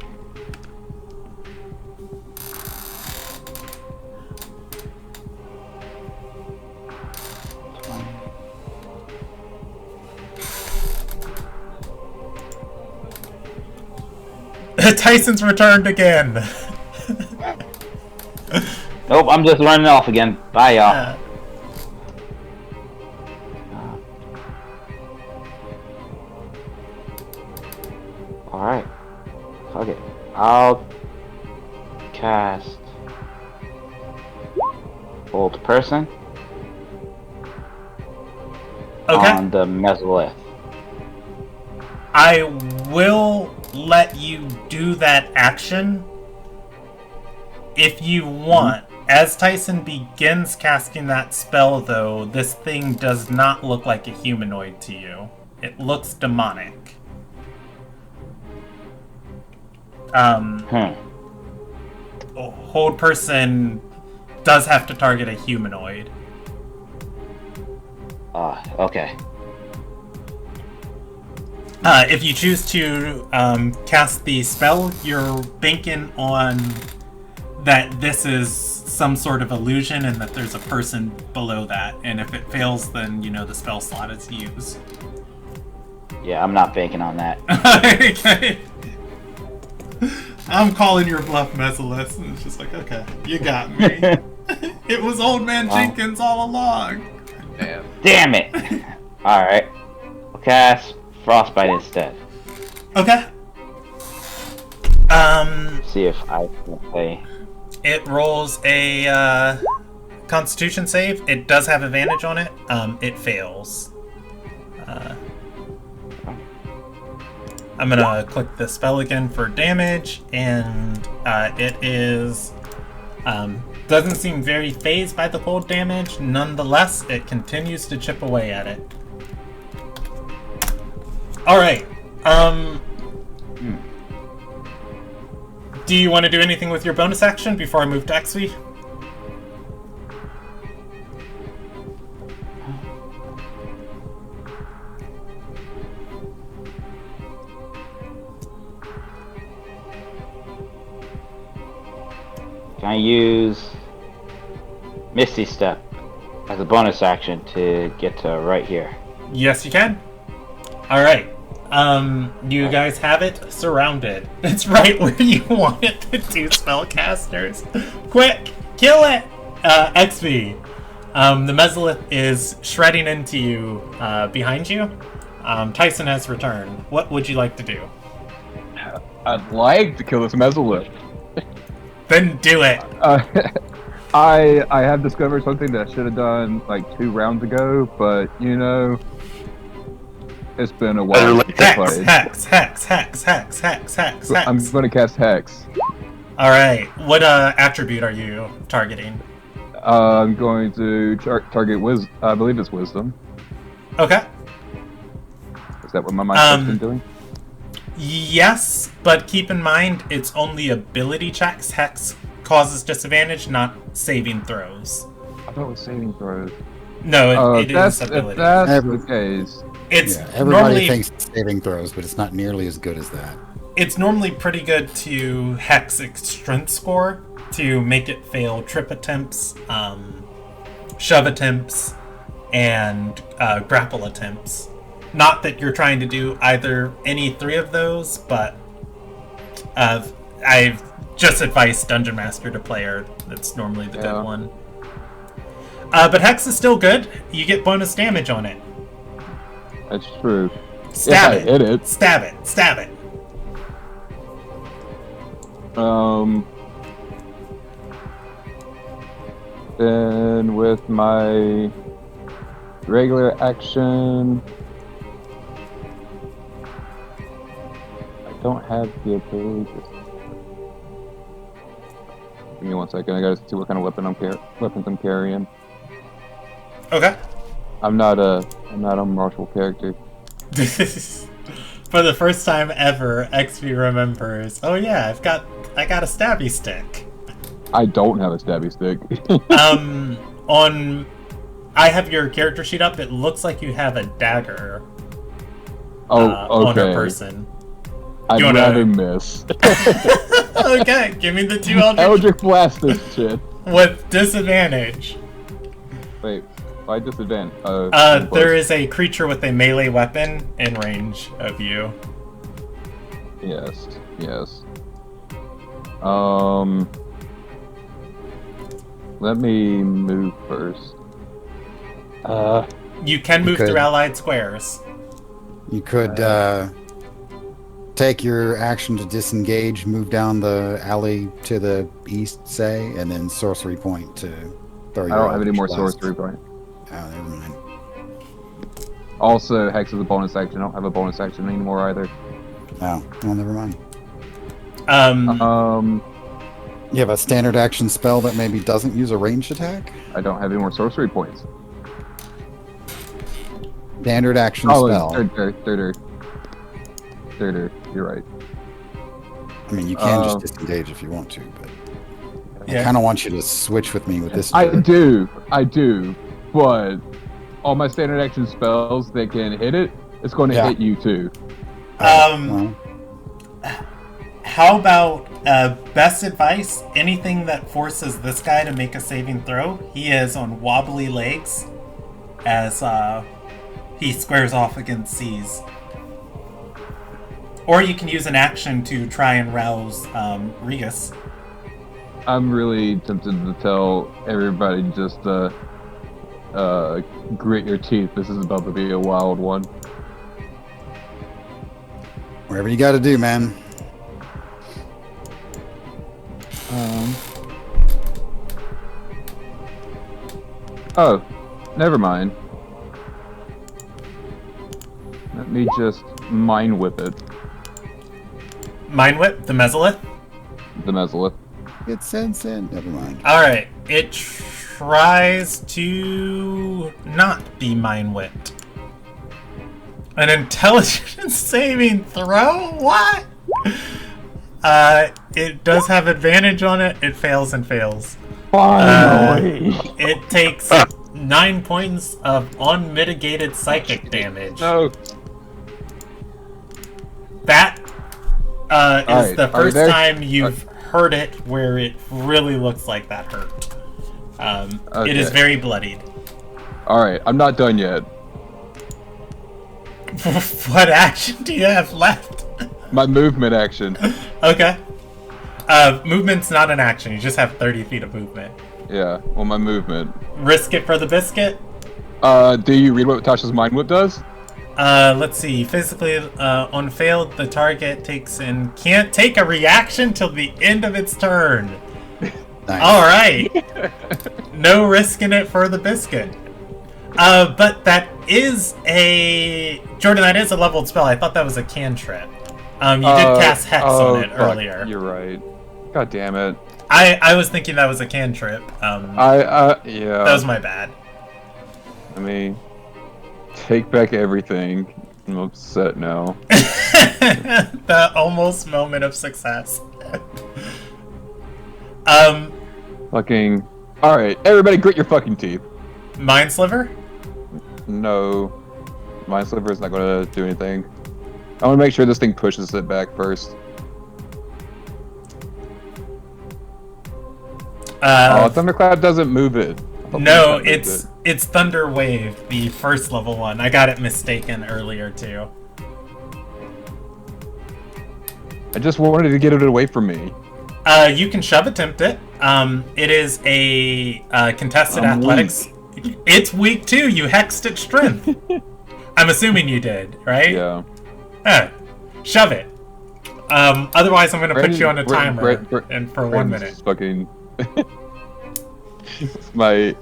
Speaker 1: Tyson's returned again.
Speaker 5: Nope, I'm just running off again. Bye, y'all. Alright. Fuck it. I'll cast Hold Person on the Mesolith.
Speaker 1: I will let you do that action if you want. As Tyson begins casting that spell, though, this thing does not look like a humanoid to you. It looks demonic. Hold Person does have to target a humanoid.
Speaker 5: Okay.
Speaker 1: If you choose to cast the spell, you're banking on that this is some sort of illusion and that there's a person below that. And if it fails, then you know the spell slot is used.
Speaker 5: Yeah, I'm not banking on that.
Speaker 1: Okay. I'm calling your bluff, Mesolith. And it's just like, okay, you got me. It was Old Man Jenkins all along.
Speaker 5: Damn it! Alright. I'll cast Frostbite instead.
Speaker 1: Okay.
Speaker 5: See if I can play.
Speaker 1: It rolls a Constitution save. It does have advantage on it. It fails. I'm gonna click the spell again for damage, and it is doesn't seem very phased by the cold damage. Nonetheless, it continues to chip away at it. All right. Do you want to do anything with your bonus action before I move to XV?
Speaker 5: Can I use Misty Step as a bonus action to get to right here?
Speaker 1: Yes, you can. All right. You guys have it surrounded. It's right where you want it to do, spellcasters. Quick, kill it! XV. The Mesolith is shredding into you behind you. Tyson has returned. What would you like to do?
Speaker 3: I'd like to kill this Mesolith.
Speaker 1: Then do it.
Speaker 3: I have discovered something that I should have done like 2 rounds ago, but you know, it's been a while.
Speaker 1: Hex.
Speaker 3: I'm going to cast Hex.
Speaker 1: All right. What attribute are you targeting?
Speaker 3: I'm going to target I believe it's Wisdom.
Speaker 1: Okay.
Speaker 3: Is that what my mind's been doing?
Speaker 1: Yes, but keep in mind it's only ability checks. Hex causes disadvantage, not saving throws.
Speaker 3: I thought it was saving throws.
Speaker 1: No, it is ability.
Speaker 3: If that's the case.
Speaker 1: It's
Speaker 2: everybody
Speaker 1: normally,
Speaker 2: thinks it's saving throws, but it's not nearly as good as that.
Speaker 1: It's normally pretty good to hex its strength score to make it fail trip attempts, shove attempts, and grapple attempts. Not that you're trying to do any 3 of those, but I've just advised Dungeon Master to player. That's normally the good one. But Hex is still good. You get bonus damage on it.
Speaker 3: That's true.
Speaker 1: Stab it.
Speaker 3: Hit it.
Speaker 1: Stab it. Stab it.
Speaker 3: Then with my regular action, I don't have the ability to... Give me 1 second. I gotta see what kind of weapons I'm carrying.
Speaker 1: Okay.
Speaker 3: I'm not a martial character.
Speaker 1: For the first time ever, XP remembers. Oh yeah, I got a stabby stick.
Speaker 3: I don't have a stabby stick.
Speaker 1: I have your character sheet up. It looks like you have a dagger.
Speaker 3: Oh, okay.
Speaker 1: On a person.
Speaker 3: I'd rather miss.
Speaker 1: Okay, give me the 2
Speaker 3: Eldritch Blast this shit.
Speaker 1: with disadvantage.
Speaker 3: Wait, why disadvantage?
Speaker 1: There is a creature with a melee weapon in range of you.
Speaker 3: Yes. Let me move first.
Speaker 1: You can move through allied squares.
Speaker 2: You could take your action to disengage, move down the alley to the east, say, and then sorcery point to throw your...
Speaker 3: I don't have any more
Speaker 2: Blast.
Speaker 3: sorcery point.
Speaker 2: Oh, never mind.
Speaker 3: Also, Hex is a bonus action. I don't have a bonus action anymore either.
Speaker 2: Oh, well, never mind.
Speaker 3: You
Speaker 2: have a standard action spell that maybe doesn't use a ranged attack?
Speaker 3: I don't have any more sorcery points.
Speaker 2: Standard action spell.
Speaker 3: Third. You're right.
Speaker 2: I mean, you can just disengage if you want to, but
Speaker 1: Yeah.
Speaker 2: I kind of want you to switch with me with this.
Speaker 3: I do, but all my standard action spells that can hit it, it's going to hit you too.
Speaker 2: Well,
Speaker 1: How about best advice? Anything that forces this guy to make a saving throw. He is on wobbly legs as he squares off against C's. Or you can use an action to try and rouse Regus.
Speaker 3: I'm really tempted to tell everybody just grit your teeth. This is about to be a wild one.
Speaker 2: whatever you got to do, man.
Speaker 3: Oh, never mind. Let me just mind whip it.
Speaker 1: Mind Whip, the Mesolith.
Speaker 3: The Mesolith.
Speaker 2: Get sense in. Never mind.
Speaker 1: Alright, it tries to not be Mind Whipped. An intelligence saving throw? What? It does have advantage on it. It fails and fails.
Speaker 4: Finally!
Speaker 1: It takes 9 points of unmitigated psychic damage.
Speaker 3: No.
Speaker 1: That is
Speaker 3: Alright,
Speaker 1: the
Speaker 3: are you
Speaker 1: first
Speaker 3: there?
Speaker 1: time you've heard it where it really looks like that hurt. It is
Speaker 3: Okay.
Speaker 1: very bloodied.
Speaker 3: Alright, I'm not done yet.
Speaker 1: What action do you have left?
Speaker 3: My movement action.
Speaker 1: Okay. Movement's not an action. You just have 30 feet of movement.
Speaker 3: Yeah, well, my movement.
Speaker 1: Risk it for the biscuit.
Speaker 3: Do you read what Tasha's Mind Whip does?
Speaker 1: Let's see. Physically, on failed, the target can't take a reaction till the end of its turn.
Speaker 2: Nice.
Speaker 1: All right. No risking it for the biscuit. But that is Jordan, that is a leveled spell. I thought that was a cantrip. You did cast Hex on it
Speaker 3: fuck,
Speaker 1: earlier.
Speaker 3: You're right. God damn it.
Speaker 1: I was thinking that was a cantrip.
Speaker 3: Yeah.
Speaker 1: That was my bad.
Speaker 3: Let me take back everything. I'm upset now.
Speaker 1: The almost moment of success.
Speaker 3: Fucking. Alright, everybody grit your fucking teeth.
Speaker 1: Mind Sliver?
Speaker 3: No. Mind Sliver is not going to do anything. I want to make sure this thing pushes it back first. Thunderclap doesn't move it.
Speaker 1: No, it's Thunder Wave, the first level one. I got it mistaken earlier too.
Speaker 3: I just wanted to get it away from me.
Speaker 1: You can shove attempt it. It is a contested athletics. Weak. It's weak too. You hexed its strength. I'm assuming you did, right?
Speaker 3: Yeah.
Speaker 1: Shove it. Otherwise, I'm going to put you on a timer and for 1 minute.
Speaker 3: Fucking my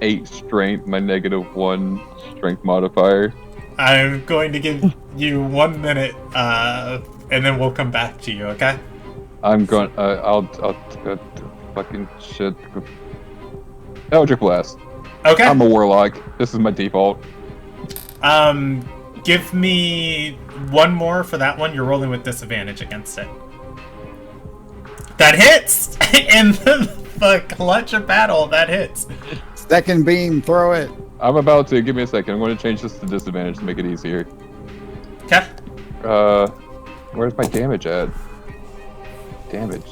Speaker 3: 8 strength, my -1 strength modifier.
Speaker 1: I'm going to give you 1 minute, and then we'll come back to you. Okay?
Speaker 3: I'm going. I'll fucking shit. Eldritch Blast.
Speaker 1: Okay.
Speaker 3: I'm a warlock. This is my default.
Speaker 1: Give me 1 more for that one. You're rolling with disadvantage against it. That hits! In the clutch of battle, that hits.
Speaker 2: Second beam, throw it.
Speaker 3: I'm about to. Give me a second. I'm going to change this to disadvantage to make it easier.
Speaker 1: Okay.
Speaker 3: Where's my damage at? Damage.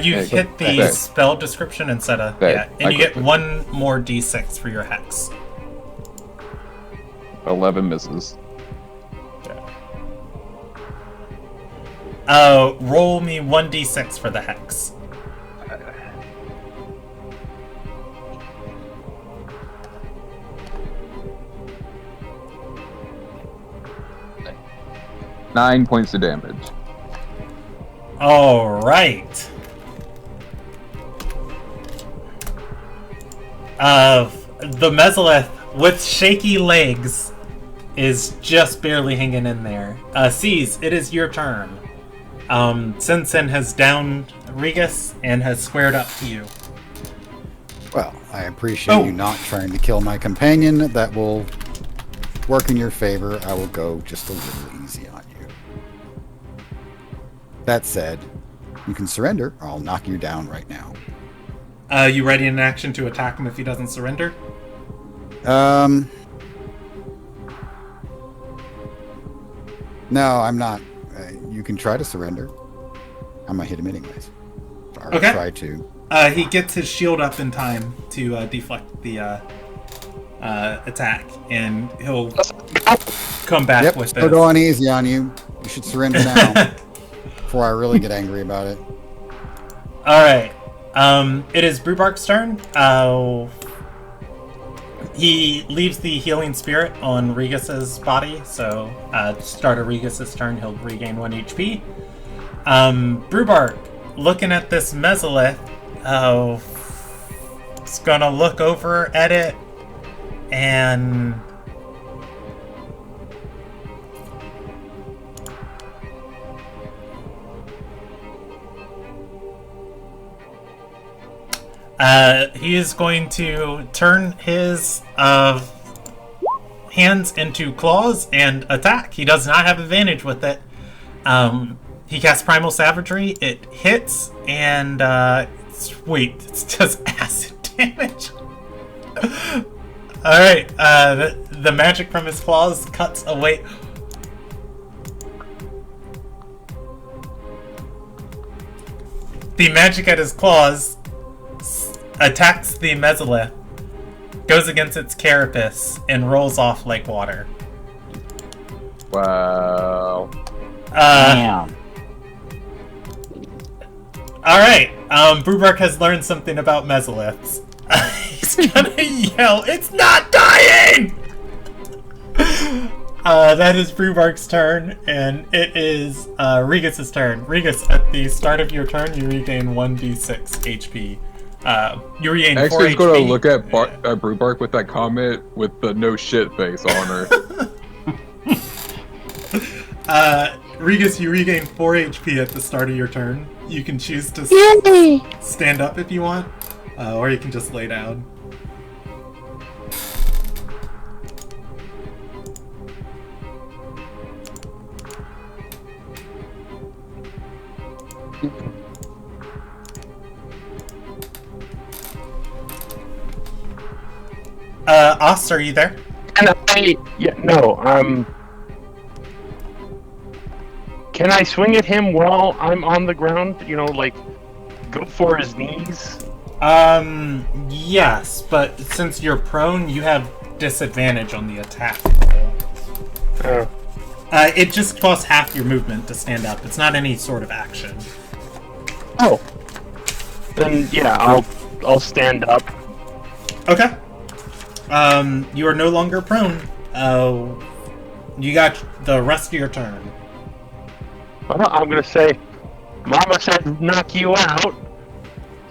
Speaker 1: You hit the spell description instead of... Yeah, and you get 1 more d6 for your hex.
Speaker 3: 11 misses.
Speaker 1: Roll me 1d6 for the hex.
Speaker 3: Nine points of damage.
Speaker 1: Alright. The Mesolith, with shaky legs, is just barely hanging in there. Seas, it is your turn. Sensen has downed Regus and has squared up to you.
Speaker 2: Well, I appreciate you not trying to kill my companion. That will work in your favor. I will go just a little easy on you. That said, you can surrender, or I'll knock you down right now.
Speaker 1: You ready in action to attack him if he doesn't surrender?
Speaker 2: No, I'm not. You can try to surrender. I'm gonna hit him anyways. Or
Speaker 1: okay.
Speaker 2: Try to.
Speaker 1: He gets his shield up in time to deflect the attack, and he'll come back with this.
Speaker 2: We're going easy on you. You should surrender now before I really get angry about it.
Speaker 1: All right. It is Brewbark's turn. He leaves the healing spirit on Regus's body, so start of Regus's turn, he'll regain 1 HP. Brewbark, looking at this Mesolith, is gonna look over at it and he is going to turn his hands into claws and attack. He does not have advantage with it. He casts Primal Savagery. It hits, and sweet, it's just acid damage. Alright, the magic from his claws cuts away. The magic at his claws attacks the Mesolith, goes against its carapace, and rolls off like water.
Speaker 3: Wow.
Speaker 5: Damn.
Speaker 1: Alright, Brewbark has learned something about Mesoliths. He's gonna yell, "It's not dying!" That is Brewbark's turn, and it is Regus's turn. Regus, at the start of your turn, you regain 1d6 HP. You regain 4 HP.
Speaker 3: Actually, going to look at Brewbark with that comment with the no shit face on her.
Speaker 1: Regus, you regain 4 HP at the start of your turn. You can choose to stand up if you want, or you can just lay down. Ost, are you there?
Speaker 4: Can I swing at him while I'm on the ground? You know, like, go for his knees?
Speaker 1: Yes, but since you're prone, you have disadvantage on the attack.
Speaker 4: Oh.
Speaker 1: It just costs half your movement to stand up. It's not any sort of action.
Speaker 4: Oh. Then yeah, I'll stand up.
Speaker 1: Okay. You are no longer prone. You got the rest of your turn.
Speaker 4: Well, I'm gonna say, Mama said knock you out,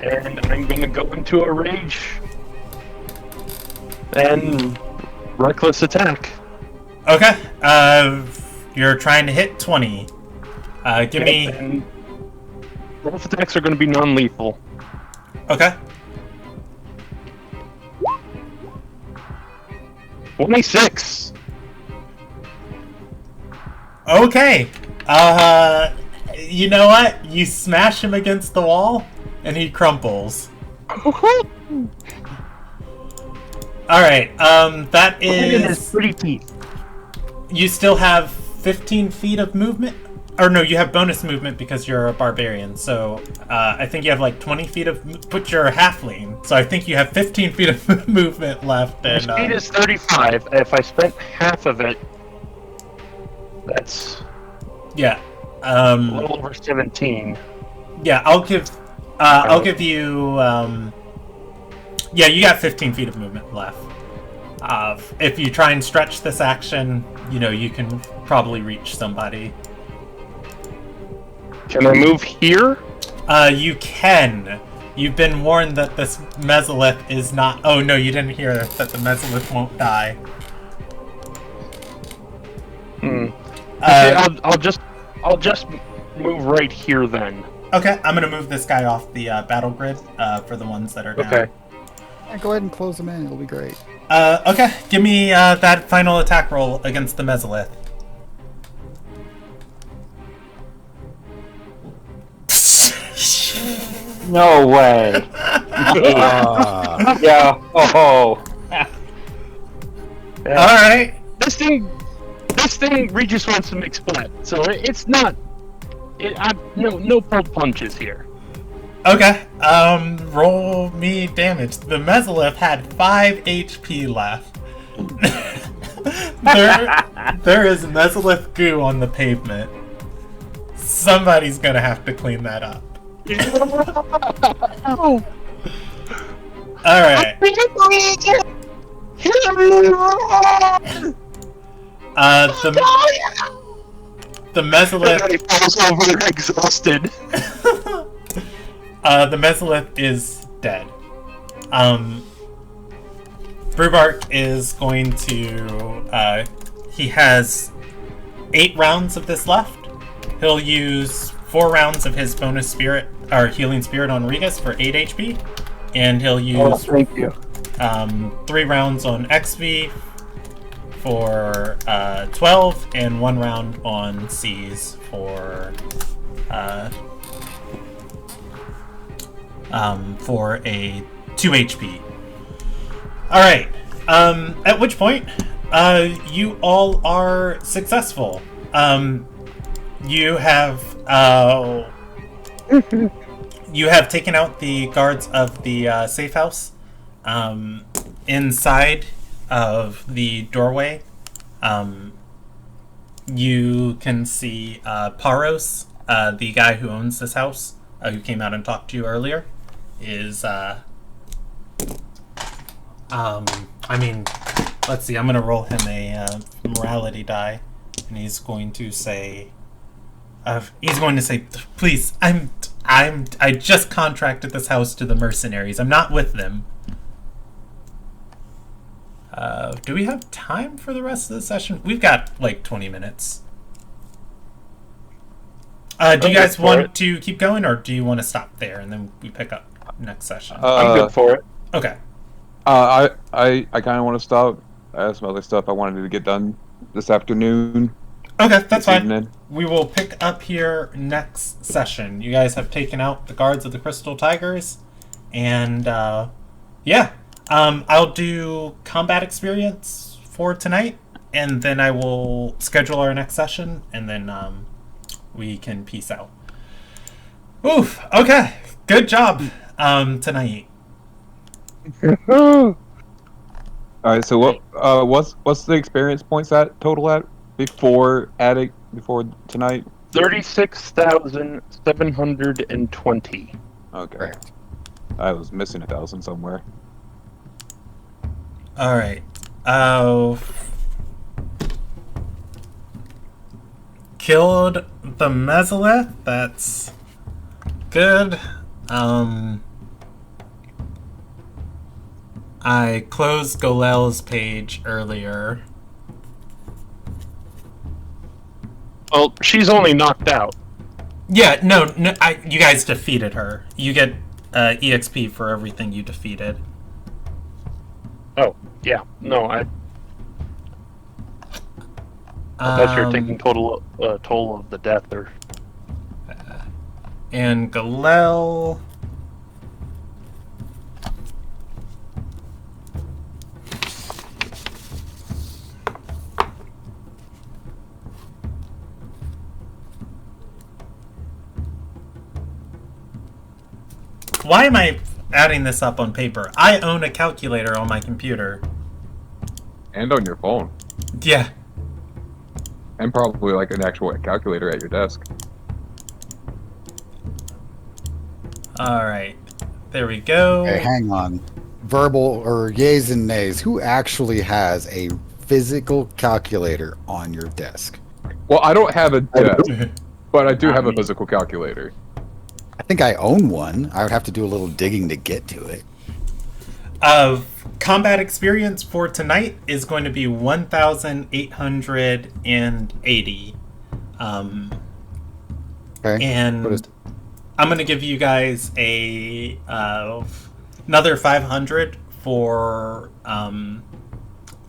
Speaker 4: and I'm gonna go into a rage and reckless attack.
Speaker 1: Okay. You're trying to hit 20. Give me...
Speaker 4: And both attacks are gonna be non-lethal.
Speaker 1: Okay.
Speaker 4: 26.
Speaker 1: Okay. You know what? You smash him against the wall, and he crumples. Alright, that is...
Speaker 4: pretty teeth.
Speaker 1: You still have 15 feet of movement? Or no, you have bonus movement because you're a barbarian, so I think you have like 20 feet of... But you're a halfling, so I think you have 15 feet of movement left.
Speaker 4: My
Speaker 1: And,
Speaker 4: speed is 35. If I spent half of it, that's
Speaker 1: yeah.
Speaker 4: a little over 17.
Speaker 1: Yeah, I'll give you, yeah, you got 15 feet of movement left. If you try and stretch this action, you know, you can probably reach somebody.
Speaker 4: Can I move here?
Speaker 1: You can. You've been warned that this mesolith is not... Oh, no, you didn't hear that the mesolith won't die.
Speaker 4: I'll just move right here then.
Speaker 1: Okay, I'm gonna move this guy off the battle grid for the ones that are down.
Speaker 4: Okay.
Speaker 2: Yeah, go ahead and close them in. It'll be great.
Speaker 1: Okay, give me that final attack roll against the mesolith.
Speaker 5: No way. Yeah. Oh.
Speaker 1: Alright.
Speaker 4: This thing, Regis wants to make splat, so it's not. No pulled punches here.
Speaker 1: Okay, roll me damage. The mesolith had 5 HP left. there is mesolith goo on the pavement. Somebody's gonna have to clean that up. Alright. The mesolith...
Speaker 4: Everybody falls over exhausted.
Speaker 1: The mesolith is dead. Brewbark is going to... he has 8 rounds of this left. He'll use 4 rounds of his bonus spirit, or healing spirit on Regis for 8 HP. And he'll use
Speaker 4: thank you.
Speaker 1: 3 rounds on XV for 12, and 1 round on C's for a 2 HP. Alright, at which point, you all are successful. You have taken out the guards of the safe house. Inside of the doorway, you can see Paros, the guy who owns this house, who came out and talked to you earlier, is I mean, let's see, I'm gonna roll him a morality die, and he's going to say, please, I just contracted this house to the mercenaries. I'm not with them. Do we have time for the rest of the session? We've got like 20 minutes. Do you guys want to keep going, or do you want to stop there and then we pick up next session?
Speaker 4: I'm good for it.
Speaker 1: Okay.
Speaker 3: I kind of want to stop. I have some other stuff I wanted to get done this afternoon.
Speaker 1: Okay, that's fine.
Speaker 3: Evening.
Speaker 1: We will pick up here next session. You guys have taken out the guards of the Crystal Tigers, and yeah. I'll do combat experience for tonight, and then I will schedule our next session, and then we can peace out. Oof, okay, good job. tonight.
Speaker 3: All right. So what's the experience points at total at before tonight?
Speaker 4: 36,720.
Speaker 3: Okay.
Speaker 2: Correct.
Speaker 3: I was missing 1,000 somewhere.
Speaker 1: All right. Killed the Mesolith. That's good. I closed Golel's page earlier.
Speaker 4: Well, she's only knocked out.
Speaker 1: Yeah, no, you guys defeated her. You get EXP for everything you defeated.
Speaker 4: Oh, yeah. No, I thought you were taking total of the death. Or
Speaker 1: And Galel. Why am I adding this up on paper? I own a calculator on my computer.
Speaker 3: And on your phone.
Speaker 1: Yeah.
Speaker 3: And probably like an actual calculator at your desk.
Speaker 1: Alright. There we go.
Speaker 2: Hey, hang on. Verbal or yays and nays. Who actually has a physical calculator on your desk?
Speaker 3: Well, I don't have a desk, but I do
Speaker 4: Not
Speaker 3: have a
Speaker 4: me.
Speaker 3: physical calculator.
Speaker 2: I think I own one. I would have to do a little digging to get to it.
Speaker 1: Combat experience for tonight is going to be 1,880.
Speaker 2: Okay.
Speaker 1: And
Speaker 2: What is-
Speaker 1: I'm going to give you guys another 500 I'm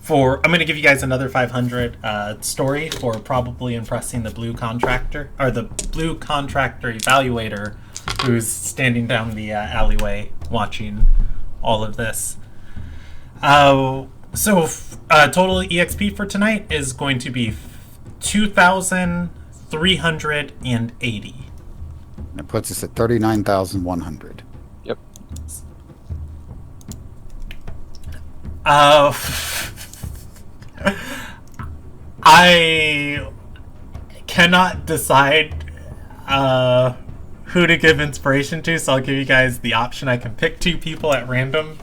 Speaker 1: going to give you guys another 500 story for probably impressing the blue contractor or the blue contractor evaluator who's standing down the alleyway watching all of this. Total EXP for tonight is going to be 2,380.
Speaker 2: It puts us at 39,100.
Speaker 3: Yep.
Speaker 1: I cannot decide who to give inspiration to, so I'll give you guys the option. I can pick two people at random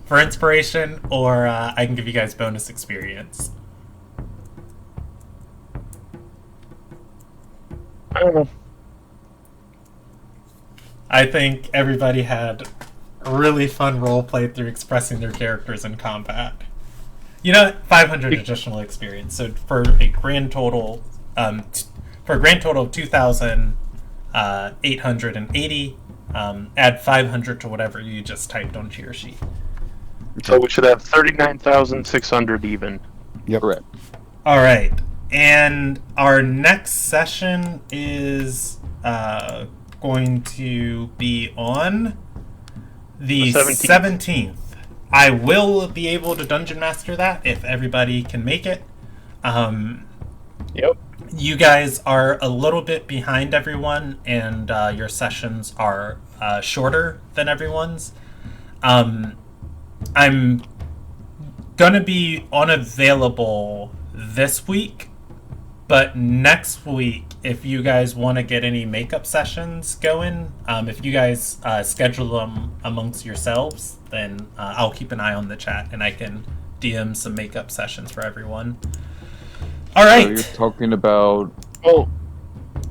Speaker 1: for inspiration, or I can give you guys bonus experience.
Speaker 4: I don't know.
Speaker 1: I think everybody had a really fun role play through expressing their characters in combat. You know, 500 additional experience. So for a grand total, of 2,880, add 500 to whatever you just typed onto your sheet.
Speaker 4: So we should have 39,600 even.
Speaker 2: Yep.
Speaker 3: Correct.
Speaker 1: All right, and our next session is going to be on the
Speaker 4: The
Speaker 1: 17th. I will be able to dungeon master that if everybody can make it.
Speaker 4: Yep.
Speaker 1: You guys are a little bit behind everyone, and your sessions are shorter than everyone's. I'm gonna be unavailable this week, but next week, if you guys want to get any makeup sessions going, if you guys schedule them amongst yourselves, then I'll keep an eye on the chat and I can DM some makeup sessions for everyone. All
Speaker 3: So
Speaker 1: right.
Speaker 3: you're talking about
Speaker 4: Well,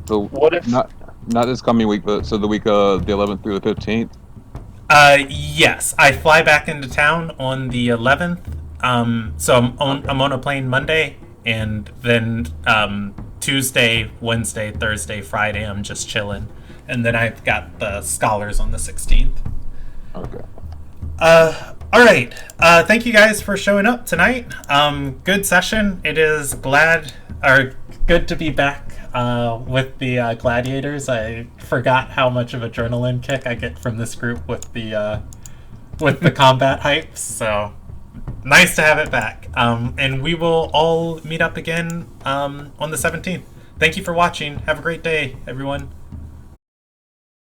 Speaker 3: the
Speaker 4: what if
Speaker 3: not this coming week, but so the week of the 11th through the 15th.
Speaker 1: Yes, I fly back into town on the 11th. So I'm on a plane Monday, and then Tuesday, Wednesday, Thursday, Friday, I'm just chilling, and then I've got the scholars on the 16th.
Speaker 3: Okay.
Speaker 1: All right. Thank you guys for showing up tonight. Good session. It is good to be back with the Gladiators. I forgot how much of adrenaline kick I get from this group with the combat hypes. So nice to have it back. And we will all meet up again on the 17th. Thank you for watching. Have a great day, everyone.